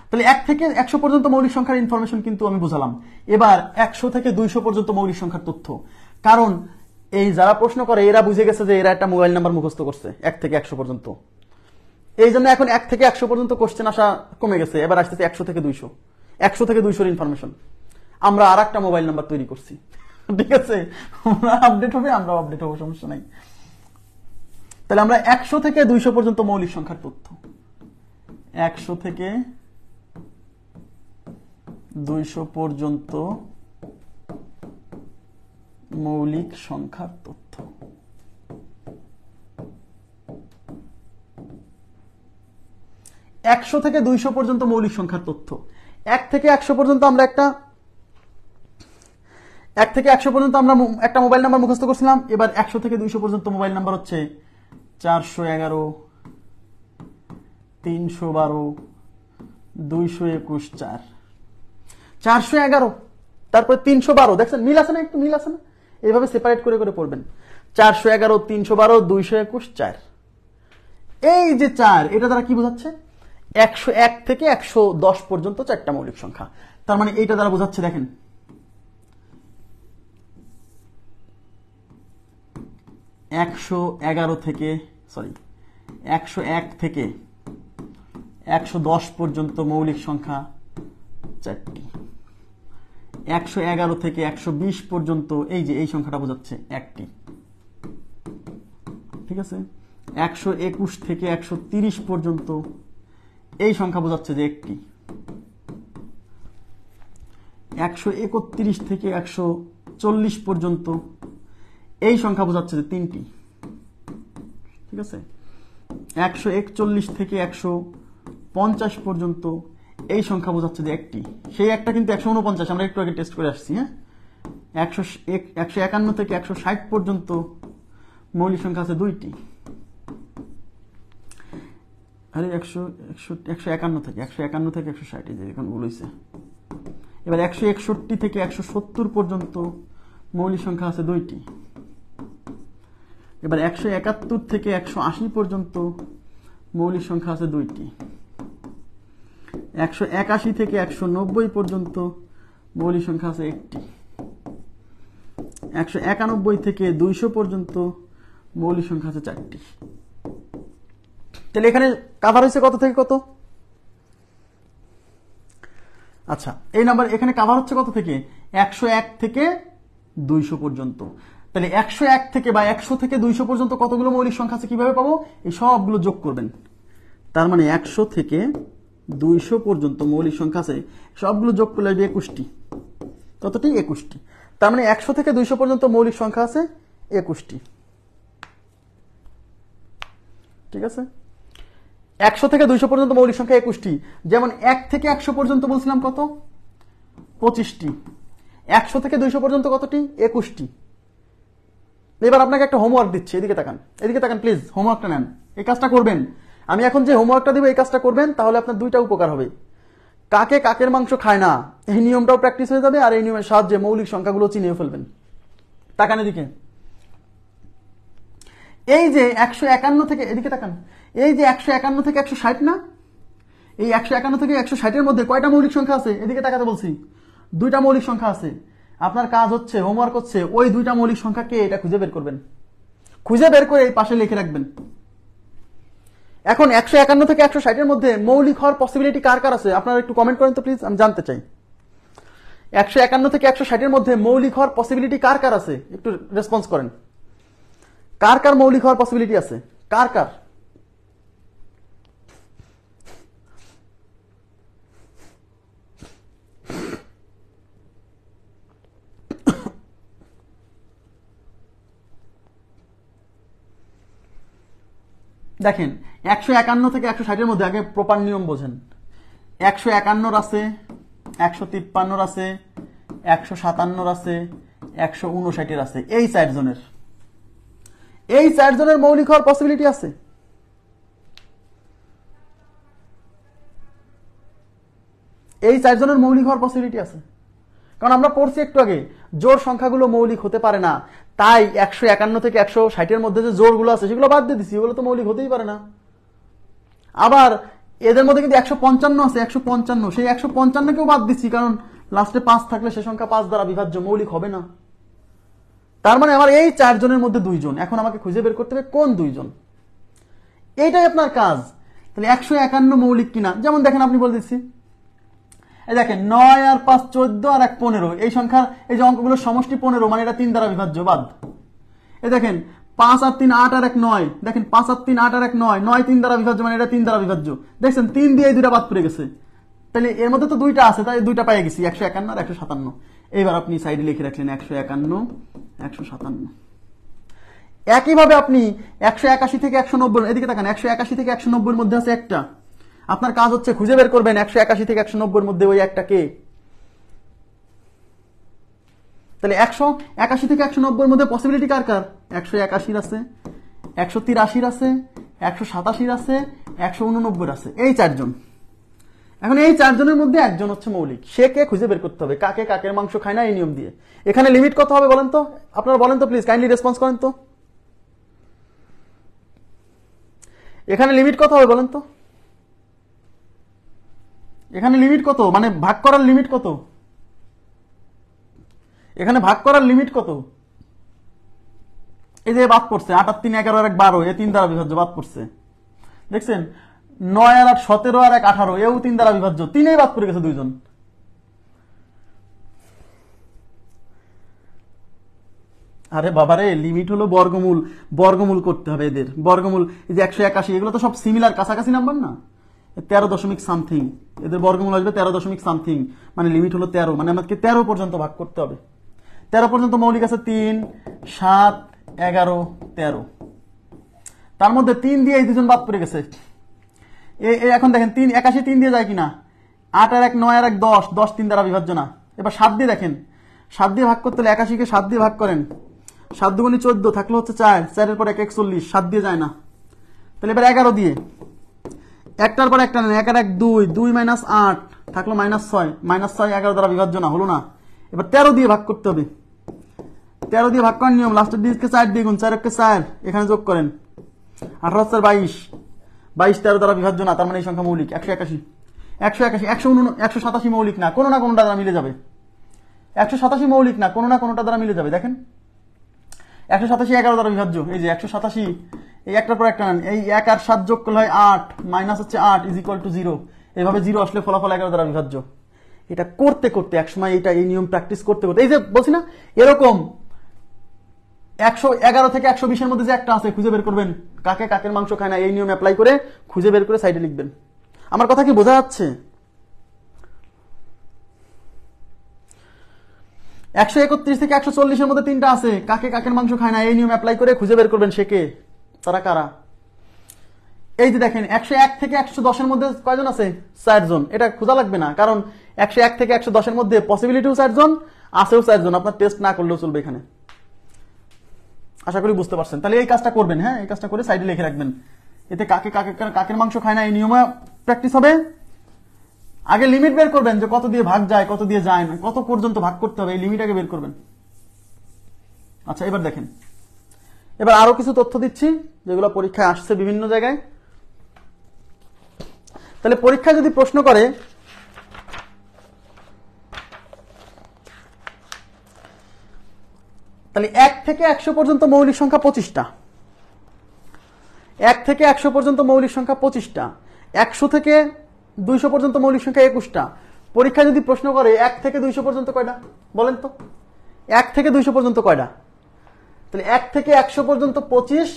তাহলে 1 থেকে 100 পর্যন্ত মৌলিক সংখ্যার ইনফরমেশন কিন্তু আমি বুঝালাম। এবার 100 থেকে 200 পর্যন্ত মৌলিক সংখ্যার তথ্য, কারণ এই যারা প্রশ্ন করে এরা বুঝে গেছে যে এরা একটা মোবাইল নাম্বার মুখস্থ করছে 1 থেকে 100 পর্যন্ত। এই জন্য এখন 1 থেকে 100 পর্যন্ত কোশ্চেন আসা কমে গেছে, এবার আসতেছে 100 থেকে 200, 100 থেকে 200 ইনফরমেশন। আমরা আর একটা মোবাইল নাম্বার তৈরি করছি, ঠিক আছে? আমরাও আপডেট হবো, সমস্যা নাই। তাহলে আমরা 100 থেকে 200 পর্যন্ত মৌলিক সংখ্যার তথ্য, 100 থেকে 200 পর্যন্ত মৌলিক সংখ্যার তথ্য। 100 থেকে 200 পর্যন্ত মৌলিক সংখ্যার তথ্য। 1 থেকে 100 পর্যন্ত আমরা একটা মোবাইল নাম্বার মুখস্থ করছিলাম। এবার 100 থেকে 200 পর্যন্ত মোবাইল নাম্বার হচ্ছে 411, 312, 221 4, 411, তারপরে 312, দেখছেন মিল আছে না, একটু মিল আছে না? এইভাবে সেপারেট করে পড়বেন, 411, 312, 221 4। এই যে 4, এটা দ্বারা কি বোঝাচ্ছে? 101 থেকে 110 পর্যন্ত 4টা মৌলিক সংখ্যা। তার মানে এইটা দ্বারা বোঝাচ্ছে, দেখেন 101 থেকে 110 পর্যন্ত মৌলিক সংখ্যা 4টি, 111 থেকে 120 পর্যন্ত এই যে এই সংখ্যাটা বোঝাচ্ছে একটি, ঠিক আছে। 121 থেকে 130 পর্যন্ত এই সংখ্যা বোঝাচ্ছে যে একটি। 131 থেকে 140 পর্যন্ত এই সংখ্যা বোঝাচ্ছে যে তিনটি, ঠিক আছে। 141 থেকে 150 পর্যন্ত এই সংখ্যা বোঝাচ্ছে যে একটি, সেই একটা কিন্তু 149, আমরা একটু আগে টেস্ট করে আসছি। হ্যাঁ, 151 থেকে 160 পর্যন্ত মৌলিক সংখ্যা আছে দুইটি। আরে 151 থেকে 160, এই যে এখন ভুল হয়েছে। এবার 161 থেকে 170 পর্যন্ত মৌলিক সংখ্যা আছে দুইটি। এবার 171 থেকে 180 পর্যন্ত মৌলিক সংখ্যা আছে দুইটি। 181 থেকে 190 পর্যন্ত মৌলিক সংখ্যা আছে একটি। 191 থেকে 200 পর্যন্ত মৌলিক সংখ্যা আছে চারটি। তাহলে এখানে কাভার হয়েছে কত থেকে কত? আচ্ছা, এই নাম্বার এখানে কাভার হচ্ছে কত থেকে? 101 থেকে 200 পর্যন্ত। তাহলে 101 থেকে বা 100 থেকে 200 পর্যন্ত কতগুলো মৌলিক সংখ্যা আছে কিভাবে পাবো? এই সবগুলো যোগ করবেন। তার মানে 100 থেকে 200 পর্যন্ত মৌলিক সংখ্যা আছে, সবগুলো যোগ করলে আসবে 21টি। কতটি? 21টি। তার মানে 100 থেকে 200 পর্যন্ত মৌলিক সংখ্যা আছে 21টি, ঠিক আছে। 100 থেকে 200 পর্যন্ত মৌলিক সংখ্যা 21টি। যেমন 1 থেকে 100 পর্যন্ত বলছিলাম কত? 25টি। 100 থেকে 200 পর্যন্ত কতটি? 21টি। এবার আপনাকে একটা হোমওয়ার্ক দিচ্ছি, এদিকে তাকান প্লিজ, হোমওয়ার্কটা নেন, এই কাজটা করবেন। আমি এখন যে হোমওয়ার্কটা দিব এই কাজটা করবেন, তাহলে আপনার দুইটা উপকার হবে। কাকে কাকের মাংস খায় না, এই নিয়মটাও প্র্যাকটিস হয়ে যাবে, আর এই নিয়মের সাহায্যে মৌলিক সংখ্যাগুলো চিনিয়ে ফেলবেন। তাকান এদিকে, এই যে 151 থেকে, এদিকে তাকান, এই যে 151 থেকে 160 না, এই 151 থেকে 160 এর মধ্যে কয়টা মৌলিক সংখ্যা আছে? এদিকে তাকাতে বলছি, দুইটা মৌলিক সংখ্যা আছে। আপনার কাজ হচ্ছে, হোমওয়ার্ক হচ্ছে, ওই দুইটা মৌলিক সংখ্যা কে এটা খুঁজে বের করবেন। খুঁজে বের করে এই পাশে লিখে রাখবেন। এখন 151 থেকে 160 এর মধ্যে মৌলিক হওয়ার পসিবিলিটি কার কার আছে? আপনারা একটু কমেন্ট করেন তো প্লিজ, আমি জানতে চাই। 151 থেকে 160 এর মধ্যে মৌলিক হওয়ার পসিবিলিটি কার কার আছে? একটু রেসপন্স করেন। কার কার মৌলিক হওয়ার পসিবিলিটি আছে? কার কার? দেখেন, 151 থেকে 160 এর মধ্যে আগে প্রপার নিয়ম বোঝেন। 151 আছে, 153 আছে, 157 আছে, 159 আছে, এই 4 জনের, এই 4 জনের মৌলিক হওয়ার পসিবিলিটি আছে। এই 4 জনের মৌলিক হওয়ার পসিবিলিটি আছে, কারণ আমরা পড়ছি একটু আগে জোড় সংখ্যাগুলো মৌলিক হতে পারে না। তাই 151 থেকে 160 এর মধ্যে যে জোড়গুলো আছে সেগুলো বাদ দিয়ে দিচ্ছি, এগুলো তো মৌলিক হতেই পারে না। আবার এদের মধ্যে কিন্তু 155 আছে, 155, সেই 155কেও বাদ দিচ্ছি, কারণ লাস্টে 5 থাকলে সে সংখ্যা 5 দ্বারা বিভাজ্য, মৌলিক হবে না। তার মানে আমার এই 4 জনের মধ্যে 2 জন, এখন আমাকে খুঁজে বের করতে হবে কোন 2 জন, এইটাই আপনার কাজ। তাহলে 151 মৌলিক কিনা, যেমন দেখেন আপনি বলে দিচ্ছি, এই দেখেন 9 আর 5 14 আর 1 15, এই সংখ্যার এই যে অঙ্কগুলোর সমষ্টি 15, মানে এটা 3 দ্বারা বিভাজ্য, বাদ। এই দেখেন 5 আর 3 8 আর 1 9, দেখেন 5 আর 3 8 আর 1 9, 9 3 দ্বারা বিভাজ্য, মানে এটা 3 দ্বারা বিভাজ্য। দেখছেন 3 দিয়ে এই দুইটা বাদ পড়ে গেছে, তাহলে এর মধ্যে তো দুইটা আছে, তাই দুইটা পেয়ে গেছি, 151 আর 157। এইবার আপনি সাইডে লিখে রাখলেন 151 157। একইভাবে আপনি 181 থেকে 190, এদিকে তাকান, 181 থেকে 190 এর মধ্যে আছে একটা। আপনার কাজ হচ্ছে খুঁজে বের করবেন 181 থেকে 190 এর মধ্যে ওই একটা কে। তাহলে 181 থেকে 190 এর মধ্যে পসিবিলিটি কার কার? 181 আছে, 183 আছে, 187 আছে, 189 আছে, এই 4 জন। এখন এই 4 জনের মধ্যে একজন হচ্ছে মৌলিক, সে কে খুঁজে বের করতে হবে। কাকে কাকের মাংস খায় না, এই নিয়ম দিয়ে। এখানে লিমিট কত হবে বলেন তো? আপনারা বলেন তো প্লিজ, কাইন্ডলি রেসপন্স করেন তো। এখানে লিমিট কত হবে বলেন তো? এখানে লিমিট কত, মানে ভাগ করার লিমিট কত? এখানে ভাগ করার লিমিট কত? এই যে বাদ পড়ছে 8 আর 3 11 আর 1 12, এ 3 দ্বারা বিভাজ্য, বাদ পড়ছে। দেখছেন 9 আর 8 17 আর 1 18, এও 3 দ্বারা বিভাজ্য, 3এই বাদ পড়ে গেছে 2 জন। আরে বাবারে, লিমিট হলো বর্গমূল, বর্গমূল করতে হবে এদের বর্গমূল। এই যে 181, এগুলো তো সব সিমিলার, কাছাকাছি নাম্বার না, 13 দশমিক সামথিং, এদের বর্গমূল আসবে 13 দশমিক সামথিং, মানে লিমিট হলো 13, মানে আমাকে 13 পর্যন্ত ভাগ করতে হবে। 13 পর্যন্ত মৌলিক আছে 3, 7, 11, 13, তার মধ্যে 3 দিয়ে এই দুজন বাদ পড়ে গেছে। এখন দেখেন 3 81 3 দিয়ে যায় কিনা, 8 আর 1 9 আর 1 10, 10 3 দ্বারা বিভাজ্য না। এবার 7 দিয়ে দেখেন, 7 দিয়ে ভাগ করতে হলে 81 কে 7 দিয়ে ভাগ করেন, 7 দুগুণে 14, থাকলো হচ্ছে 4, 4 এর পর 1 41, 7 দিয়ে যায় না। তাহলে এবার 11 দিয়ে, একটার পর একটা নেন, 1 আর 1 2, 2 মাইনাস 8, থাকলো -6, -6 11 দ্বারা বিভাজ্য না, হলো না। এবার 13 দিয়ে ভাগ করতে হবে, 13 দিয়ে ভাগ করার নিয়ম, লাস্টের দিকে 4 দিয়ে গুণ, 4 1 4, এখানে যোগ করেন, 18 4 22, 22 13 দ্বারা বিভাজ্য না, তার মানে এই সংখ্যা মৌলিক। 181, 187 মৌলিক না, কোনো না কোনোটা দ্বারা মিলে যাবে। 187 মৌলিক না, কোনো না কোনোটা দ্বারা মিলে যাবে। দেখেন 187 11 দ্বারা বিভাজ্য, এই যে 187, এই একটার পর একটা নেন, এই 1 আর 7 যোগ করলে হয় 8, মাইনাস হচ্ছে 8 ইজ ইকুয়াল টু 0, এইভাবে 0 আসলে ফলাফল 11 দ্বারা বিভাজ্য। এটা করতে করতে একসময় এই নিয়ম প্র্যাকটিস করতে করতে, এই যে বলছি না এরকম 111 থেকে 120 এর মধ্যে যে একটা আছে খুঁজে বের করবেন, কাকে কাকের মাংস খায় না, এই নিয়ম অ্যাপ্লাই করে খুঁজে বের করে সাইডে লিখবেন। আমার কথা কি বোঝা যাচ্ছে? 131 থেকে 140 এর মধ্যে 3টা আছে, কাকে কাকের মাংস খায় না, এই নিয়ম অ্যাপ্লাই করে খুঁজে বের করবেন সে কে, তারা কারা। এই যে দেখেন 101 থেকে 110 এর মধ্যে কয়জন আছে, 4 জন। এটা খোঁজা লাগবে না, কারণ 101 থেকে 110 এর মধ্যে পসিবিলিটিও 4 জন, আছেও 4 জন, আপনার টেস্ট না করলেও চলবে এখানে। আশা করি বুঝতে পারছেন। তাহলে এই কাজটা করবেন, হ্যাঁ, এই কাজটা করে সাইডে লিখে রাখবেন, এতে কাকে কাকের মাংস খায় না এই নিয়মে প্র্যাকটিস হবে। আগে লিমিট বের করবেন যে কত দিয়ে ভাগ যায়, কত দিয়ে যায় না, কত পর্যন্ত ভাগ করতে হবে, এই লিমিট আগে বের করবেন। আচ্ছা, এবার দেখেন, এবার আরো কিছু তথ্য দিচ্ছি যেগুলো পরীক্ষায় আসছে বিভিন্ন জায়গায়। তাহলে পরীক্ষায় যদি প্রশ্ন করে তাহলে 1 থেকে 100 পর্যন্ত মৌলিক সংখ্যা 25টা, 1 থেকে 100 পর্যন্ত মৌলিক সংখ্যা 25টা, 100 থেকে 200 পর্যন্ত মৌলিক সংখ্যা 21টা। পরীক্ষা যদি প্রশ্ন করে 1 থেকে 200 পর্যন্ত কয়টা বলেন তো, 1 থেকে 200 পর্যন্ত কয়টা? তাহলে 1 থেকে 100 পর্যন্ত 25,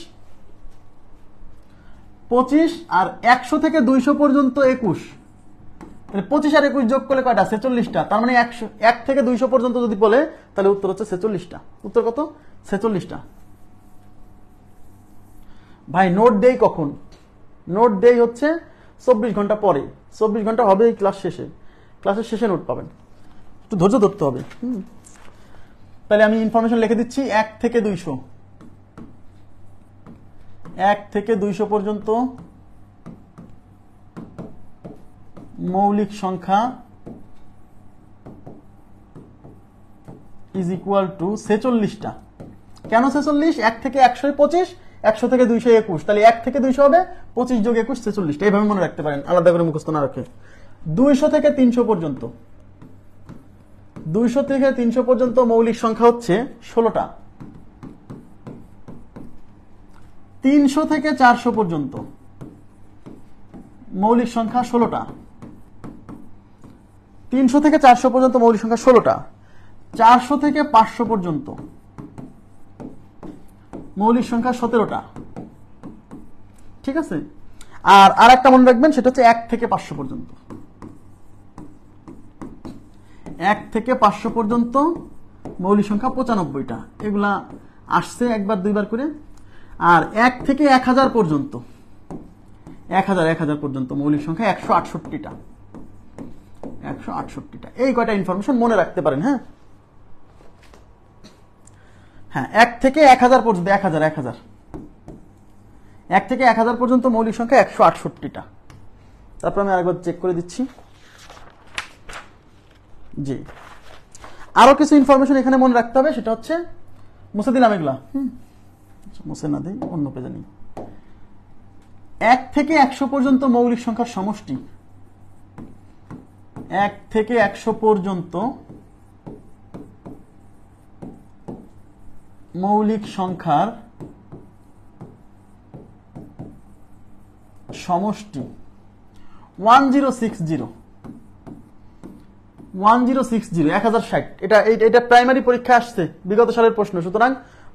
আর 100 থেকে 200 পর্যন্ত 21, তাহলে 25 আর 21 যোগ করলে কয়টা, 46টা। তার মানে 1 থেকে 200 পর্যন্ত যদি বলে তাহলে উত্তর হচ্ছে 46টা। উত্তর কত? 46টা। ভাই নোট দেই কখন? নোট দেই হচ্ছে 24 ঘন্টা পরে, 24 ঘন্টা হবে এই ক্লাস শেষে, ক্লাসের শেষে নোট পাবেন, একটু ধৈর্য ধরতে হবে। তাহলে আমি ইনফরমেশন লিখে দিচ্ছি, 1 থেকে 200, 1 থেকে 200 পর্যন্ত মৌলিক সংখ্যা ইজ ইকুয়াল টু 46টা। কেন 46? 1 থেকে 100 25, 100 থেকে 200 21, তাহলে 1 থেকে 200 হবে 25 যোগ 21 46টা। এইভাবে মনে রাখতে পারেন, আলাদা করে মুখস্থ না রাখে। 200 থেকে 300 পর্যন্ত, 200 থেকে 300 পর্যন্ত মৌলিক সংখ্যা হচ্ছে 16টা। 300 থেকে 400 পর্যন্ত মৌলিক সংখ্যা 16টা, 300 থেকে 400 পর্যন্ত মৌলিক সংখ্যা 16টা। 400 থেকে 500 পর্যন্ত মৌলিক সংখ্যা 17টা। ঠিক আছে, আর একটা মনে রাখবেন, সেটা হচ্ছে 1 থেকে 500 পর্যন্ত, 1 থেকে 500 পর্যন্ত মৌলিক সংখ্যা 95টা। এগুলা আসছে একবার দুইবার করে। আর 1 থেকে 1000 পর্যন্ত, 1000 পর্যন্ত মৌলিক সংখ্যা 168টা, 168টা। এই কয়টা ইনফরমেশন মনে রাখতে পারেন। হ্যাঁ, 1 থেকে 1000 পর্যন্ত, 1000 1 থেকে 1000 পর্যন্ত মৌলিক সংখ্যা 168টা। তারপর আমি আরেকবার চেক করে দিচ্ছি। জি, আরো কিছু ইনফরমেশন এখানে মনে রাখতে হবে, সেটা হচ্ছে, মুছে দিলাম এগুলা, মুছে না দিই, অন্য পেজে নিই। 1 থেকে 100 পর্যন্ত মৌলিক সংখ্যার সমষ্টি, 1 থেকে 100 পর্যন্ত মৌলিক সংখ্যার সমষ্টি 1060, 1060, 1060। এটা প্রাইমারি পরীক্ষা আসছে, বিগত সালের প্রশ্ন, সুতরাং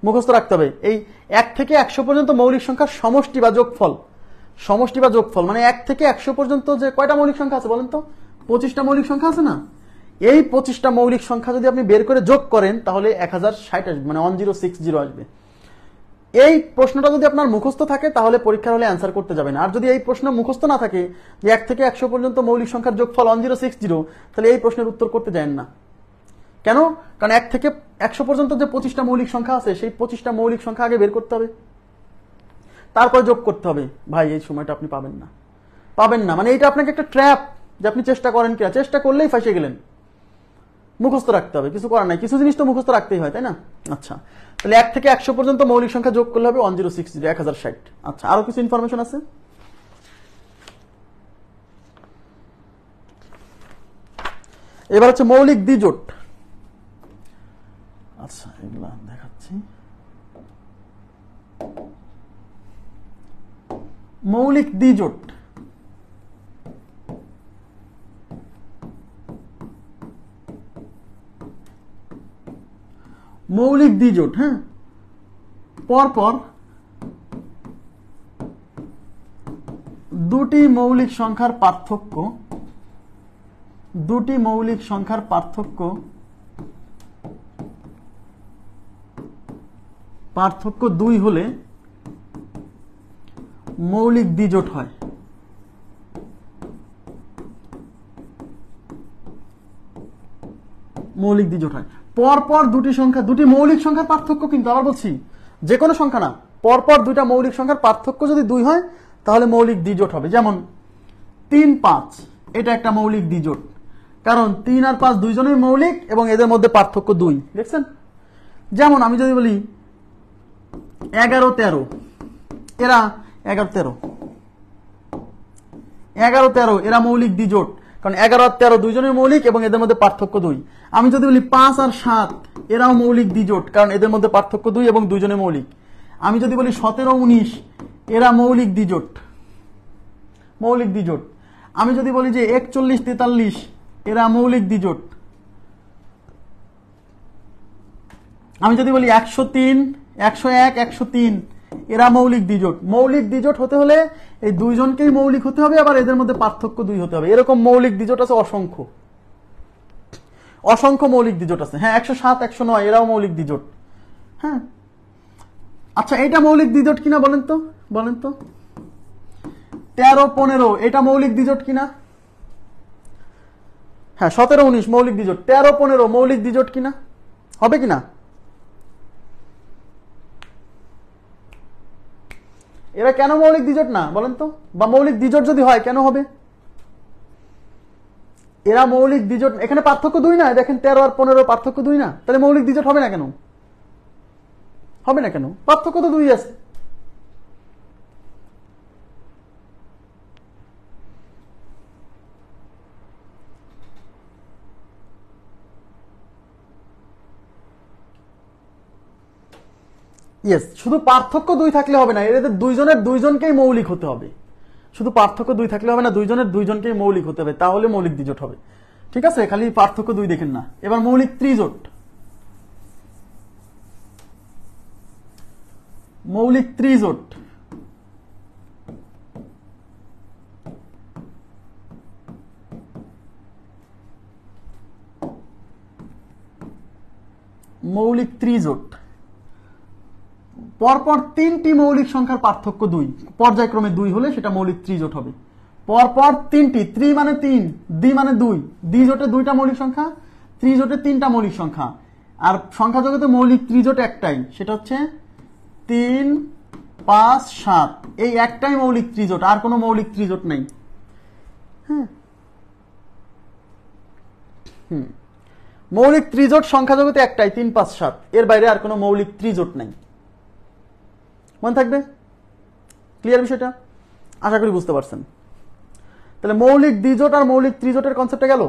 মুখস্থ রাখতে হবে। এই 1 থেকে 100 পর্যন্ত মৌলিক সংখ্যার সমষ্টি বা যোগফল, সমষ্টি বা যোগফল মানে 1 থেকে 100 পর্যন্ত যে কয়টা মৌলিক সংখ্যা আছে বলেন তো? 25টা মৌলিক সংখ্যা আছে না? এই 25টা মৌলিক সংখ্যা যদি আপনি বের করে যোগ করেন তাহলে 1060 আসবে, মানে 1060 আসবে। এই প্রশ্নটা যদি আপনার মুখস্থ থাকে তাহলে পরীক্ষার হলে অ্যান্সার করতে যাবেন। আর যদি এই প্রশ্ন মুখস্থ না থাকে যে 1 থেকে 100 পর্যন্ত মৌলিক সংখ্যার যোগফল 1060, তাহলে এই প্রশ্নের উত্তর করতে যান না। কেন? কারণ 1 থেকে 100 পর্যন্ত যে 25টা মৌলিক সংখ্যা আছে সেই 25টা মৌলিক সংখ্যা আগে বের করতে হবে, তারপর যোগ করতে হবে। ভাই এই সময়টা আপনি পাবেন না, পাবেন না, মানে এইটা আপনাকে একটা ট্র্যাপ যে আপনি চেষ্টা করেন কিনা, চেষ্টা করলেই ফাঁসে গেলেন। মুখস্থ রাখতে হবে, কিছু করার নাই, কিছু জিনিস তো মুখস্থ রাখতেই হয়, তাই না? আচ্ছা, তাহলে 1 থেকে 100 পর্যন্ত মৌলিক সংখ্যা যোগ করলে হবে 1060, 1060। আচ্ছা, আরো কিছু ইনফরমেশন আছে। এবার হচ্ছে মৌলিক দ্বিজোট। আচ্ছা, এগুলা দেখাচ্ছি। মৌলিক দ্বিজোট, মৌলিক দ্বিজোট, হ্যাঁ, পরপর দুটি মৌলিক সংখ্যার পার্থক্য, দুটি মৌলিক সংখ্যার পার্থক্য, পার্থক্য 2 হলে মৌলিক দ্বিজোট হয়। মৌলিক দ্বিজোট হয় পরপর দুটি সংখ্যা, দুটি মৌলিক সংখ্যার পার্থক্য, কিন্তু আবার বলছি যে কোনো সংখ্যা না, পরপর দুইটা মৌলিক সংখ্যার পার্থক্য যদি 2 হয় তাহলে মৌলিক দ্বিজোট হবে। যেমন 3, 5, এটা একটা মৌলিক দ্বিজোট, কারণ 3 আর 5 দুইজনেই মৌলিক এবং এদের মধ্যে পার্থক্য 2, দেখছেন? যেমন আমি যদি বলি 11, 13, এরা 11, 13 এরা মৌলিক দ্বিজোট, কারণ 11 আর 13 দুইজনেই মৌলিক এবং এদের মধ্যে পার্থক্য 2। আমি যদি বলি 5 আর 7, এরাও মৌলিক দ্বিজোট, কারণ এদের মধ্যে পার্থক্য 2 এবং দুইজনে মৌলিক। আমি যদি বলি 17, 19, এরা মৌলিক দ্বিজোট, মৌলিক দ্বিজোট। আমি যদি বলি যে 41, 43, এরা মৌলিক দ্বিজোট। আমি যদি বলি 103, 101, 103, এরা মৌলিক দ্বিজোট। মৌলিক দ্বিজোট হতে হলে এই দুইজনকেই মৌলিক হতে হবে, আবার এদের মধ্যে পার্থক্য 2 হতে হবে। এরকম মৌলিক দ্বিজোট আছে অসংখ্য, অসংখ্য মৌলিক দ্বিজোট আছে। হ্যাঁ, 107, 109, এরাও মৌলিক দ্বিজোট। হ্যাঁ, আচ্ছা, এটা মৌলিক দ্বিজোট কিনা বলেন তো, বলেন তো? 13, 15, এটা মৌলিক দ্বিজোট কিনা? হ্যাঁ, 17, 19 মৌলিক দ্বিজোট। 13, 15 মৌলিক দ্বিজোট কিনা? হবে কিনা? এরা কেন মৌলিক দ্বিজোট না বলেন তো? বা মৌলিক দ্বিজোট যদি হয় কেন হবে? এরা মৌলিক দ্বিজোট, এখানে পার্থক্য 2 না, দেখেন 13 আর 15 পার্থক্য 2 না, তাহলে মৌলিক দ্বিজোট হবে না কেন? হবে না কেন? পার্থক্য তো 2 আছে। ইয়েস, শুধু পার্থক্য 2 থাকলে হবে না, এদের দুইজনের দুইজনকেই মৌলিক হতে হবে। শুধু পার্থক্য 2 থাকলে হবে না, দুইজনের দুইজনকেই মৌলিক হতে হবে, তাহলে মৌলিক দ্বিজোট হবে। ঠিক আছে, খালি পার্থক্য 2 দেখেন না। এবার মৌলিক ত্রিজোট, মৌলিক ত্রিজোট, মৌলিক ত্রিজোট, পরপর 3টি মৌলিক সংখ্যার পার্থক্য 2, পর্যায়ক্রমে 2 হলে সেটা মৌলিক ত্রিজোট হবে। পরপর 3টি, ত্রি মানে 3, দ্বি মানে 2, দ্বিজোটে 2টা মৌলিক সংখ্যা, ত্রিজোটে 3টা মৌলিক সংখ্যা। আর সংখ্যা জগতে মৌলিক ত্রিজোট একটাই, সেটা হচ্ছে 3, 5, 7, এই একটাই মৌলিক ত্রিজোট, আর কোনো মৌলিক ত্রিজোট নেই। হ্যাঁ, মৌলিক ত্রিজোট সংখ্যা জগতে একটাই, 3, 5, 7, এর বাইরে আর কোনো মৌলিক ত্রিজোট নেই। মনে থাকবে? ক্লিয়ার বিষয়টা? আশা করি বুঝতে পারছেন। তাহলে মৌলিক দ্বিজোট আর মৌলিক ত্রিজোটের কনসেপ্টে গেল।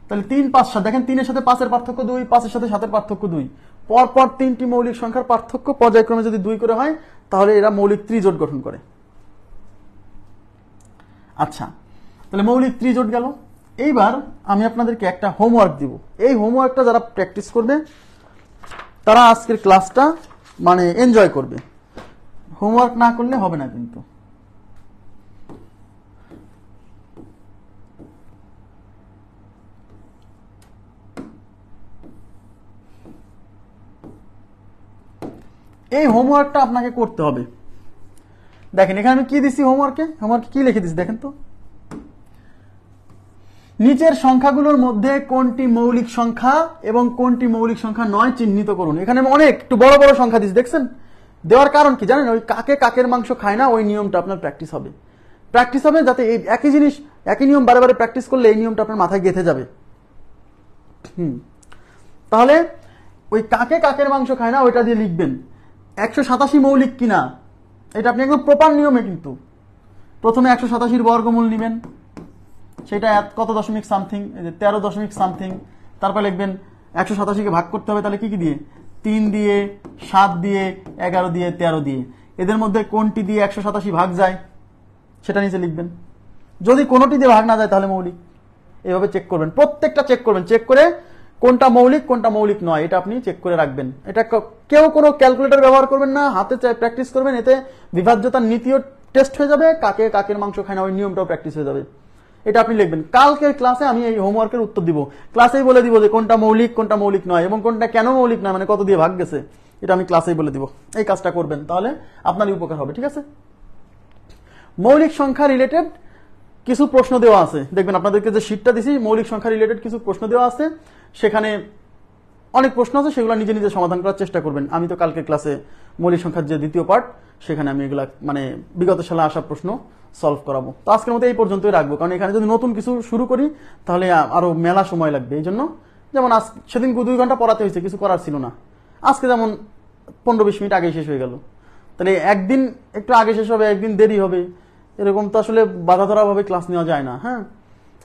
তাহলে 3, 5, 7, দেখেন 3 এর সাথে 5 এর পার্থক্য 2, 5 এর সাথে 7 এর পার্থক্য 2, পরপর 3টি মৌলিক সংখ্যার পার্থক্য পর্যায়ক্রমে যদি 2 করে হয় তাহলে এরা মৌলিক ত্রিজোট গঠন করে। আচ্ছা, তাহলে মৌলিক ত্রিজোট গেল। এইবার আমি আপনাদেরকে একটা হোমওয়ার্ক দিব। এই হোমওয়ার্কটা যারা প্র্যাকটিস করবে তারা আজকের ক্লাসটা মানে এনজয় করবে। হোমওয়ার্ক না করলে হবে না কিন্তু। এই হোমওয়ার্কটা আপনাকে করতে হবে। দেখেন এখানে আমি কি দিছি হোমওয়ার্কে কি লিখে দিছি দেখেন তো, নিচের সংখ্যাগুলোর মধ্যে কোনটি মৌলিক সংখ্যা এবং কোনটি মৌলিক সংখ্যা নয় চিহ্নিত করুন। এখানে আমি অনেক একটু বড় বড় সংখ্যা দিচ্ছি, দেখছেন? দেওয়ার কারণ কি জানেন? ওই কাকে কাকের মাংস খায় না, ওই নিয়মটা আপনার প্র্যাকটিস হবে যাতে এই একই জিনিস একই নিয়ম বারে বারে প্র্যাকটিস করলে এই নিয়মটা আপনার মাথায় গেঁথে যাবে। তাহলে ওই কাকে কাকের মাংস খায় না ওইটা দিয়ে লিখবেন 187 মৌলিক কিনা, এটা আপনি একদম প্রপার নিয়মে। কিন্তু প্রথমে 187 বর্গমূল নেবেন, সেটা কত দশমিক সামথিং, 13 দশমিক সামথিং। তারপর লিখবেন 187কে ভাগ করতে হবে, তাহলে কি কি দিয়ে? 3 দিয়ে, 7 দিয়ে, 11 দিয়ে, 13 দিয়ে। এদের মধ্যে কোনটি দিয়ে 187 ভাগ যায় সেটা নিচে লিখবেন। যদি কোনোটি দিয়ে ভাগ না যায় তাহলে মৌলিক। এভাবে চেক করবেন, প্রত্যেকটা চেক করবেন, চেক করে কোনটা মৌলিক কোনটা মৌলিক নয় এটা আপনি চেক করে রাখবেন। এটা কেউ কোনো ক্যালকুলেটর ব্যবহার করবেন না, হাতে প্র্যাকটিস করবেন। এতে বিভাজ্যতার নীতিও টেস্ট হয়ে যাবে, কাকে কাকের মাংস খায় না ওই নিয়মটাও প্র্যাকটিস হয়ে যাবে। এটা আপনি লিখবেন। কালকের ক্লাসে আমি এই হোমওয়ার্কের উত্তর দিব, ক্লাসেই বলে দিব যে কোনটা মৌলিক নয় এবং কোনটা কেন মৌলিক নয়, মানে কত দিয়ে ভাগ গেছে, এটা আমি ক্লাসেই বলে দিব। এই কাজটা করবেন, তাহলে আপনারই উপকার হবে। ঠিক আছে? মৌলিক সংখ্যা রিলেটেড কিছু প্রশ্ন দেওয়া আছে, দেখবেন আপনাদেরকে যে শীটটা দিছি মৌলিক সংখ্যা রিলেটেড কিছু প্রশ্ন দেওয়া আছে, সেখানে অনেক প্রশ্ন আছে, সেগুলো নিজে নিজে সমাধান করার চেষ্টা করবেন। আমি তো কালকে ক্লাসে মৌলিক সংখ্যার যে দ্বিতীয় পার্ট সেখানে আমি এগুলা মানে বিগত সালে আসা প্রশ্ন সলভ করাবো। তো আজকের মতো এই পর্যন্তই রাখবো, কারণ এখানে যদি নতুন কিছু শুরু করি তাহলে আরো মেলা সময় লাগবে। এই জন্য যেমন সেদিন 2 ঘন্টা পড়াতে হয়েছে, কিছু করার ছিল না। আজকে যেমন 15-20 মিনিট আগে শেষ হয়ে গেল, তাহলে একদিন একটু আগে শেষ হবে, একদিন দেরি হবে, এরকম তো আসলে বাধা ধরা ভাবে ক্লাস নেওয়া যায় না। হ্যাঁ,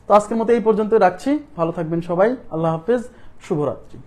তো আজকের মতো এই পর্যন্ত রাখছি। ভালো থাকবেন সবাই, আল্লাহ হাফেজ, শুভরাত্রি।